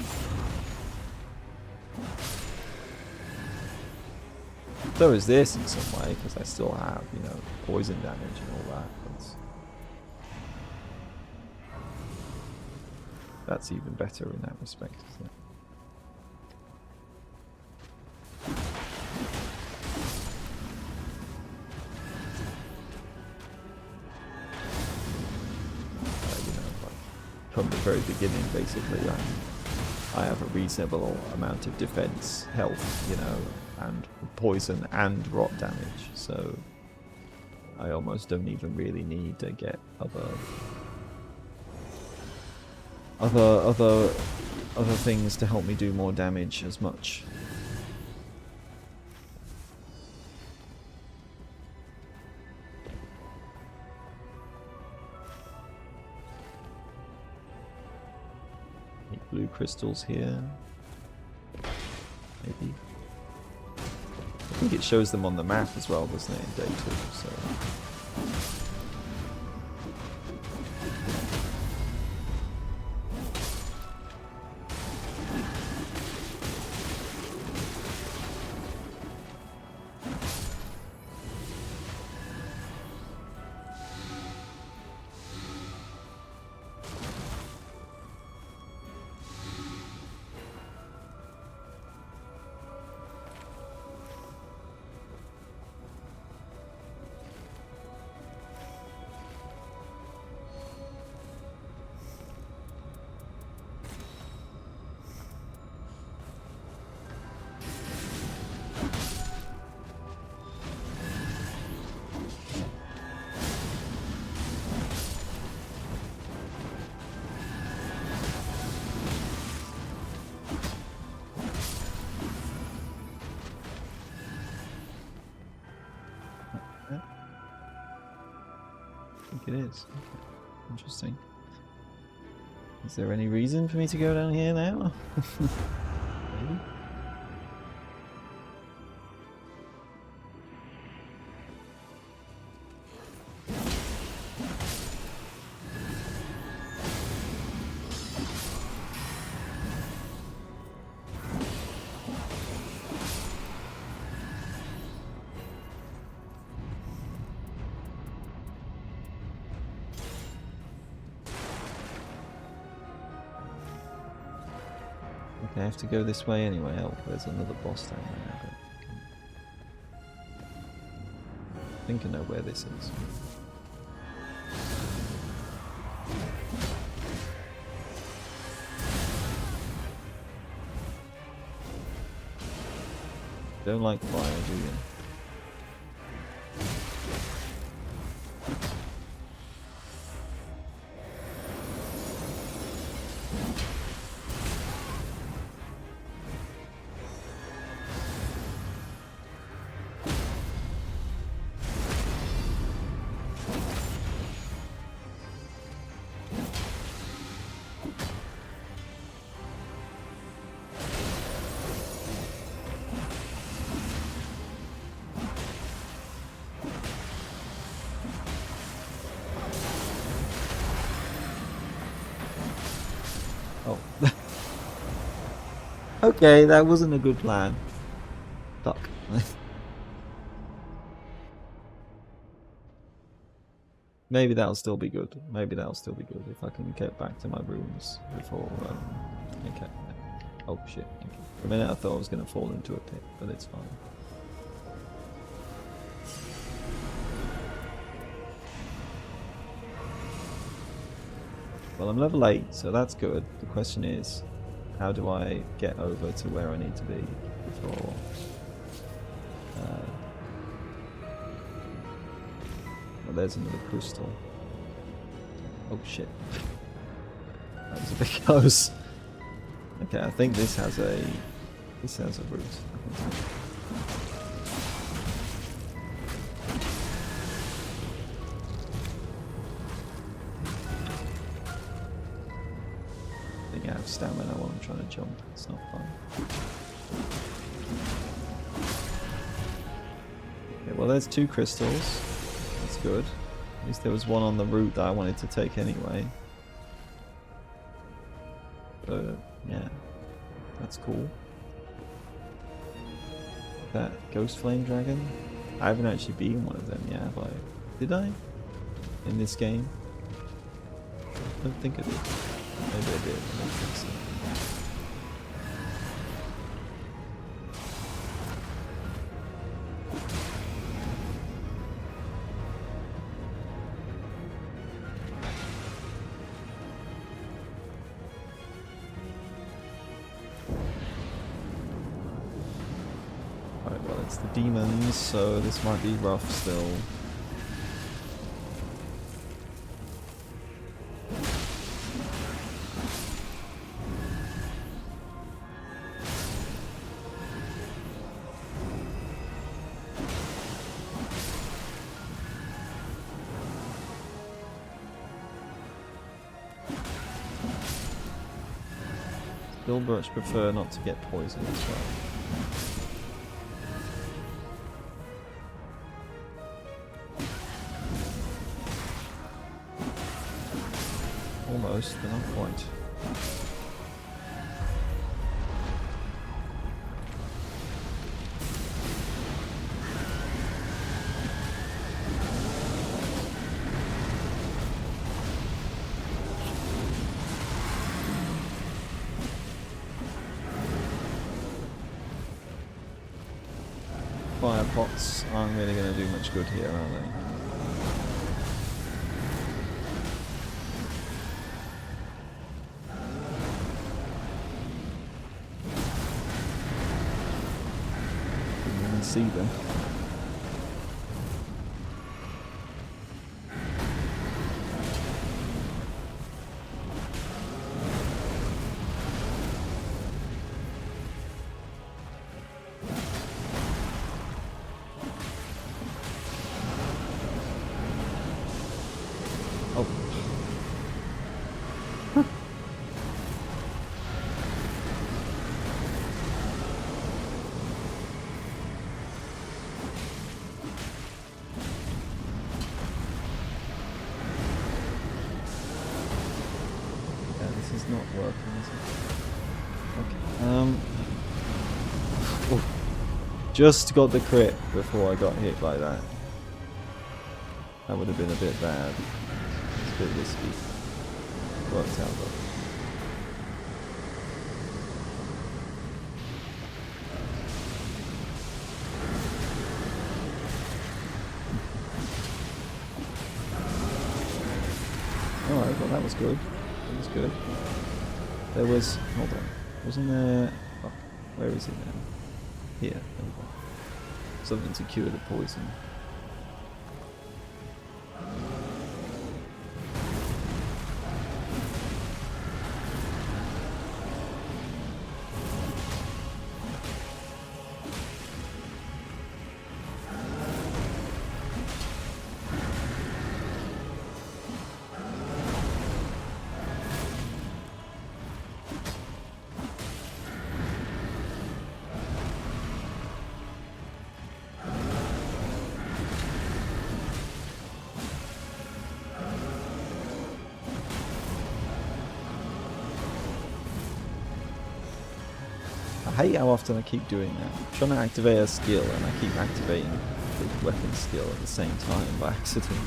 So is this in some way, because I still have, you know, poison damage and all that. That's even better in that respect, isn't it? From the very beginning, basically, I have a reasonable amount of defense, health, you know, and poison and rot damage, so I almost don't even really need to get other things to help me do more damage as much. crystals here. Maybe. I think it shows them on the map as well, doesn't it, in day 2, so... I think it is. Okay. Interesting. Is there any reason for me to go down here now? Maybe? Okay, I have to go this way anyway. Oh, there's another boss down there. I think I know where this is. Don't like fire, do you? Oh. Okay, that wasn't a good plan. Fuck. Maybe that'll still be good. Maybe that'll still be good if I can get back to my rooms before. Okay. Oh shit. Okay. For a minute I thought I was going to fall into a pit, but it's fine. Well, I'm level 8, so that's good. The question is, how do I get over to where I need to be before... well, there's another crystal. Oh shit. That was a bit close. Okay, I think this has a... this has a route. I think I have stamina while I'm trying to jump. It's not fun. Okay, well there's 2 crystals. That's good. At least there was one on the route that I wanted to take anyway. But yeah, that's cool. That Ghost Flame Dragon? I haven't actually beaten one of them yet, have I? Did I? In this game? I don't think I did. Maybe I did. I don't think so. It's the demons, so this might be rough still. still much prefer not to get poisoned as well. Almost, but not quite. Fire pots aren't really going to do much good here, are they? Didn't even see them. Oh. Yeah, this is not working, is it? Okay. Oh. Just got the crit before I got hit by that. That would have been a bit bad. It's a bit risky. Worked out though. Alright, well that was good. That was good. There was... hold on. Wasn't there... fuck. Where is it now? Here. There we go. Something to cure the poison. I hate how often I keep doing that. I'm trying to activate a skill and I keep activating the weapon skill at the same time by accident.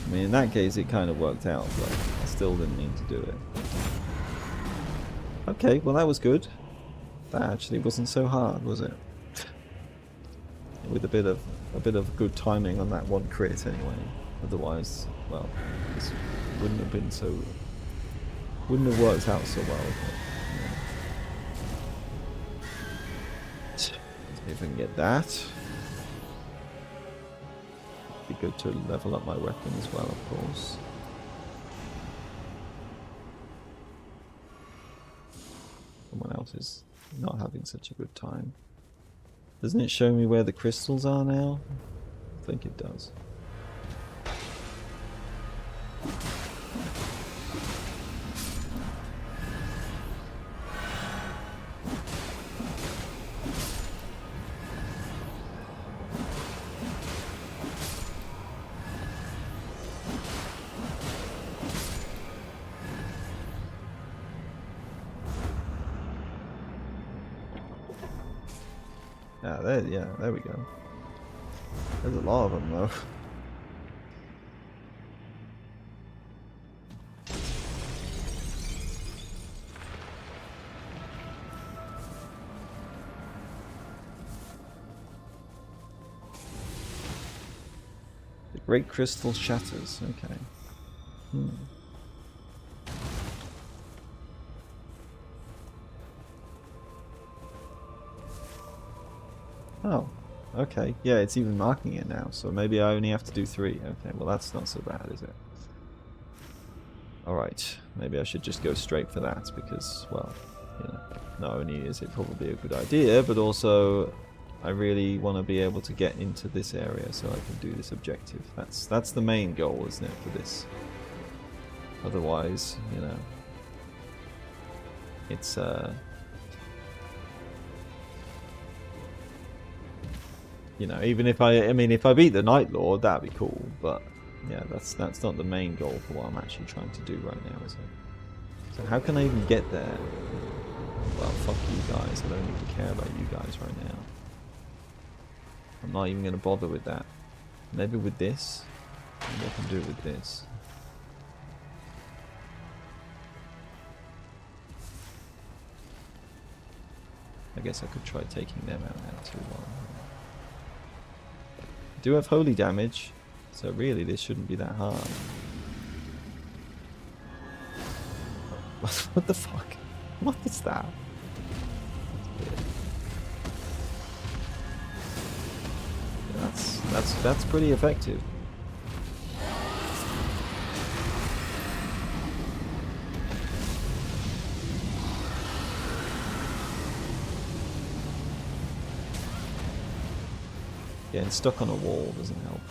I mean, in that case it kind of worked out, but I still didn't mean to do it. Okay, well that was good. That actually wasn't so hard, was it? With a bit of good timing on that one crit anyway. Otherwise, well, this wouldn't have been so... wouldn't have worked out so well, would it? If I can get that. Be good to level up my weapon as well, of course. Someone else is not having such a good time. Doesn't it show me where the crystals are now? I think it does. Ah, there we go. There's a lot of them though. The great crystal shatters, okay. Oh, okay. Yeah, it's even marking it now, so maybe I only have to do 3. Okay, well that's not so bad, is it? Alright, maybe I should just go straight for that, because, well, you know, not only is it probably a good idea, but also I really want to be able to get into this area so I can do this objective. That's the main goal, isn't it, for this? Otherwise, you know... It's you know, even if I mean, if I beat the Night Lord, that'd be cool. But yeah, that's not the main goal for what I'm actually trying to do right now, is it? So how can I even get there? Well, fuck you guys. I don't even care about you guys right now. I'm not even going to bother with that. Maybe with this. Maybe I can do it with this. I guess I could try taking them out now too. I do have holy damage, so really this shouldn't be that hard. What the fuck? What is that? Yeah, that's pretty effective. Getting stuck on a wall doesn't help.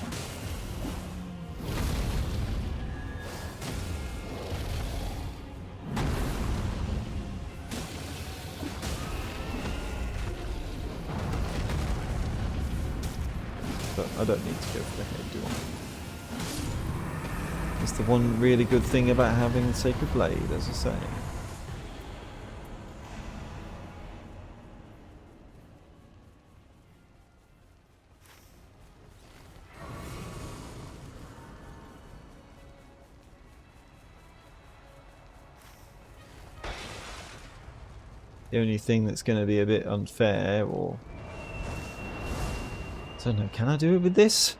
But I don't need to go for the head, do I? It's the one really good thing about having Sacred Blade, as I say. The only thing that's going to be a bit unfair, or I don't know, can I do it with this?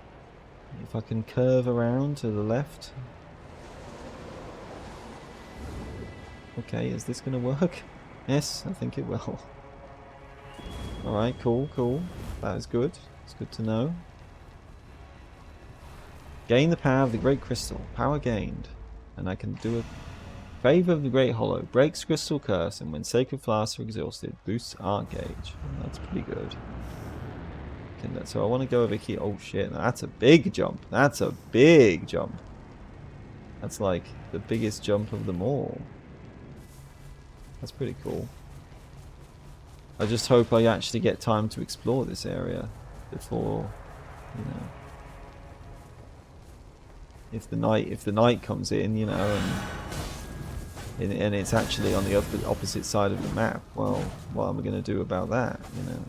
If I can curve around to the left. Okay, is this going to work? Yes, I think it will. Alright, cool, cool. That is good. It's good to know. Gain the power of the Great Crystal. Power gained. And I can do a Favor of the Great Hollow. Breaks Crystal Curse, and when Sacred Flasks are exhausted, boosts Art Gauge. That's pretty good. So I want to go over here. Oh shit, that's a big jump. That's a big jump. That's like the biggest jump of them all. That's pretty cool. I just hope I actually get time to explore this area before, you know, if the night comes in, you know, and it's actually on the opposite side of the map. Well, what am I going to do about that, you know?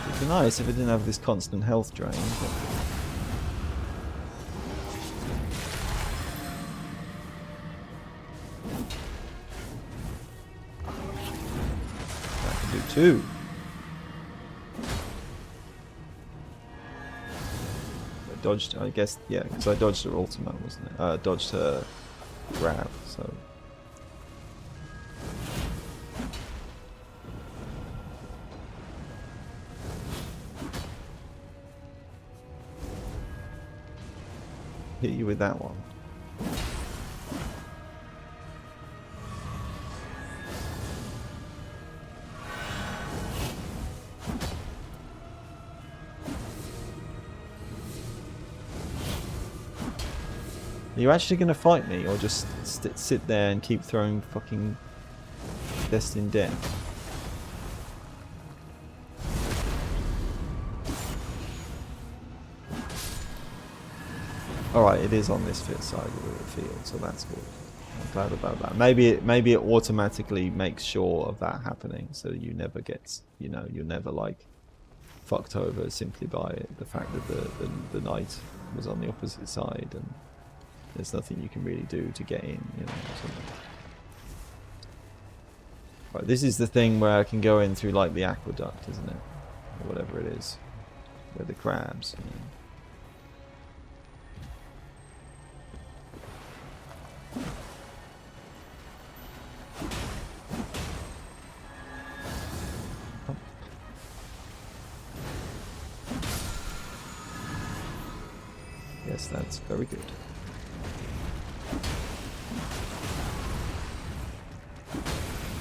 It'd be nice if it didn't have this constant health drain. But two. I dodged, I guess, yeah, because I dodged her ultimate, wasn't it? Dodged her grab, so. Hit you with that one. Are you actually going to fight me, or just sit there and keep throwing fucking destined death? Alright, it is on this side of the field, so that's good. I'm glad about that. Maybe it automatically makes sure of that happening, so you never get, you know, you're never like fucked over simply by the fact that the knight was on the opposite side and there's nothing you can really do to get in, you know, or something. Right, this is the thing where I can go in through like the aqueduct, isn't it? Or whatever it is. Where the crabs, you know. Yes, that's very good.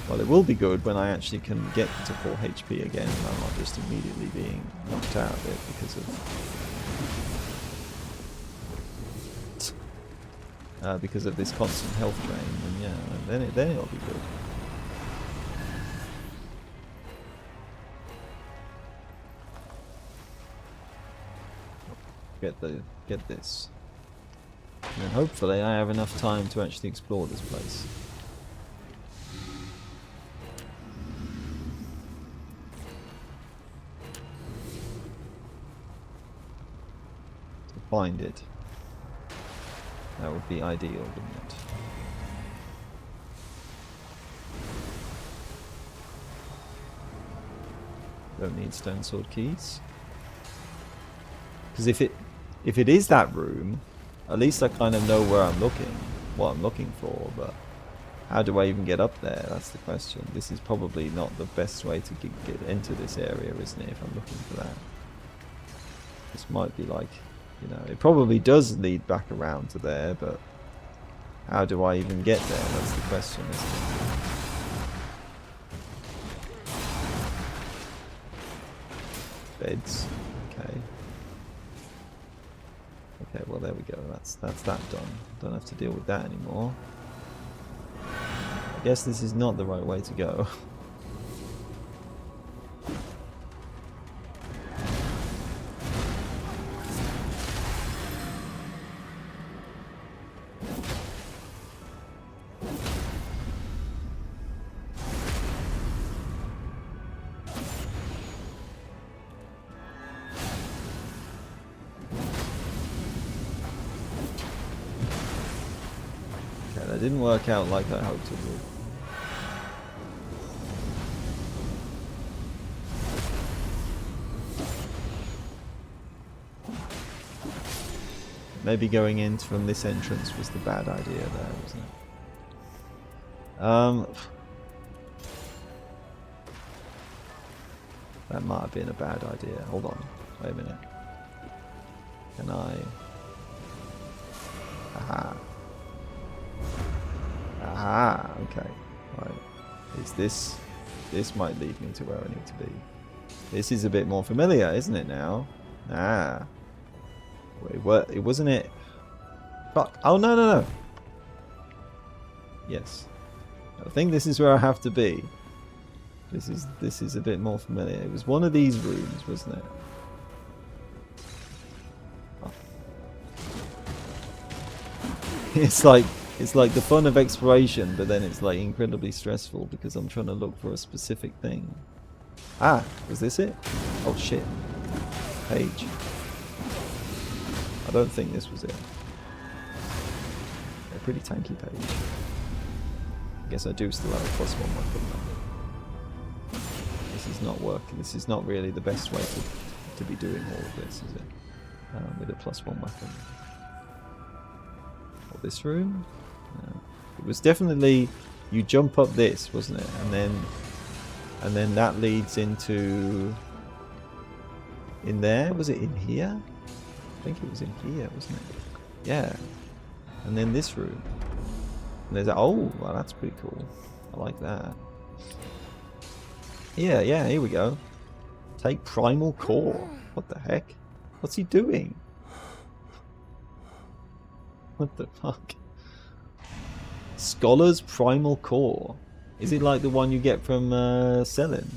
Well, it will be good when I actually can get to full HP again, and I'm not just immediately being knocked out of it because of this constant health drain. And yeah, then it'll be good. Get this, and then hopefully I have enough time to actually explore this place. To find it, that would be ideal, wouldn't it? Don't need stone sword keys. Because if it is that room, at least I kind of know where I'm looking, what I'm looking for, but how do I even get up there? That's the question. This is probably not the best way to get into this area, isn't it, if I'm looking for that? This might be like, you know, it probably does lead back around to there, but how do I even get there? That's the question, isn't it? Beds. Okay. Okay, well there we go. That's that done. Don't have to deal with that anymore. I guess this is not the right way to go. That didn't work out like I hoped it would. Maybe going in from this entrance was the bad idea there, wasn't it? That might have been a bad idea. Hold on. Wait a minute. Can I... Aha. Aha, okay. Right. Is this... This might lead me to where I need to be. This is a bit more familiar, isn't it now? Ah. Wait, what? It wasn't it... Fuck. Oh, no, no, no. Yes. I think this is where I have to be. This is a bit more familiar. It was one of these rooms, wasn't it? Oh. It's like the fun of exploration, but then it's like incredibly stressful because I'm trying to look for a specific thing. Ah, was this it? Oh shit. Page. I don't think this was it. A pretty tanky page. I guess I do still have a +1 weapon. This is not working. This is not really the best way to be doing all of this, is it? With a +1 weapon. Or this room? No. It was definitely you jump up this, wasn't it? And then that leads into in there. Was it in here? I think it was in here, wasn't it? Yeah. And then this room. And there's oh, well, that's pretty cool. I like that. Yeah, here we go. Take primal core. What the heck? What's he doing? What the fuck? Scholar's primal core. Is it like the one you get from Selin?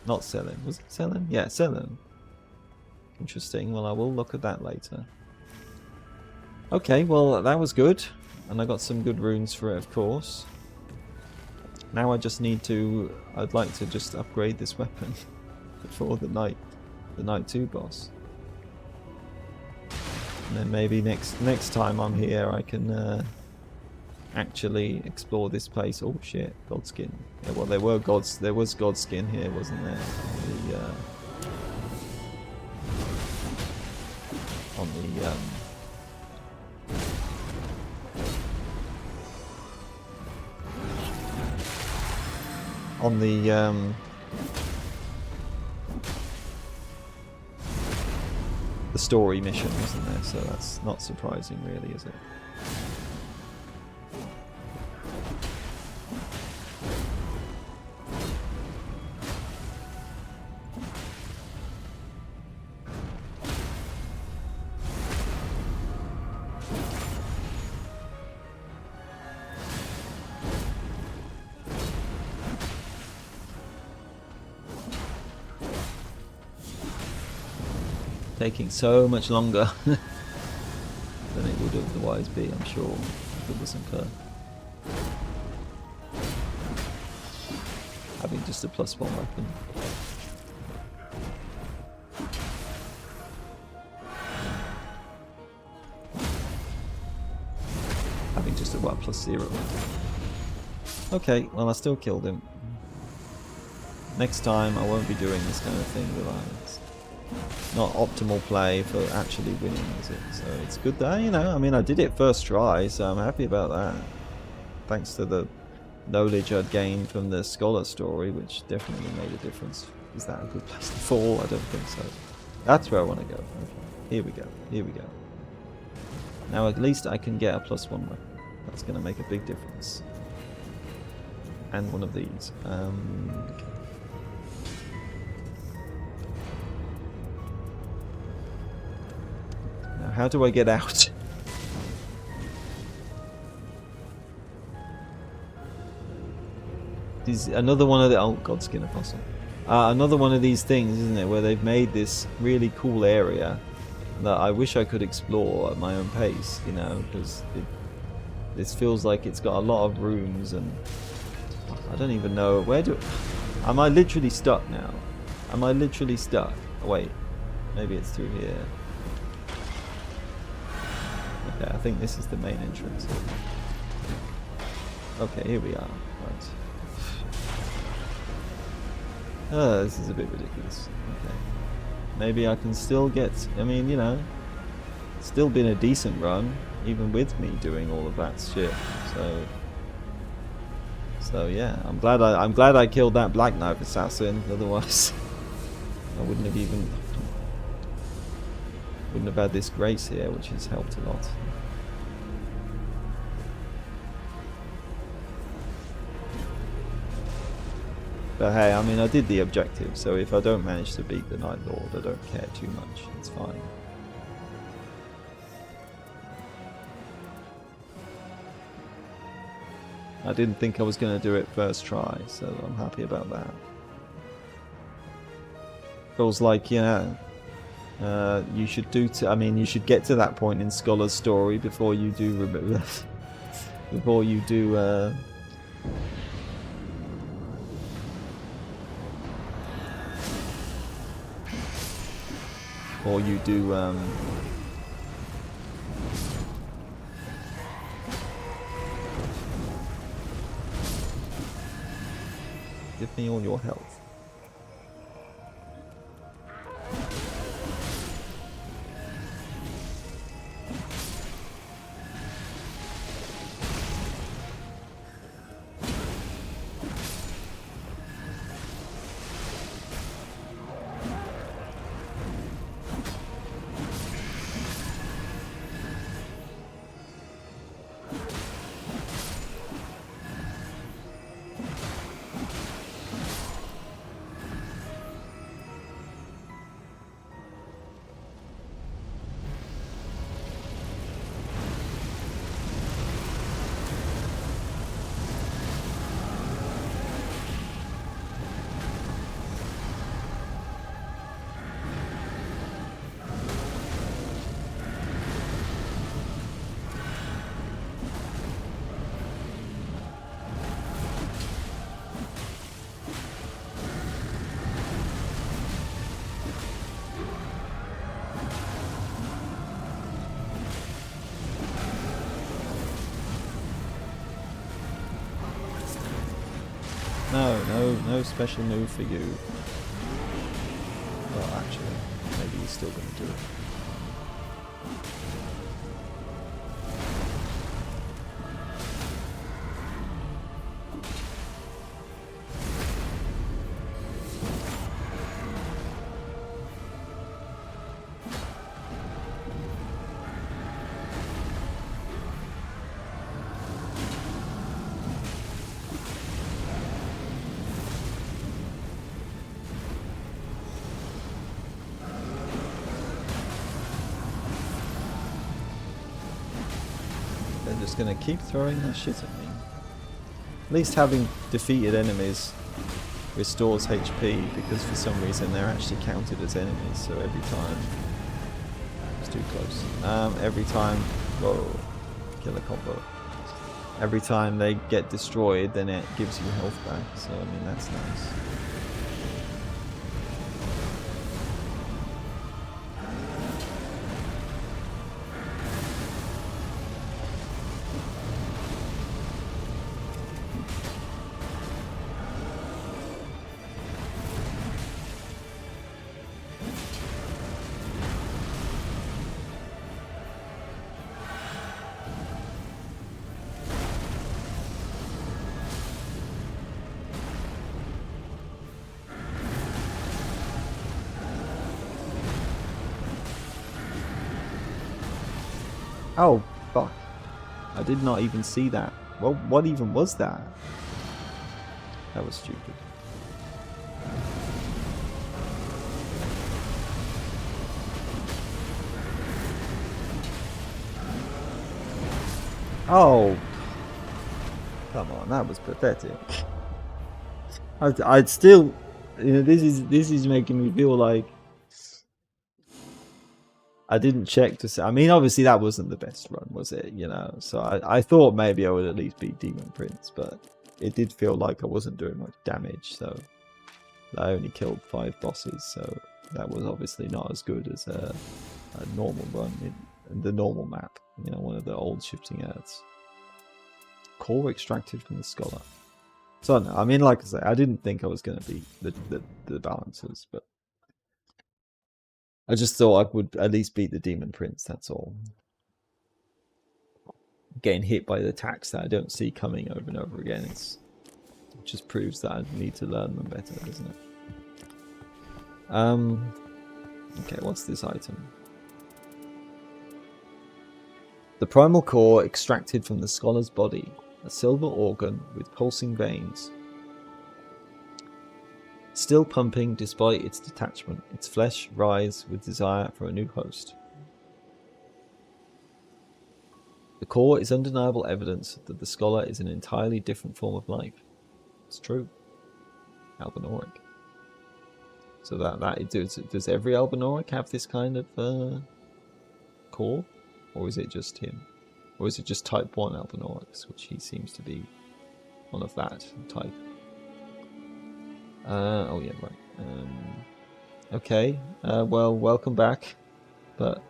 Not Selin. Was it Selin? Yeah, Selin. Interesting. Well, I will look at that later. Okay, well, that was good. And I got some good runes for it, of course. Now I just need to... I'd like to just upgrade this weapon before the night 2 boss. And then maybe next time I'm here I can actually explore this place. Oh shit, Godskin. Yeah, well there was Godskin here, wasn't there? On the story mission, isn't there? So that's not surprising, really, is it? Taking so much longer than it would otherwise be, I'm sure, if it wasn't for having just a +1 weapon. Having just a +0. Okay, well I still killed him. Next time I won't be doing this kind of thing, will I? It's not optimal play for actually winning, is it? So it's good that, you know, I mean I did it first try, so I'm happy about that. Thanks to the knowledge I'd gained from the Scholar story, which definitely made a difference. Is that a good place to fall? I don't think so. That's where I want to go. Okay. Here we go. Here we go. Now at least I can get a +1 weapon. That's going to make a big difference. And one of these. Okay. Now how do I get out? Is another one of the Godskin Apostle. Another one of these things, isn't it, where they've made this really cool area that I wish I could explore at my own pace, you know, because this feels like it's got a lot of rooms, and I don't even know am I literally stuck now? Am I literally stuck? Oh, wait, maybe it's through here. Okay, I think this is the main entrance. Okay, here we are. Right. This is a bit ridiculous. Okay. Maybe I can still get, I mean, you know, it's still been a decent run, even with me doing all of that shit. So yeah, I'm glad I killed that Black Knife assassin, otherwise I wouldn't have had this grace here, which has helped a lot. But hey, I mean, I did the objective, so if I don't manage to beat the Night Lord, I don't care too much. It's fine. I didn't think I was going to do it first try, so I'm happy about that. Feels like, you know, you should you should get to that point in Scholar's story before you do before you do give me all your health. No special move for you. Well, actually, maybe he's still going to do it. Gonna keep throwing that shit at me. At least having defeated enemies restores HP, because for some reason they're actually counted as enemies, so every time close. Every time, whoa, killer combo. Every time they get destroyed, then it gives you health back. So I mean that's nice. Oh, fuck. I did not even see that. Well, what even was that? That was stupid. Oh. Come on, that was pathetic. I'd still... You know, this is making me feel like I didn't check to say. I mean, obviously that wasn't the best run, was it? You know, so I thought maybe I would at least beat Demon Prince, but it did feel like I wasn't doing much damage. So I only killed 5 bosses, so that was obviously not as good as a normal run in the normal map. You know, one of the old shifting earths. Core extracted from the scholar. So no, I mean, like I say, I didn't think I was going to beat the balancers, but I just thought I would at least beat the Demon Prince, that's all. Getting hit by the attacks that I don't see coming over and over again, it just proves that I need to learn them better, doesn't it? Okay, what's this item? The primal core extracted from the scholar's body, a silver organ with pulsing veins. Still pumping despite its detachment, its flesh writhes with desire for a new host. The core is undeniable evidence that the scholar is an entirely different form of life. It's true. Albinauric. So does every Albinauric have this kind of core? Or is it just him? Or is it just type 1 Albinaurics, which he seems to be one of that type? Oh yeah, right. Okay, well, welcome back. But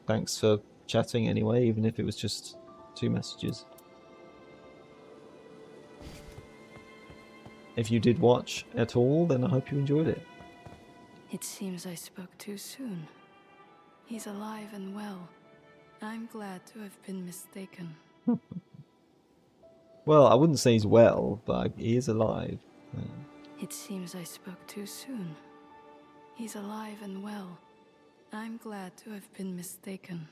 thanks for chatting anyway, even if it was just 2 messages. If you did watch at all, then I hope you enjoyed it. It seems I spoke too soon. He's alive and well. I'm glad to have been mistaken. Well, I wouldn't say he's well, but he is alive. It seems I spoke too soon. He's alive and well. I'm glad to have been mistaken.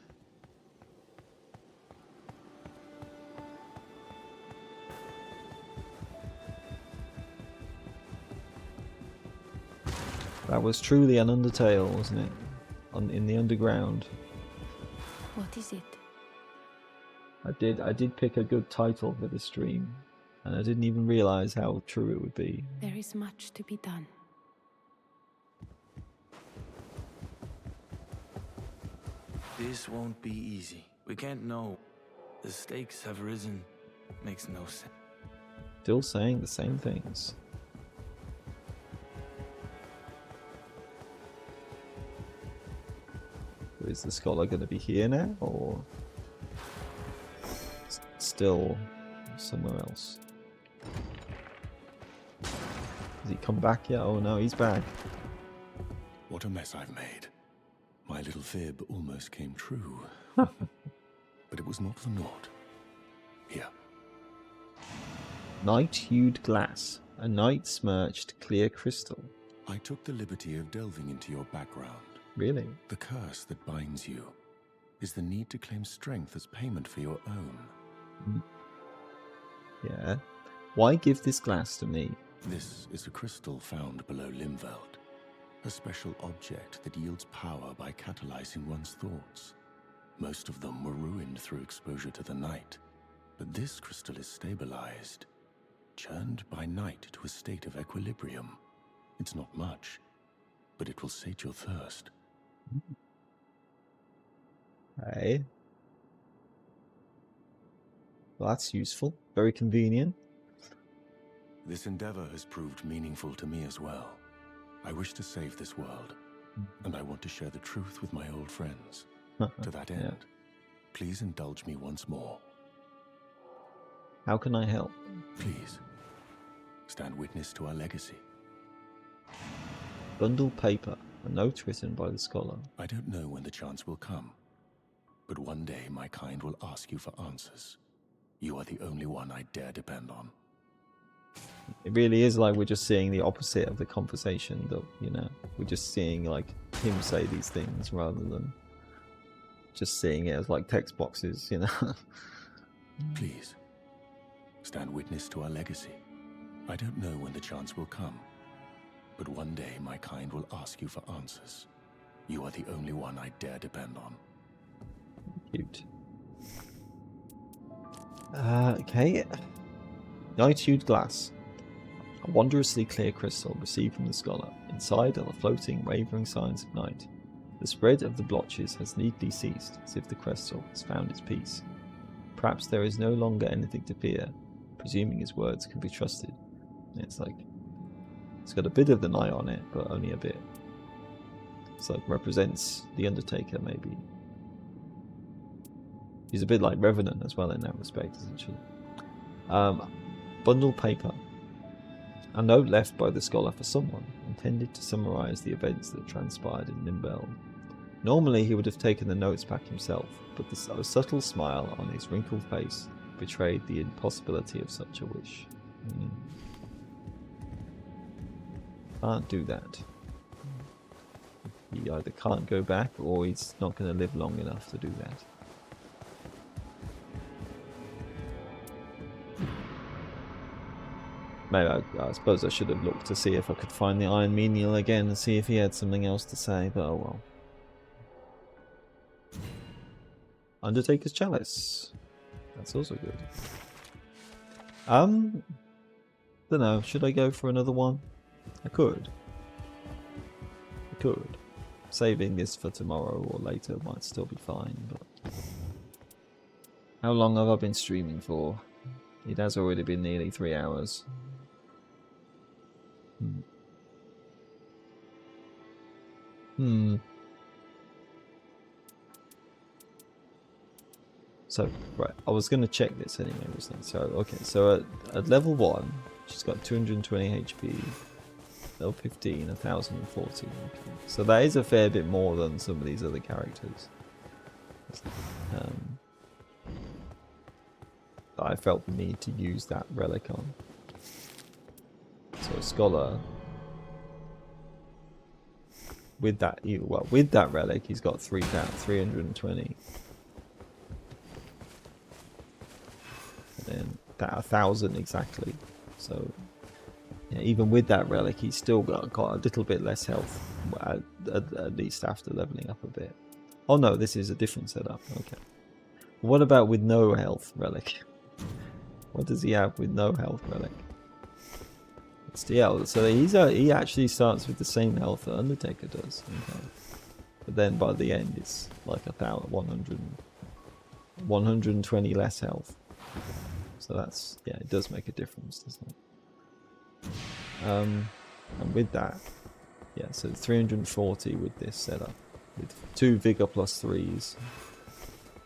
That was truly an Undertale, wasn't it? In the underground. What is it? I did pick a good title for this stream, and I didn't even realize how true it would be. There is much to be done. This won't be easy. We can't know. The stakes have risen. Makes no sense. Still saying the same things. Is the scholar going to be here now, or still somewhere else? Has he come back yet? Oh no, he's back. What a mess I've made. My little fib almost came true. But it was not for naught. Here. Night-hued glass. A night-smirched clear crystal. I took the liberty of delving into your background. Really? The curse that binds you is the need to claim strength as payment for your own. Yeah. Why give this glass to me? This is a crystal found below Limveld. A special object that yields power by catalyzing one's thoughts. Most of them were ruined through exposure to the night. But this crystal is stabilized, churned by night to a state of equilibrium. It's not much, but it will sate your thirst. Okay. Well, that's useful. Very convenient. This endeavor has proved meaningful to me as well. I wish to save this world, and I want to share the truth with my old friends. To that end, Yeah. please indulge me once more. How can I help? Please, stand witness to our legacy. Bundle paper. A note written by the scholar. I don't know when the chance will come, but one day my kind will ask you for answers. You are the only one I dare depend on. It really is like we're just seeing the opposite of the conversation, though, you know. We're just seeing like him say these things rather than just seeing it as like text boxes, you know. Please, stand witness to our legacy. I don't know when the chance will come, but one day my kind will ask you for answers. You are the only one I dare depend on. Cute. Okay. Nighthued glass. A wondrously clear crystal received from the scholar. Inside are the floating, wavering signs of night. The spread of the blotches has neatly ceased, as if the crystal has found its peace. Perhaps there is no longer anything to fear, presuming his words can be trusted. It's like, it's got a bit of the night on it, but only a bit. It's like represents the Undertaker, maybe. He's a bit like Revenant as well in that respect, essentially. Bundle paper. A note left by the scholar for someone, intended to summarise the events that transpired in Nimbel. Normally he would have taken the notes back himself, but a subtle smile on his wrinkled face betrayed the impossibility of such a wish. Can't do that. He either can't go back or he's not going to live long enough to do that. Maybe I suppose I should have looked to see if I could find the Iron Menial again and see if he had something else to say, but oh well. Undertaker's Chalice. That's also good. Don't know, should I go for another one? I could. Saving this for tomorrow or later might still be fine, but... How long have I been streaming for? It has already been nearly 3 hours. So, right, I was going to check this anyway, wasn't I? So, okay, so at level 1, she's got 220 HP. Level 15, 1040. Okay. So that is a fair bit more than some of these other characters. I felt the need to use that relic on. So a scholar with that, well, with that relic, he's got 320. And then that 1000 exactly. So yeah, even with that relic, he's still got a little bit less health, at least after leveling up a bit. Oh no, this is a different setup. Okay. What about with no health relic? What does he have with no health relic? It's DL. So he actually starts with the same health that Undertaker does. Okay. But then by the end, it's like 120 less health. So that's, yeah, it does make a difference, doesn't it? And with that, yeah, so 340 with this setup, with 2 Vigor plus 3s,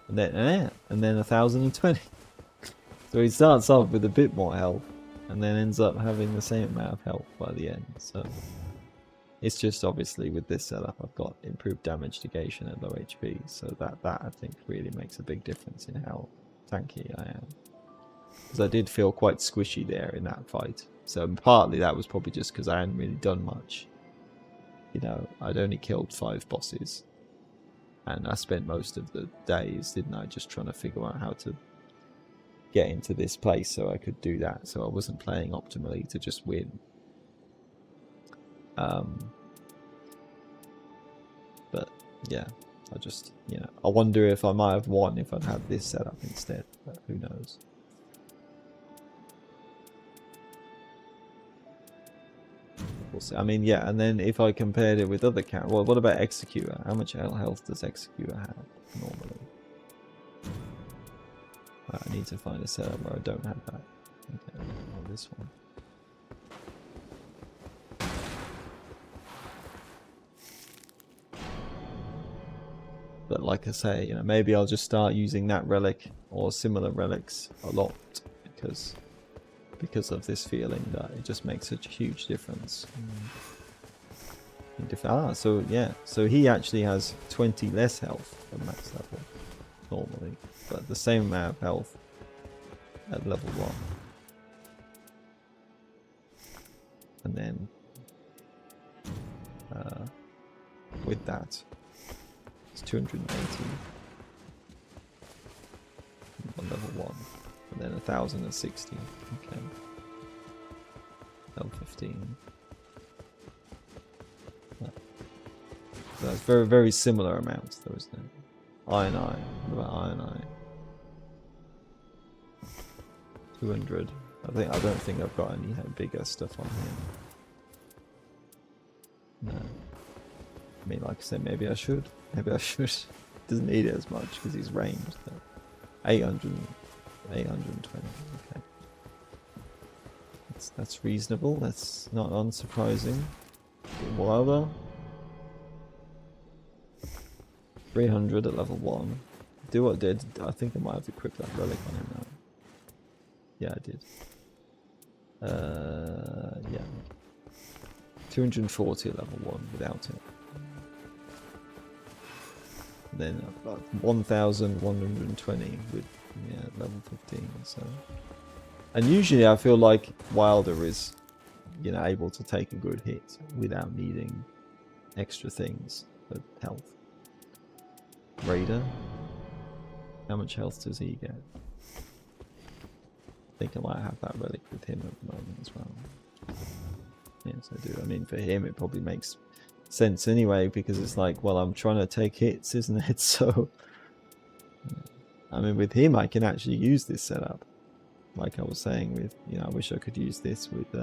and then 1020. So he starts off with a bit more health, and then ends up having the same amount of health by the end. So it's just obviously with this setup, I've got improved damage negation at low HP, so that I think really makes a big difference in how tanky I am. Because I did feel quite squishy there in that fight. So partly that was probably just because I hadn't really done much. You know, I'd only killed 5 bosses. And I spent most of the days, didn't I, just trying to figure out how to get into this place so I could do that. So I wasn't playing optimally to just win. But yeah, I just, you know, I wonder if I might have won if I'd had this setup instead, but who knows. we'll see. I mean, yeah, and then if I compared it with other characters, well, what about Executor? How much health does Executor have normally? I need to find a setup where I don't have that. Okay, on this one. But like I say, you know, maybe I'll just start using that relic or similar relics a lot because of this feeling that it just makes such a huge difference. So yeah, so he actually has 20 less health than max level normally, but the same amount of health at level 1. And then with that, it's 280 on level 1, and then 1060. Okay, level 15. So that's very, very similar amounts, though, isn't it? Iron Eye. What about Iron Eye? 200. I don't think I've got any bigger stuff on here. No. I mean, like I said, maybe I should. Maybe I should. Doesn't need it as much because he's ranged. So 800, 820. Okay. That's reasonable. That's not unsurprising. Wilder. 300 at level 1. Do what I did. I think I might have equipped that relic on him now. Yeah, I did. Yeah. 240 at level 1 without it. And then 1,120 with level 15. So, and usually I feel like Wilder is, you know, able to take a good hit without needing extra things for health. Raider, how much health does he get? I think I might have that relic with him at the moment as well. Yes, I do. I mean, for him, it probably makes sense anyway, because it's like, well, I'm trying to take hits, isn't it? So, I mean, with him, I can actually use this setup. Like I was saying with, you know, I wish I could use this with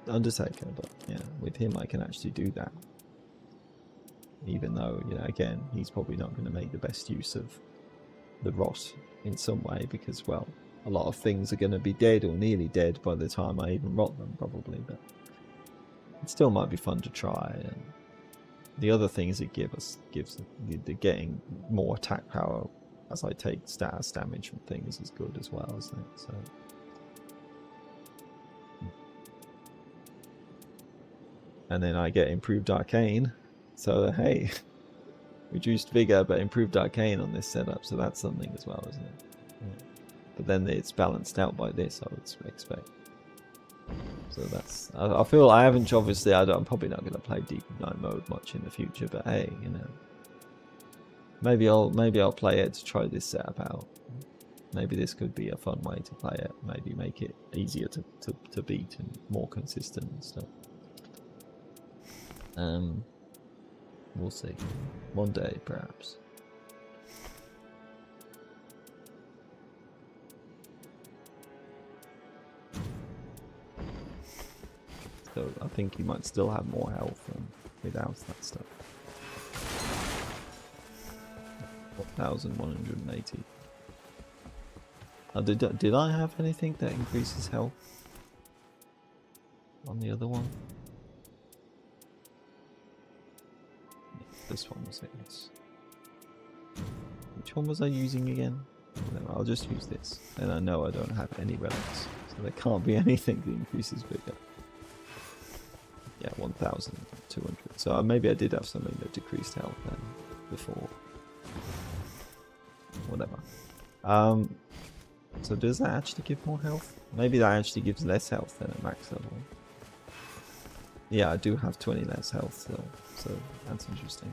Undertaker, but yeah, with him I can actually do that. Even though, you know, again, he's probably not going to make the best use of the rot in some way, because, well, a lot of things are going to be dead or nearly dead by the time I even rot them, probably, but it still might be fun to try. And the other things it gives the getting more attack power as I take status damage from things is good as well, isn't it? So. And then I get improved arcane, so hey, reduced vigor but improved arcane on this setup, so that's something as well, isn't it? Yeah. But then it's balanced out by this, I would expect. So that's, I feel I haven't, obviously I'm probably not going to play Deep Night mode much in the future, but hey, you know, maybe I'll play it to try this setup out. Maybe this could be a fun way to play it. Maybe make it easier to beat and more consistent and stuff. We'll see. One day, perhaps. So I think he might still have more health without that stuff. 1,180. Did I have anything that increases health on the other one? This one was it. Which one was I using again? No, I'll just use this. And I know I don't have any relics, so there can't be anything that increases vigor. Yeah, 1,200. So maybe I did have something that decreased health then before. Whatever. So does that actually give more health? Maybe that actually gives less health than at max level. Yeah, I do have 20 less health still, so that's interesting.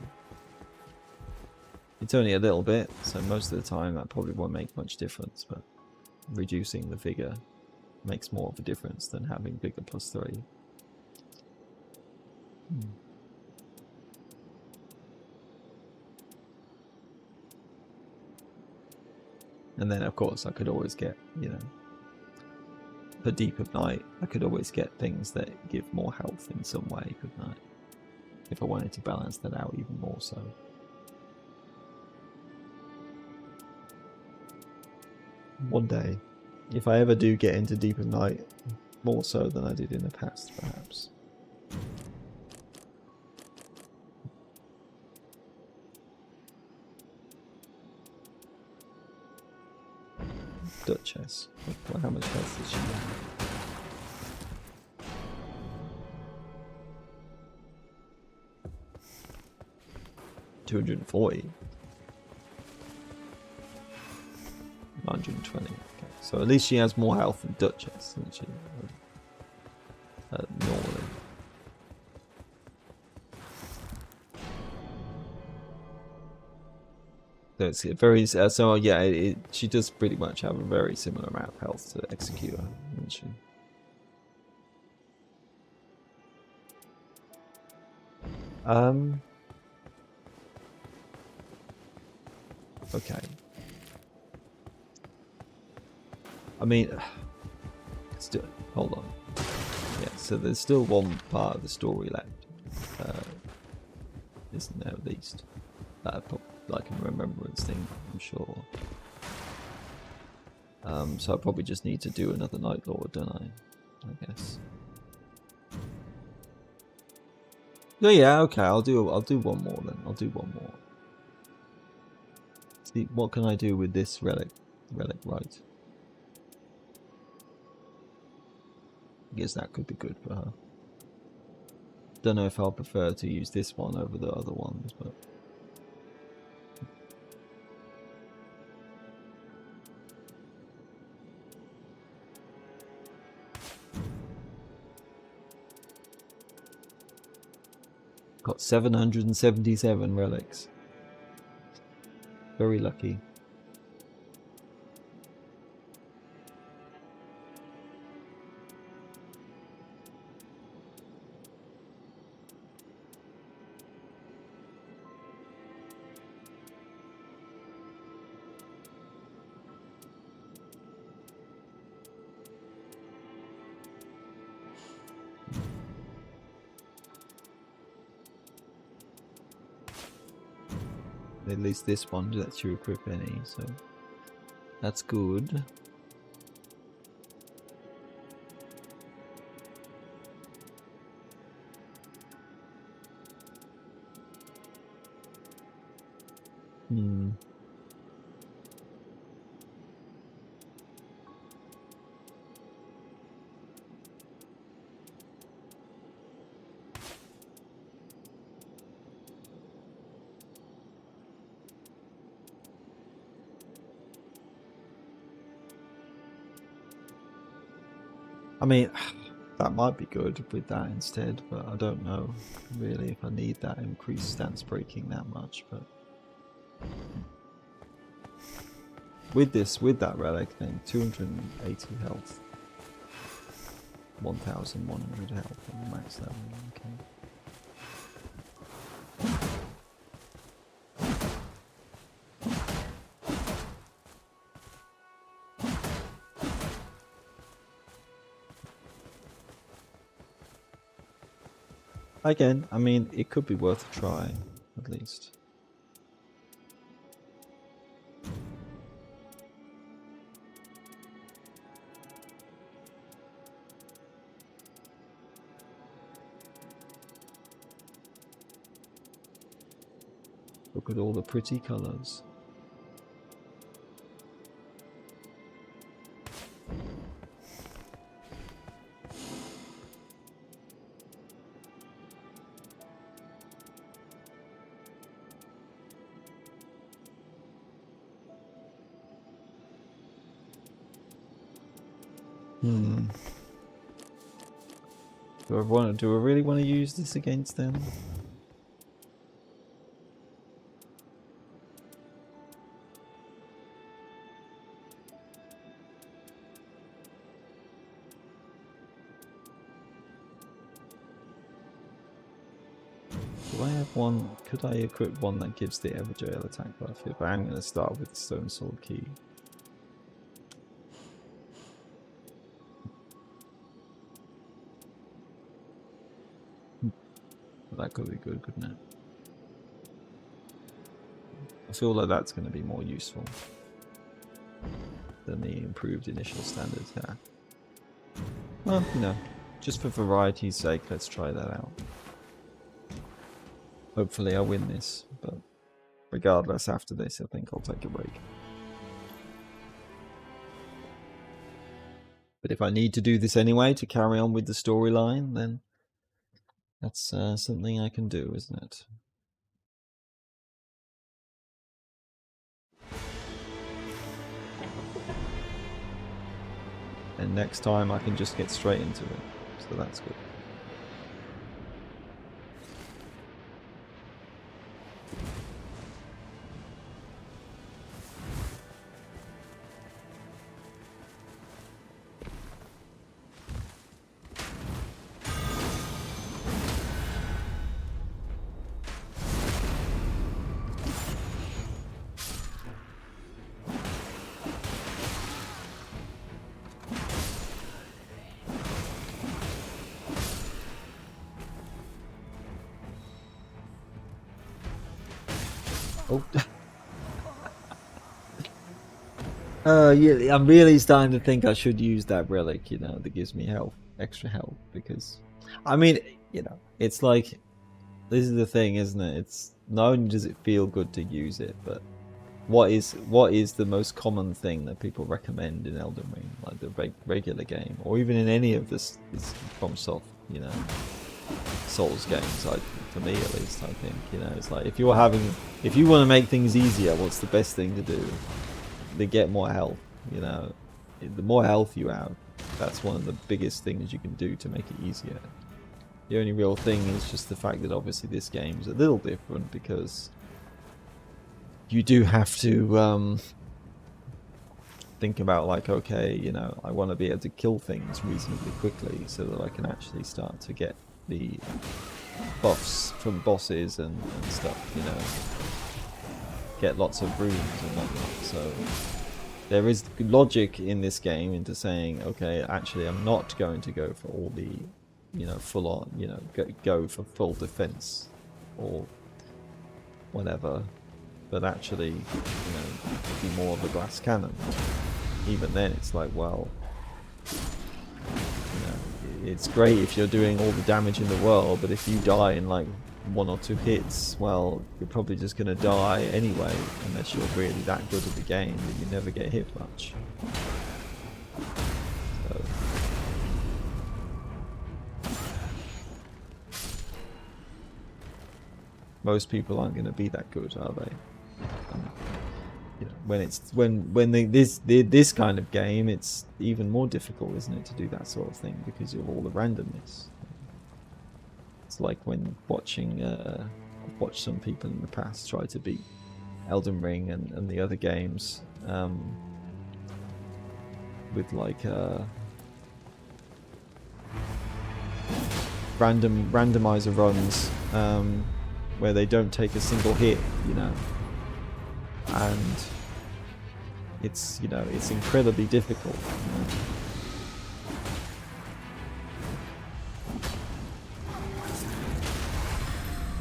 It's only a little bit, so most of the time that probably won't make much difference, but reducing the vigor makes more of a difference than having vigor +3. And then, of course, I could always get, you know, for Deep of Night, I could always get things that give more health in some way, couldn't I? If I wanted to balance that out even more so. One day, if I ever do get into Deep of Night, more so than I did in the past, perhaps. Duchess. How much health does she have? 240. 120. Okay. So at least she has more health than Duchess, doesn't she? Normally. So it's very so yeah. She does pretty much have a very similar amount of health to Executor, doesn't she? Okay. I mean, still, hold on. Yeah, so there's still one part of the story left, isn't there? At least, like a remembrance thing, I'm sure. So I probably just need to do another Night Lord, don't I guess. Oh yeah, okay. I'll do one more then. I'll do one more. See, what can I do with this relic? Right. I guess that could be good for her. Don't know if I'll prefer to use this one over the other ones, but got 777 relics. Very lucky. At least this one lets you equip any, so that's good. I mean, that might be good with that instead, but I don't know really if I need that increased stance breaking that much. But with that relic, then 280 health, 1,100 health on the max level. Okay. Again, I mean, it could be worth a try, at least. Look at all the pretty colours. Do I really want to use this against them? Do I have one? Could I equip one that gives the Everjail attack buff? If I am going to start with the Stone Sword Key. That could be good, couldn't it? I feel like that's going to be more useful than the improved initial standards. Yeah. Well, you know, just for variety's sake, let's try that out. Hopefully I win this, but regardless, after this, I think I'll take a break. But if I need to do this anyway to carry on with the storyline, then that's something I can do, isn't it? And next time I can just get straight into it, so that's good. Oh. Yeah, I'm really starting to think I should use that relic, you know, that gives me health, extra health, because, I mean, you know, it's like, this is the thing, isn't it? It's not only does it feel good to use it, but what is the most common thing that people recommend in Elden Ring, like the regular game, or even in any of this FromSoft, you know, Souls games? For me at least, I think, you know, it's like if you want to make things easier, what's the best thing to do? To get more health, you know. The more health you have, that's one of the biggest things you can do to make it easier. The only real thing is just the fact that obviously this game's a little different because you do have to think about, like, okay, you know, I want to be able to kill things reasonably quickly so that I can actually start to get the buffs from bosses and stuff, you know. Get lots of runes and whatnot. So there is logic in this game into saying, okay, actually I'm not going to go for all the, you know, full on, you know, go for full defense or whatever, but actually, you know, be more of a glass cannon. Even then it's like, well, you know, it's great if you're doing all the damage in the world, but if you die in like 1 or 2 hits, well, you're probably just going to die anyway, unless you're really that good at the game that you never get hit much. So. Most people aren't going to be that good, are they? You know, when this kind of game, it's even more difficult, isn't it, to do that sort of thing because of all the randomness. It's like when watching I've watched some people in the past try to beat Elden Ring and the other games with like randomizer runs where they don't take a single hit, you know, and it's, you know, it's incredibly difficult, you know?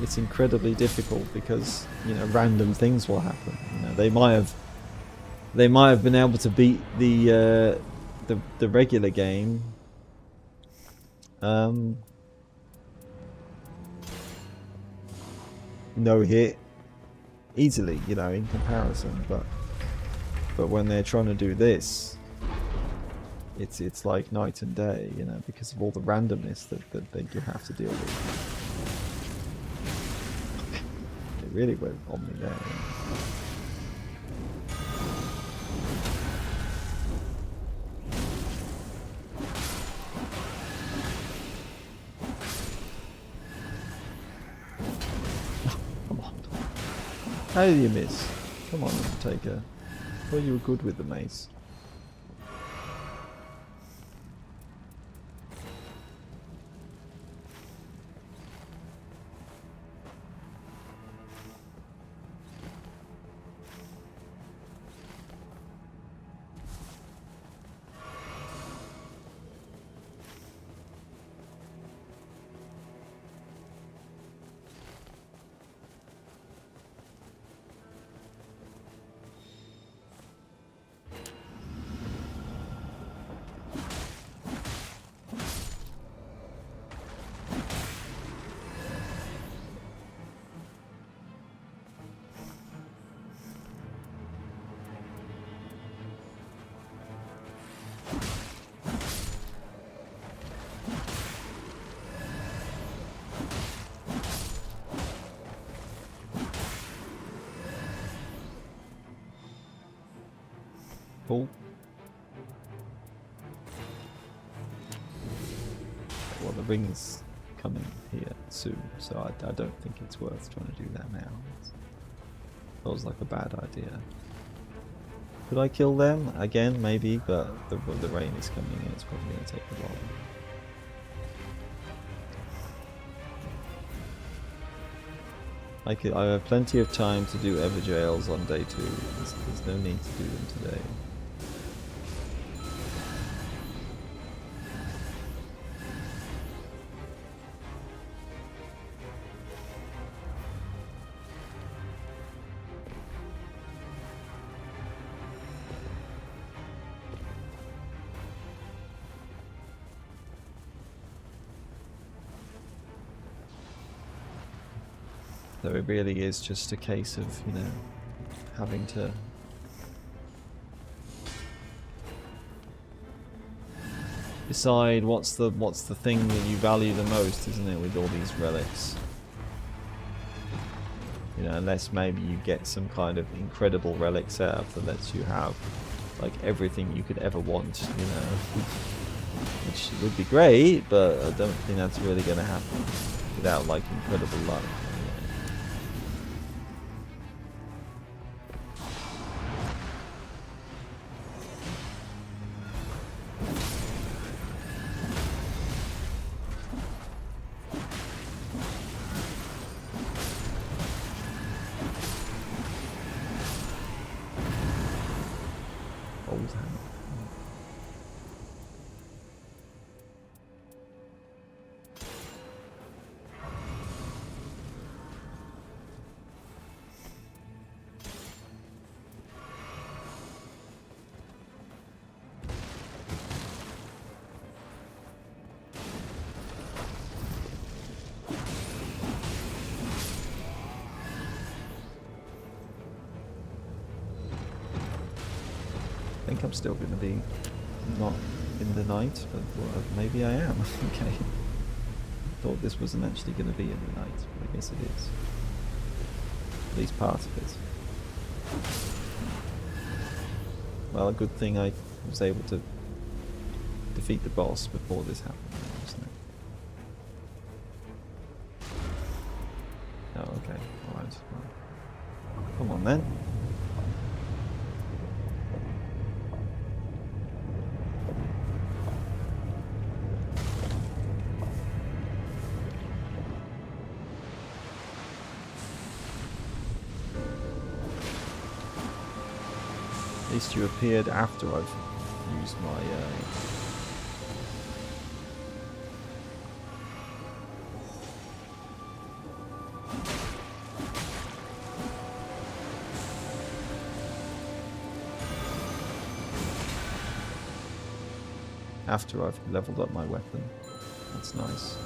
It's incredibly difficult because, you know, random things will happen. You know, they might have been able to beat the regular game no hit easily, you know, in comparison, but when they're trying to do this, it's like night and day, you know, because of all the randomness that you have to deal with. It really went on me there. Come on. How did you miss? Come on, Undertaker. I thought you were good with the mace. Cool. Well, the ring's coming here soon, so I don't think it's worth trying to do that now. It feels like a bad idea. Could I kill them? Again, maybe, but the rain is coming and it's probably going to take a while. I have plenty of time to do Everjails on day 2. There's no need to do them today. So it really is just a case of, you know, having to decide what's the thing that you value the most, isn't it, with all these relics? You know, unless maybe you get some kind of incredible relic setup that lets you have like everything you could ever want, you know. Which would be great, but I don't think that's really gonna happen without like incredible luck. I think I'm still going to be not in the night, but well, maybe I am. Okay. Thought this wasn't actually going to be in the night, but I guess it is. At least part of it. Well, a good thing I was able to defeat the boss before this happened, wasn't it? Oh, okay. Alright. Come on then. At least you appeared after I've used my after I've leveled up my weapon. That's nice.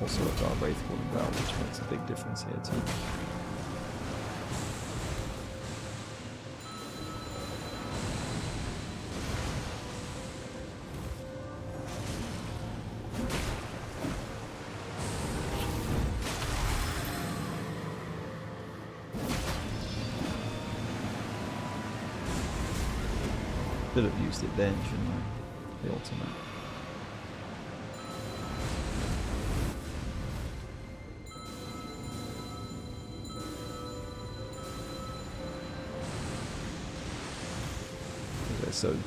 Also a Dark Wraith Calling Bell, which makes a big difference here too. Could have used it then, shouldn't I? The ultimate.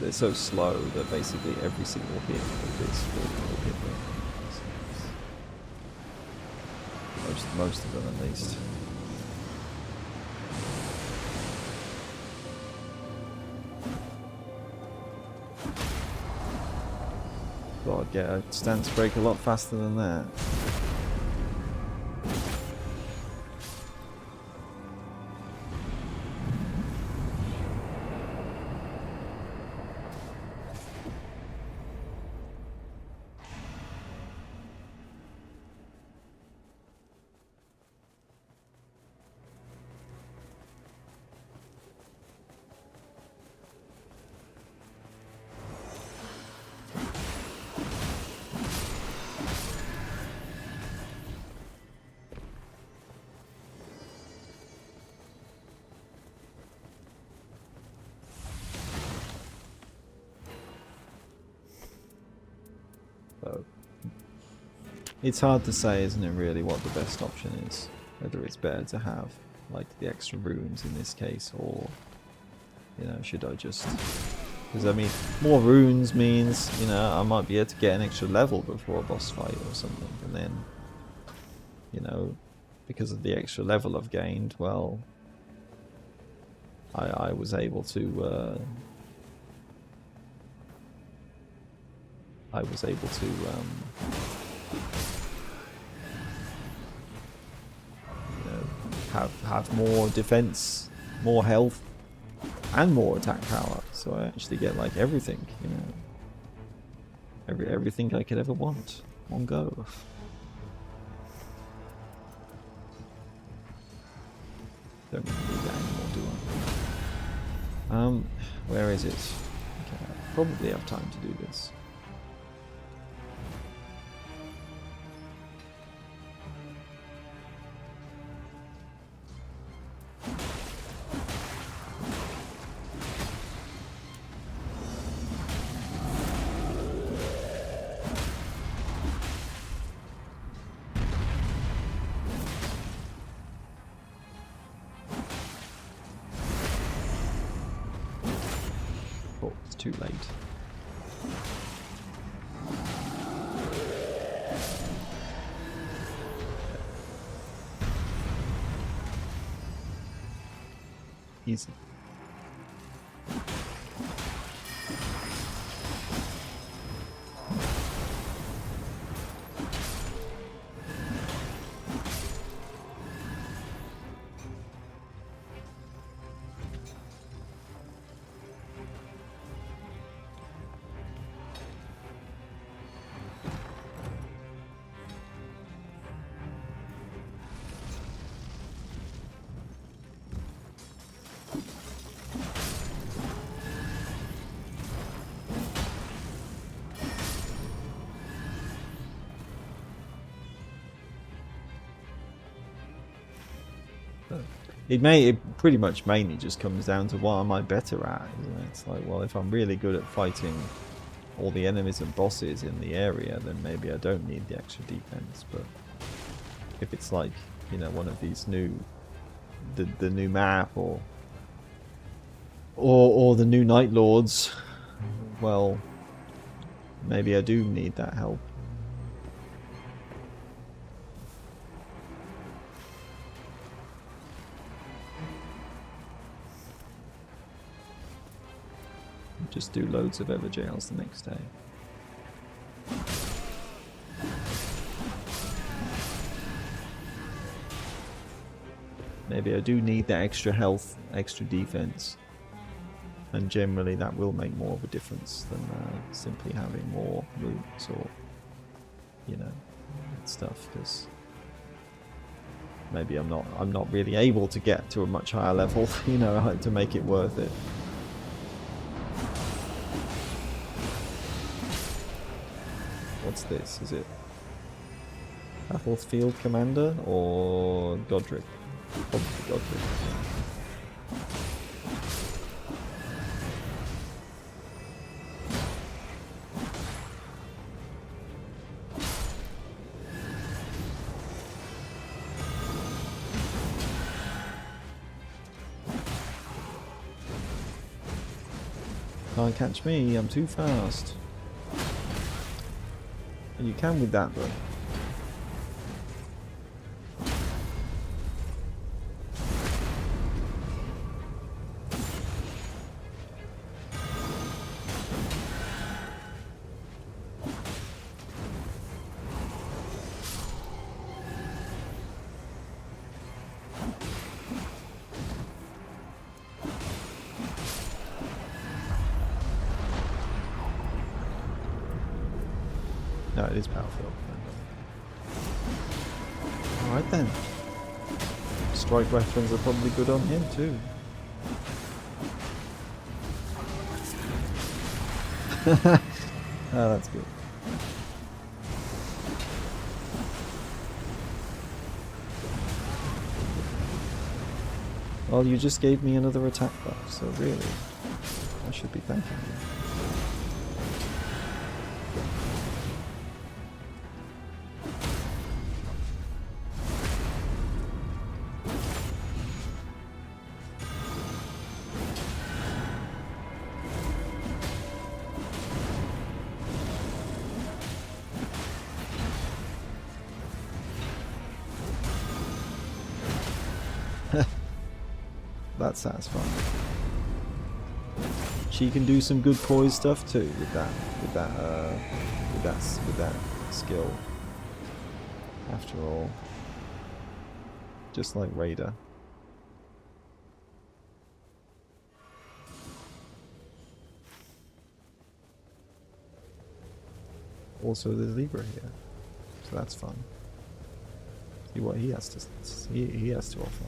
They're so slow that basically every single hit of this will hit them. Most of them at least. Thought I'd get a stance break a lot faster than that. It's hard to say, isn't it, really, what the best option is. Whether it's better to have, like, the extra runes in this case, or, you know, should I just... Because, I mean, more runes means, you know, I might be able to get an extra level before a boss fight or something, and then, you know, because of the extra level I've gained, well, I was able to, you know, have more defense, more health, and more attack power. So I actually get like everything, you know, everything I could ever want, one go. Don't really need that anymore, do I? Where is it? Okay, I probably have time to do this. Oh, it's too late. Easy. It pretty much mainly just comes down to what am I better at, isn't it? It's like, well, if I'm really good at fighting all the enemies and bosses in the area, then maybe I don't need the extra defense. But if it's like, you know, one of these new, the new map or the new Night Lords, well, maybe I do need that help. Just do loads of Ever Jails the next day. Maybe I do need that extra health, extra defense, and generally that will make more of a difference than simply having more runes or, you know, stuff. Because maybe I'm not really able to get to a much higher level, you know, to make it worth it. What's this? Is it Battlefield Commander or Godric? Probably Godric. Can't catch me, I'm too fast. And you can with that, though. No, it is Battlefield. Alright then. Strike weapons are probably good on him too. Oh, that's good. Well, you just gave me another attack buff, so really, I should be thanking you. That's satisfying. She can do some good poise stuff too with that skill. After all, just like Raider. Also, there's Libra here, so that's fun. See what he has to offer.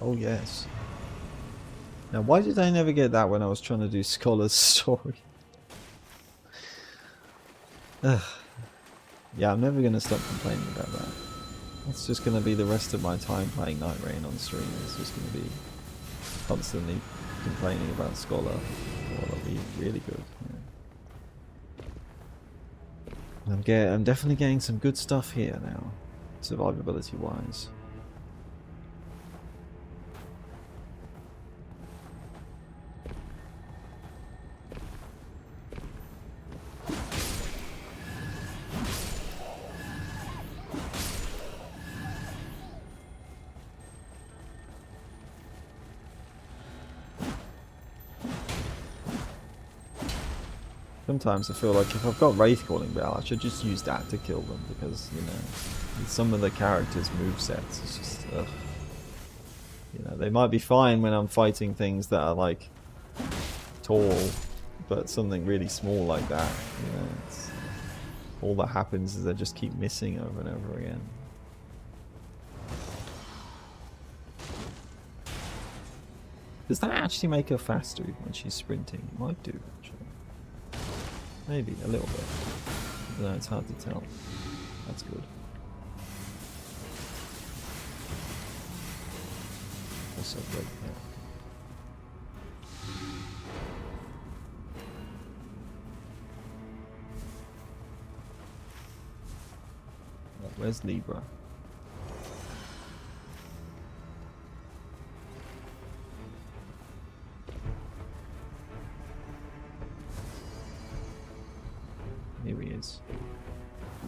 Oh yes. Now why did I never get that when I was trying to do Scholar's story? Ugh. Yeah, I'm never going to stop complaining about that. It's just going to be the rest of my time playing Nightreign on stream. It's just going to be constantly complaining about Scholar. Oh, that'll be really good. Yeah. I'm definitely getting some good stuff here now, survivability wise. Sometimes I feel like if I've got Wraith Calling Bell, I should just use that to kill them, because, you know, with some of the characters' movesets, it's just, ugh. You know, they might be fine when I'm fighting things that are, like, tall, but something really small like that, you know, all that happens is they just keep missing over and over again. Does that actually make her faster when she's sprinting? It might do, actually. Maybe a little bit. I don't know, it's hard to tell. That's good. Also great, yeah. Right, where's Libra? Here he is.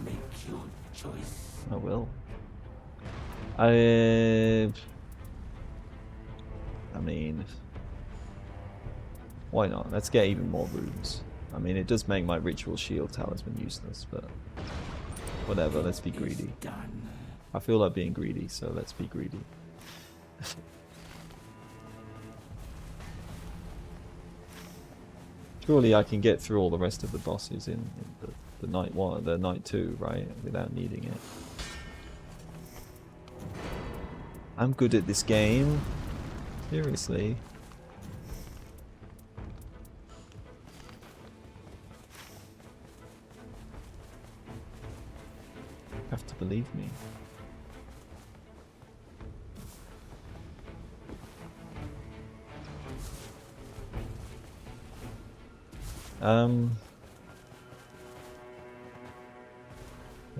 Make your choice. I will. I mean, why not? Let's get even more runes. I mean, it does make my ritual shield talisman useless, but whatever, let's be greedy. I feel like being greedy, so let's be greedy. Surely I can get through all the rest of the bosses in the night 1, the night 2, right? Without needing it. I'm good at this game. Seriously. You have to believe me.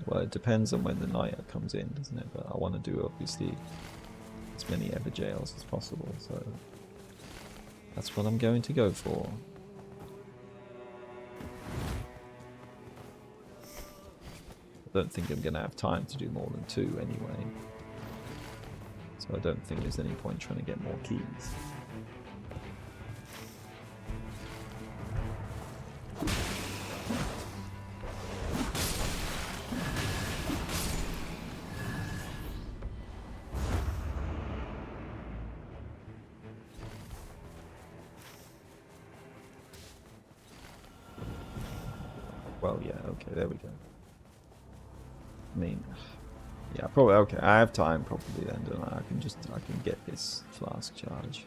Well, it depends on when the night comes in, doesn't it? But I want to do, obviously, as many Everjails as possible, so that's what I'm going to go for. I don't think I'm going to have time to do more than 2 anyway, so I don't think there's any point trying to get more keys. Well, yeah, okay, there we go. I mean, yeah, probably, okay, I have time probably then, don't I? I can get this flask charge.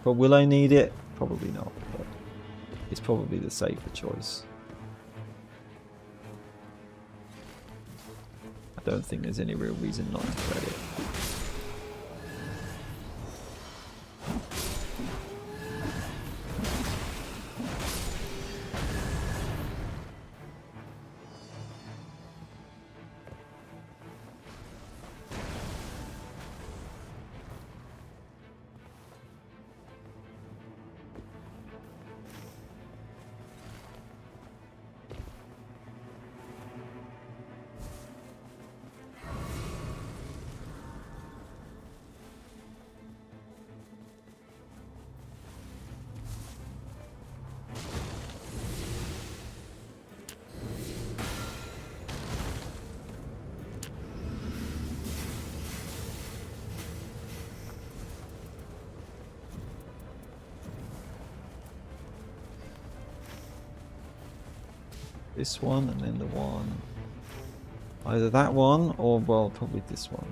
But will I need it? Probably not, but it's probably the safer choice. I don't think there's any real reason not to credit it. This one and then the one. Either that one or, well, probably this one.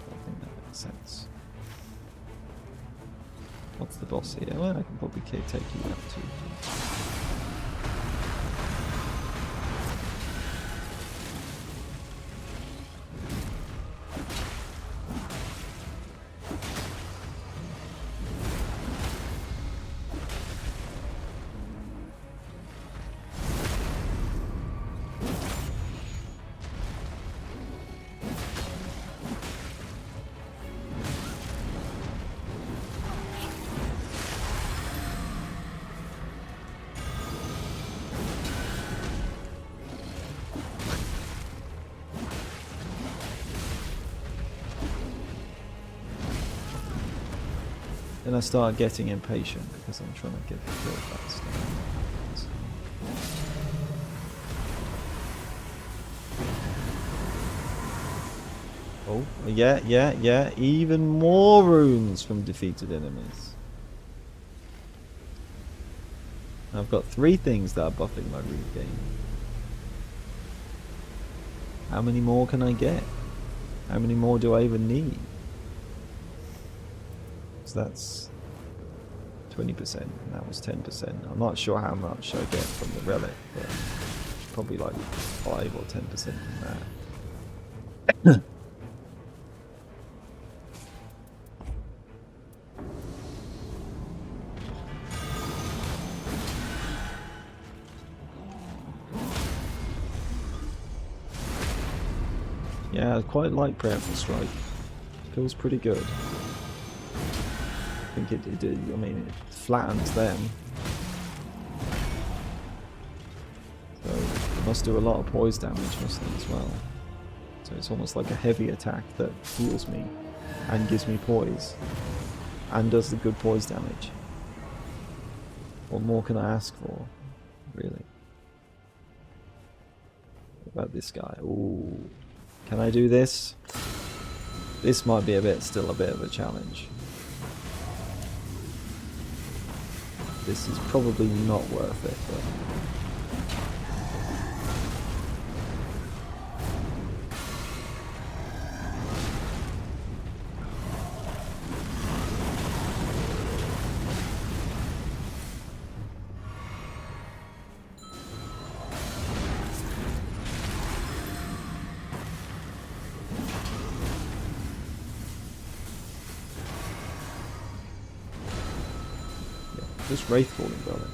I think that makes sense. What's the boss here? Well, I can probably take you out too. Then I start getting impatient because I'm trying to get the kill fast. Oh, yeah. Even more runes from defeated enemies. I've got 3 things that are buffing my rune game. How many more can I get? How many more do I even need? So that's 20%, and that was 10%. I'm not sure how much I get from the relic, but probably like 5 or 10% from that. Yeah, I quite like Prayerful Strike. Feels pretty good. I think it I mean, it flattens them. So it must do a lot of poise damage, must it, as well. So it's almost like a heavy attack that heals me and gives me poise and does the good poise damage. What more can I ask for, really? What about this guy? Ooh. Can I do this? This might be still a bit of a challenge. This is probably not worth it, but... Just Wraith Falling, brother.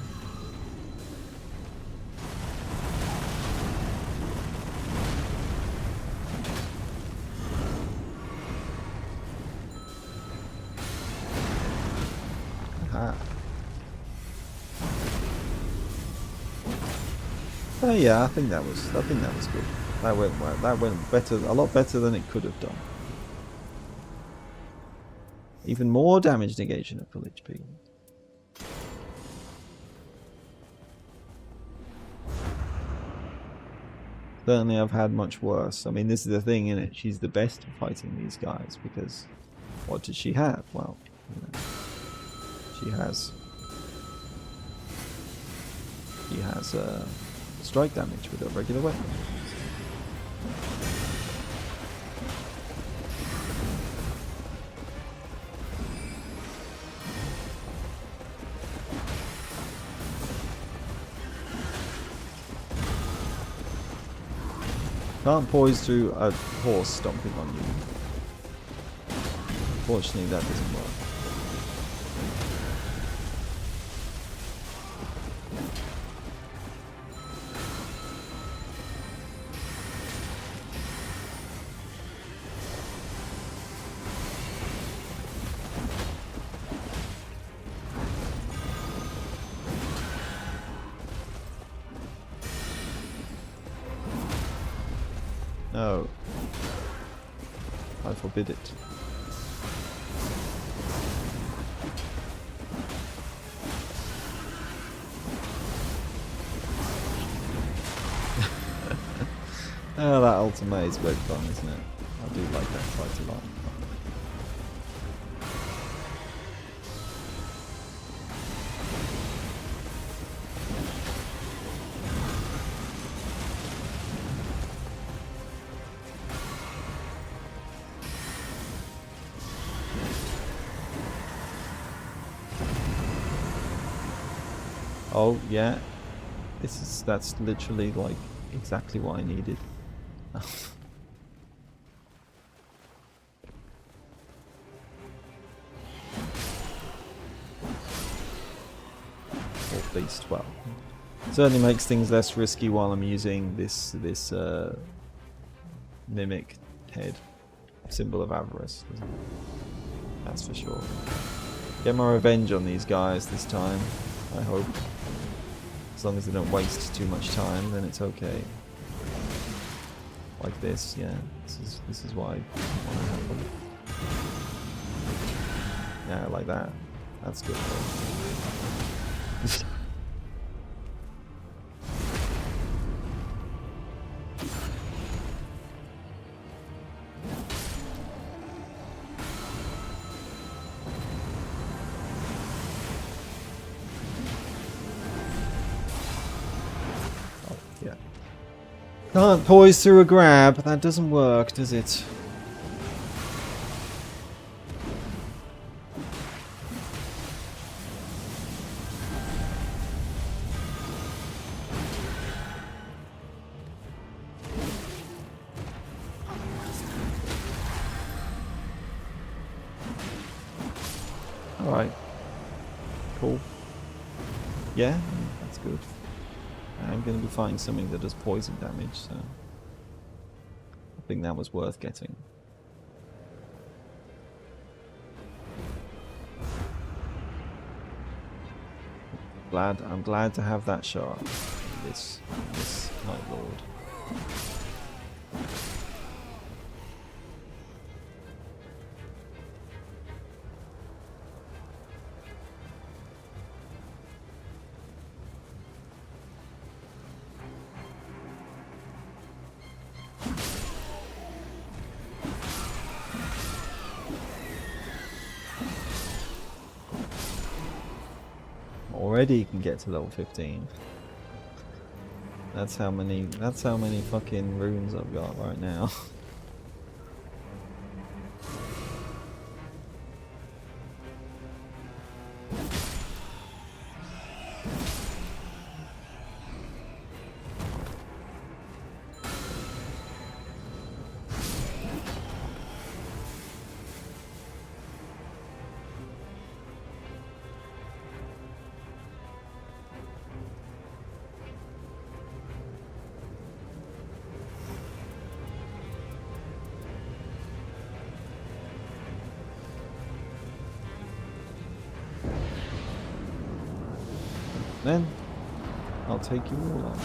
Aha. Oh yeah, I think that was good. That went well. That went better, a lot better than it could have done. Even more damage negation at full HP. Certainly I've had much worse. I mean, this is the thing, isn't it? She's the best at fighting these guys because what does she have? Well, you know, she has strike damage with a regular weapon. Can't poise through a horse stomping on you. Unfortunately, that doesn't work. No. I forbid it. Oh, that ultimate is great fun, isn't it? I do like that quite a lot. Oh yeah, that's literally like exactly what I needed. Or at least, well, certainly makes things less risky while I'm using this mimic head, symbol of avarice. That's for sure. Get my revenge on these guys this time, I hope. As long as they don't waste too much time, then it's okay. Like this, yeah. This is why I want to have them. Yeah, like that. That's good. Can't poise through a grab. That doesn't work, does it? Alright. Cool. Yeah, that's good. I'm going to be fighting something that does poison damage, so I think that was worth getting. I'm glad to have that shard. This Night Lord. Already you can get to level 15. That's how many fucking runes I've got right now. Then I'll take you all on.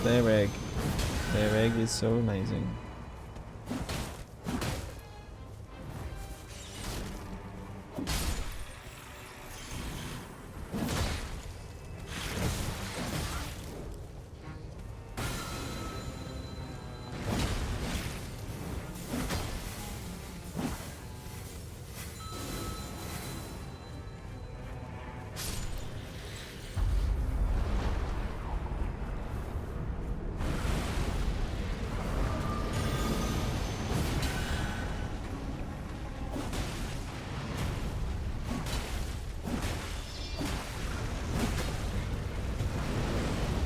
Their egg. Their egg is so amazing.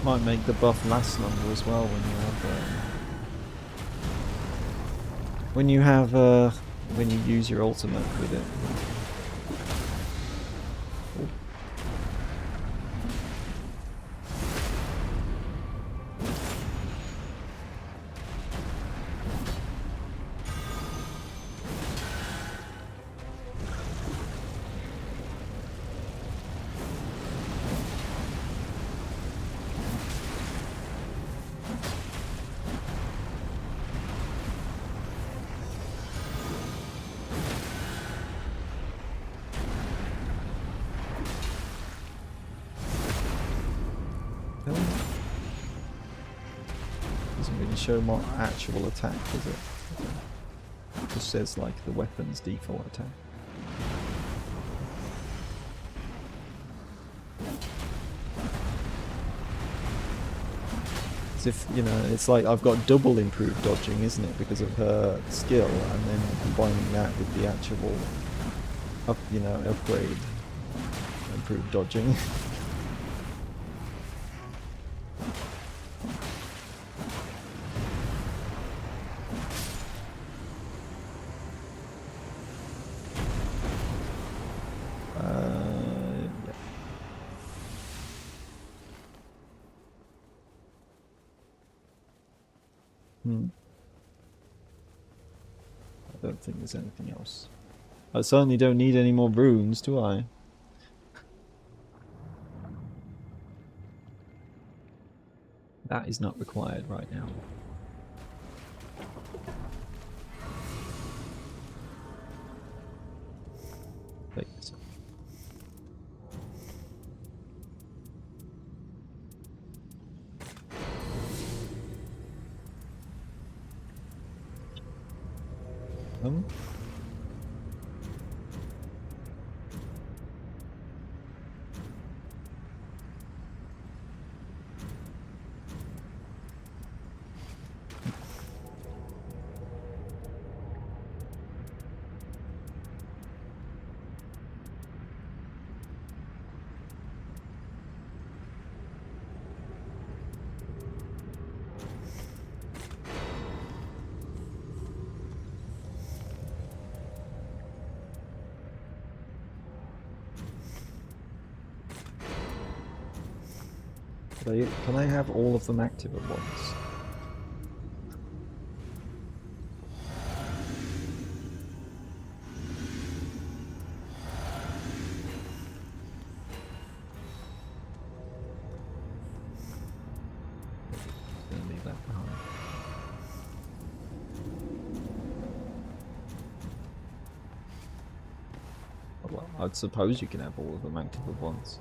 Might make the buff last longer as well when you use your ultimate with it. Doesn't really show more actual attack, does it? It just says like the weapon's default attack. As if, you know, it's like I've got double improved dodging, isn't it? Because of her skill, and then combining that with the actual upgrade, improved dodging. I don't think there's anything else. I certainly don't need any more runes, do I? That is not required right now. Take this off. Can I have all of them active at once? Gonna leave that behind. Well, I'd suppose you can have all of them active at once.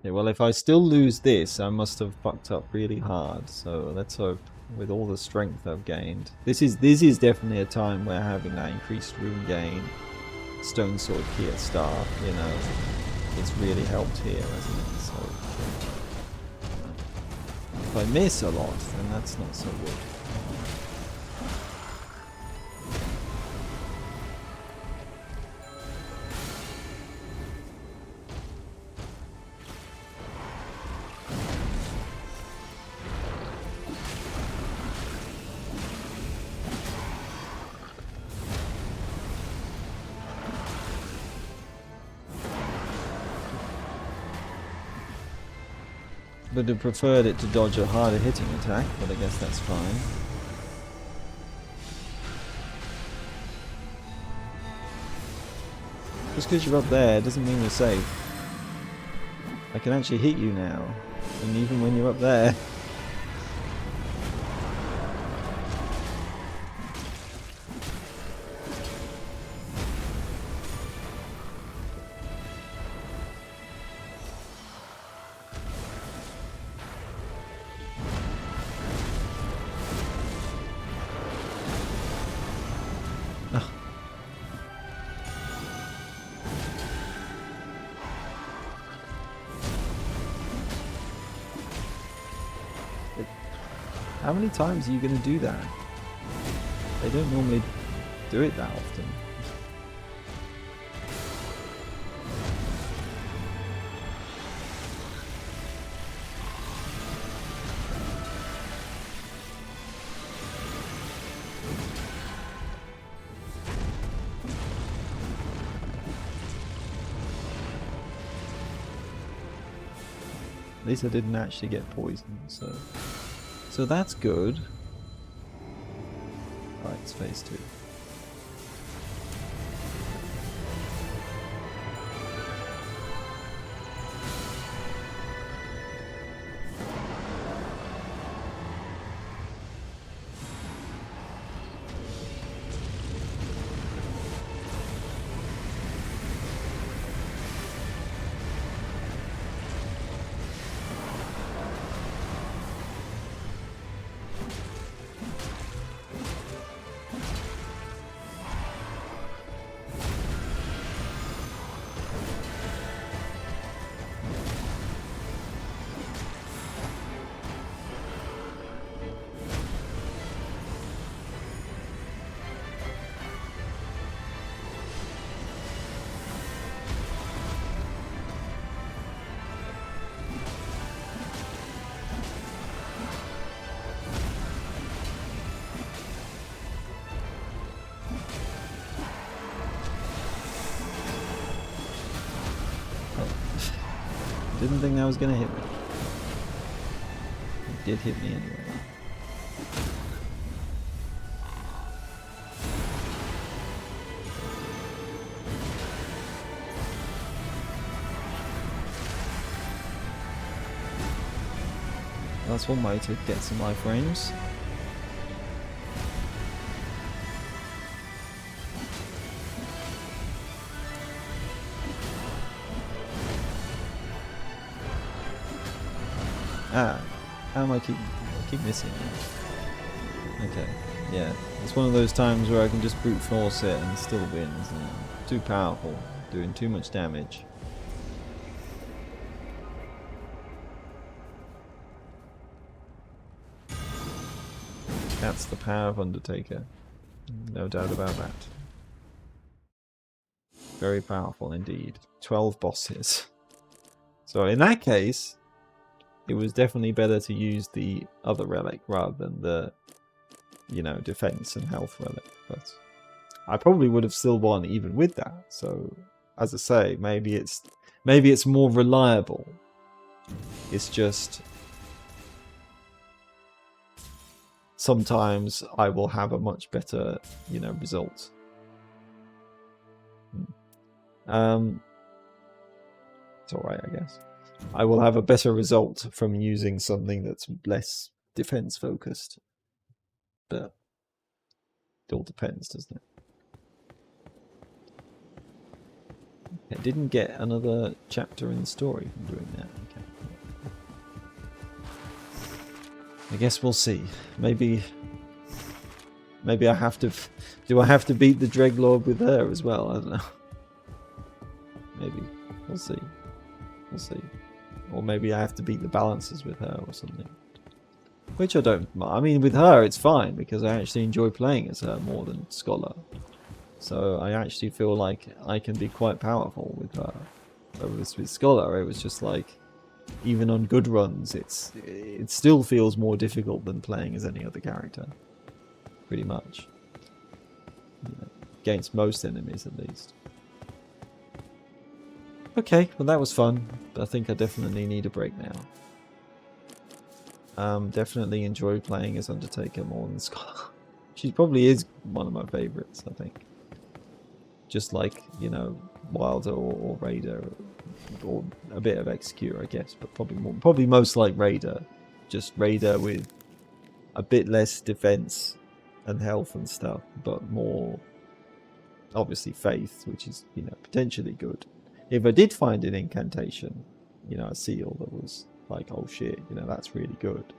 Yeah, well, if I still lose this, I must have fucked up really hard. So let's hope, with all the strength I've gained, this is definitely a time where having that increased rune gain, stone sword key at start, you know, it's really helped here, hasn't it? So if I miss a lot, then that's not so good. Would have preferred it to dodge a harder hitting attack, but I guess that's fine. Just because you're up there doesn't mean you're safe. I can actually hit you now, and even when you're up there. How many times are you going to do that? They don't normally do it that often. At least I didn't actually get poisoned, so that's good. Alright, it's phase 2. Didn't think that was gonna hit me. It did hit me anyway. That's one way to get some iframes. Ah, how am I keep missing it? Okay, yeah. It's one of those times where I can just brute force it and it still wins. And too powerful, doing too much damage. That's the power of Undertaker. No doubt about that. Very powerful indeed. 12 bosses. So in that case, it was definitely better to use the other relic rather than the, you know, defense and health relic. But I probably would have still won even with that. So, as I say, maybe it's more reliable. It's just sometimes I will have a much better, you know, result. It's alright, I guess. I will have a better result from using something that's less defense focused. But it all depends, doesn't it? I didn't get another chapter in the story from doing that. Okay. I guess we'll see. Maybe I have to... Do I have to beat the Dreadlord with her as well? I don't know. Maybe. We'll see. We'll see. Or maybe I have to beat the balances with her or something. Which I don't... I mean, with her it's fine, because I actually enjoy playing as her more than Scholar. So I actually feel like I can be quite powerful with her. But with Scholar, it was just like... Even on good runs, it still feels more difficult than playing as any other character. Pretty much. You know, against most enemies, at least. Okay, well that was fun, but I think I definitely need a break now. Definitely enjoy playing as Undertaker more than Scholar. She probably is one of my favourites, I think. Just like, you know, Wilder or Raider, or a bit of Executor, I guess, but probably most like Raider. Just Raider with a bit less defense and health and stuff, but more obviously faith, which is, you know, potentially good. If I did find an incantation, you know, a seal that was like, oh shit, you know, that's really good,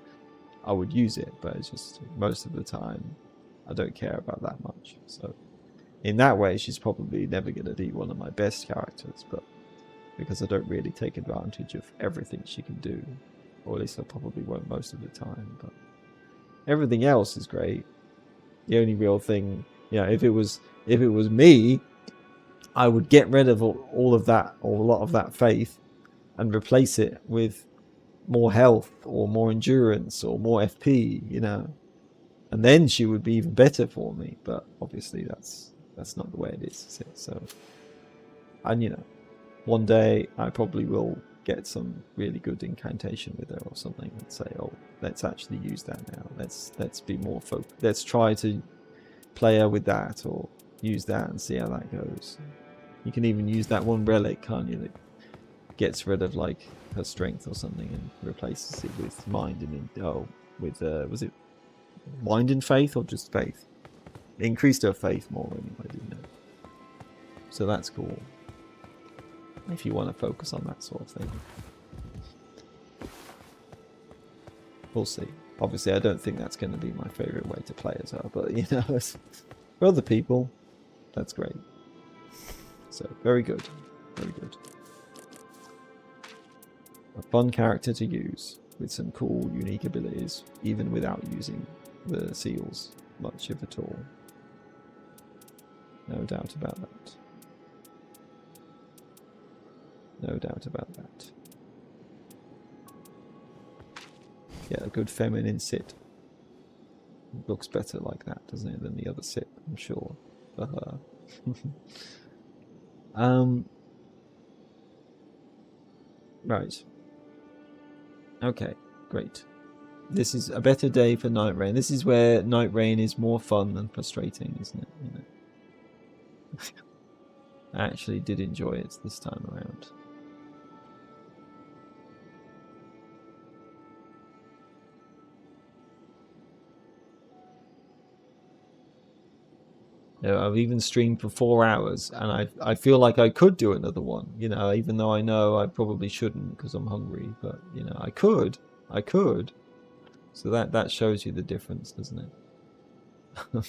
I would use it, but it's just most of the time I don't care about that much. So in that way, she's probably never going to be one of my best characters, but because I don't really take advantage of everything she can do, or at least I probably won't most of the time, but everything else is great. The only real thing, you know, if it was me, I would get rid of all of that, or a lot of that faith, and replace it with more health or more endurance or more FP, you know, and then she would be even better for me. But obviously that's not the way it is it? So, and you know, one day I probably will get some really good incantation with her or something and say, oh, let's actually use that now. Let's be more focused. Let's try to play her with that, or use that and see how that goes. You can even use that one relic, can't you, that gets rid of like her strength or something and replaces it with mind and was it mind and faith or just faith? It increased her faith more anyway, didn't it? So that's cool. If you want to focus on that sort of thing. We'll see. Obviously, I don't think that's going to be my favourite way to play as her, but you know, for other people, that's great. So, very good. Very good. A fun character to use, with some cool, unique abilities, even without using the seals much, if at all. No doubt about that. No doubt about that. Yeah, a good feminine sit. Looks better like that, doesn't it, than the other sit, I'm sure, for her. Right. Okay, great. This is a better day for Nightreign. This is where Nightreign is more fun than frustrating, isn't it? You know? I actually did enjoy it this time around. You know, I've even streamed for 4 hours, and I feel like I could do another one, you know, even though I know I probably shouldn't because I'm hungry, but, you know, I could. So that shows you the difference, doesn't it?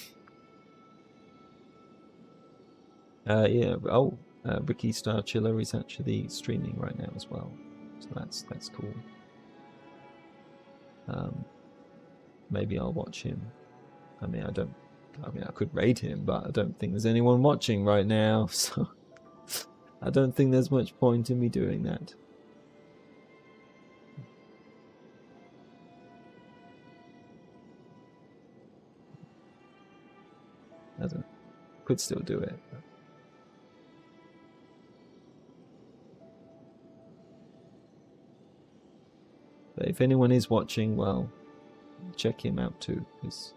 Yeah, oh, Ricky Star Chiller is actually streaming right now as well, so that's cool. Maybe I'll watch him. I mean, I could raid him, but I don't think there's anyone watching right now, so I don't think there's much point in me doing that. I could still do it. But if anyone is watching, well, check him out too, because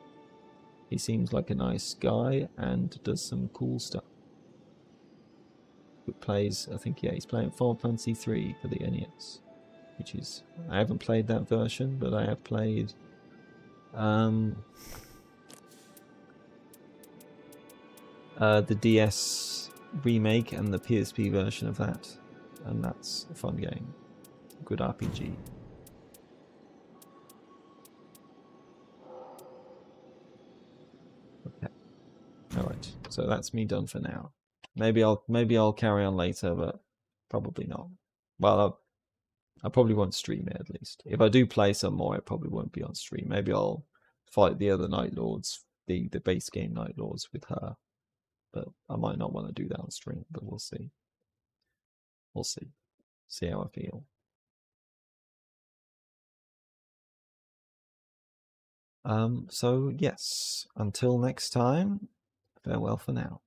he seems like a nice guy and does some cool stuff. But plays, I think, yeah, he's playing Final Fantasy 3 for the NES, which is, I haven't played that version, but I have played the DS remake and the PSP version of that, and that's a fun game. Good RPG. Okay. Alright, so that's me done for now. Maybe I'll carry on later, but probably not. Well, I probably won't stream it, at least. If I do play some more, it probably won't be on stream. Maybe I'll fight the other Night Lords, the base game Night Lords with her. But I might not want to do that on stream, but we'll see. We'll see. See how I feel. So yes, until next time, farewell for now.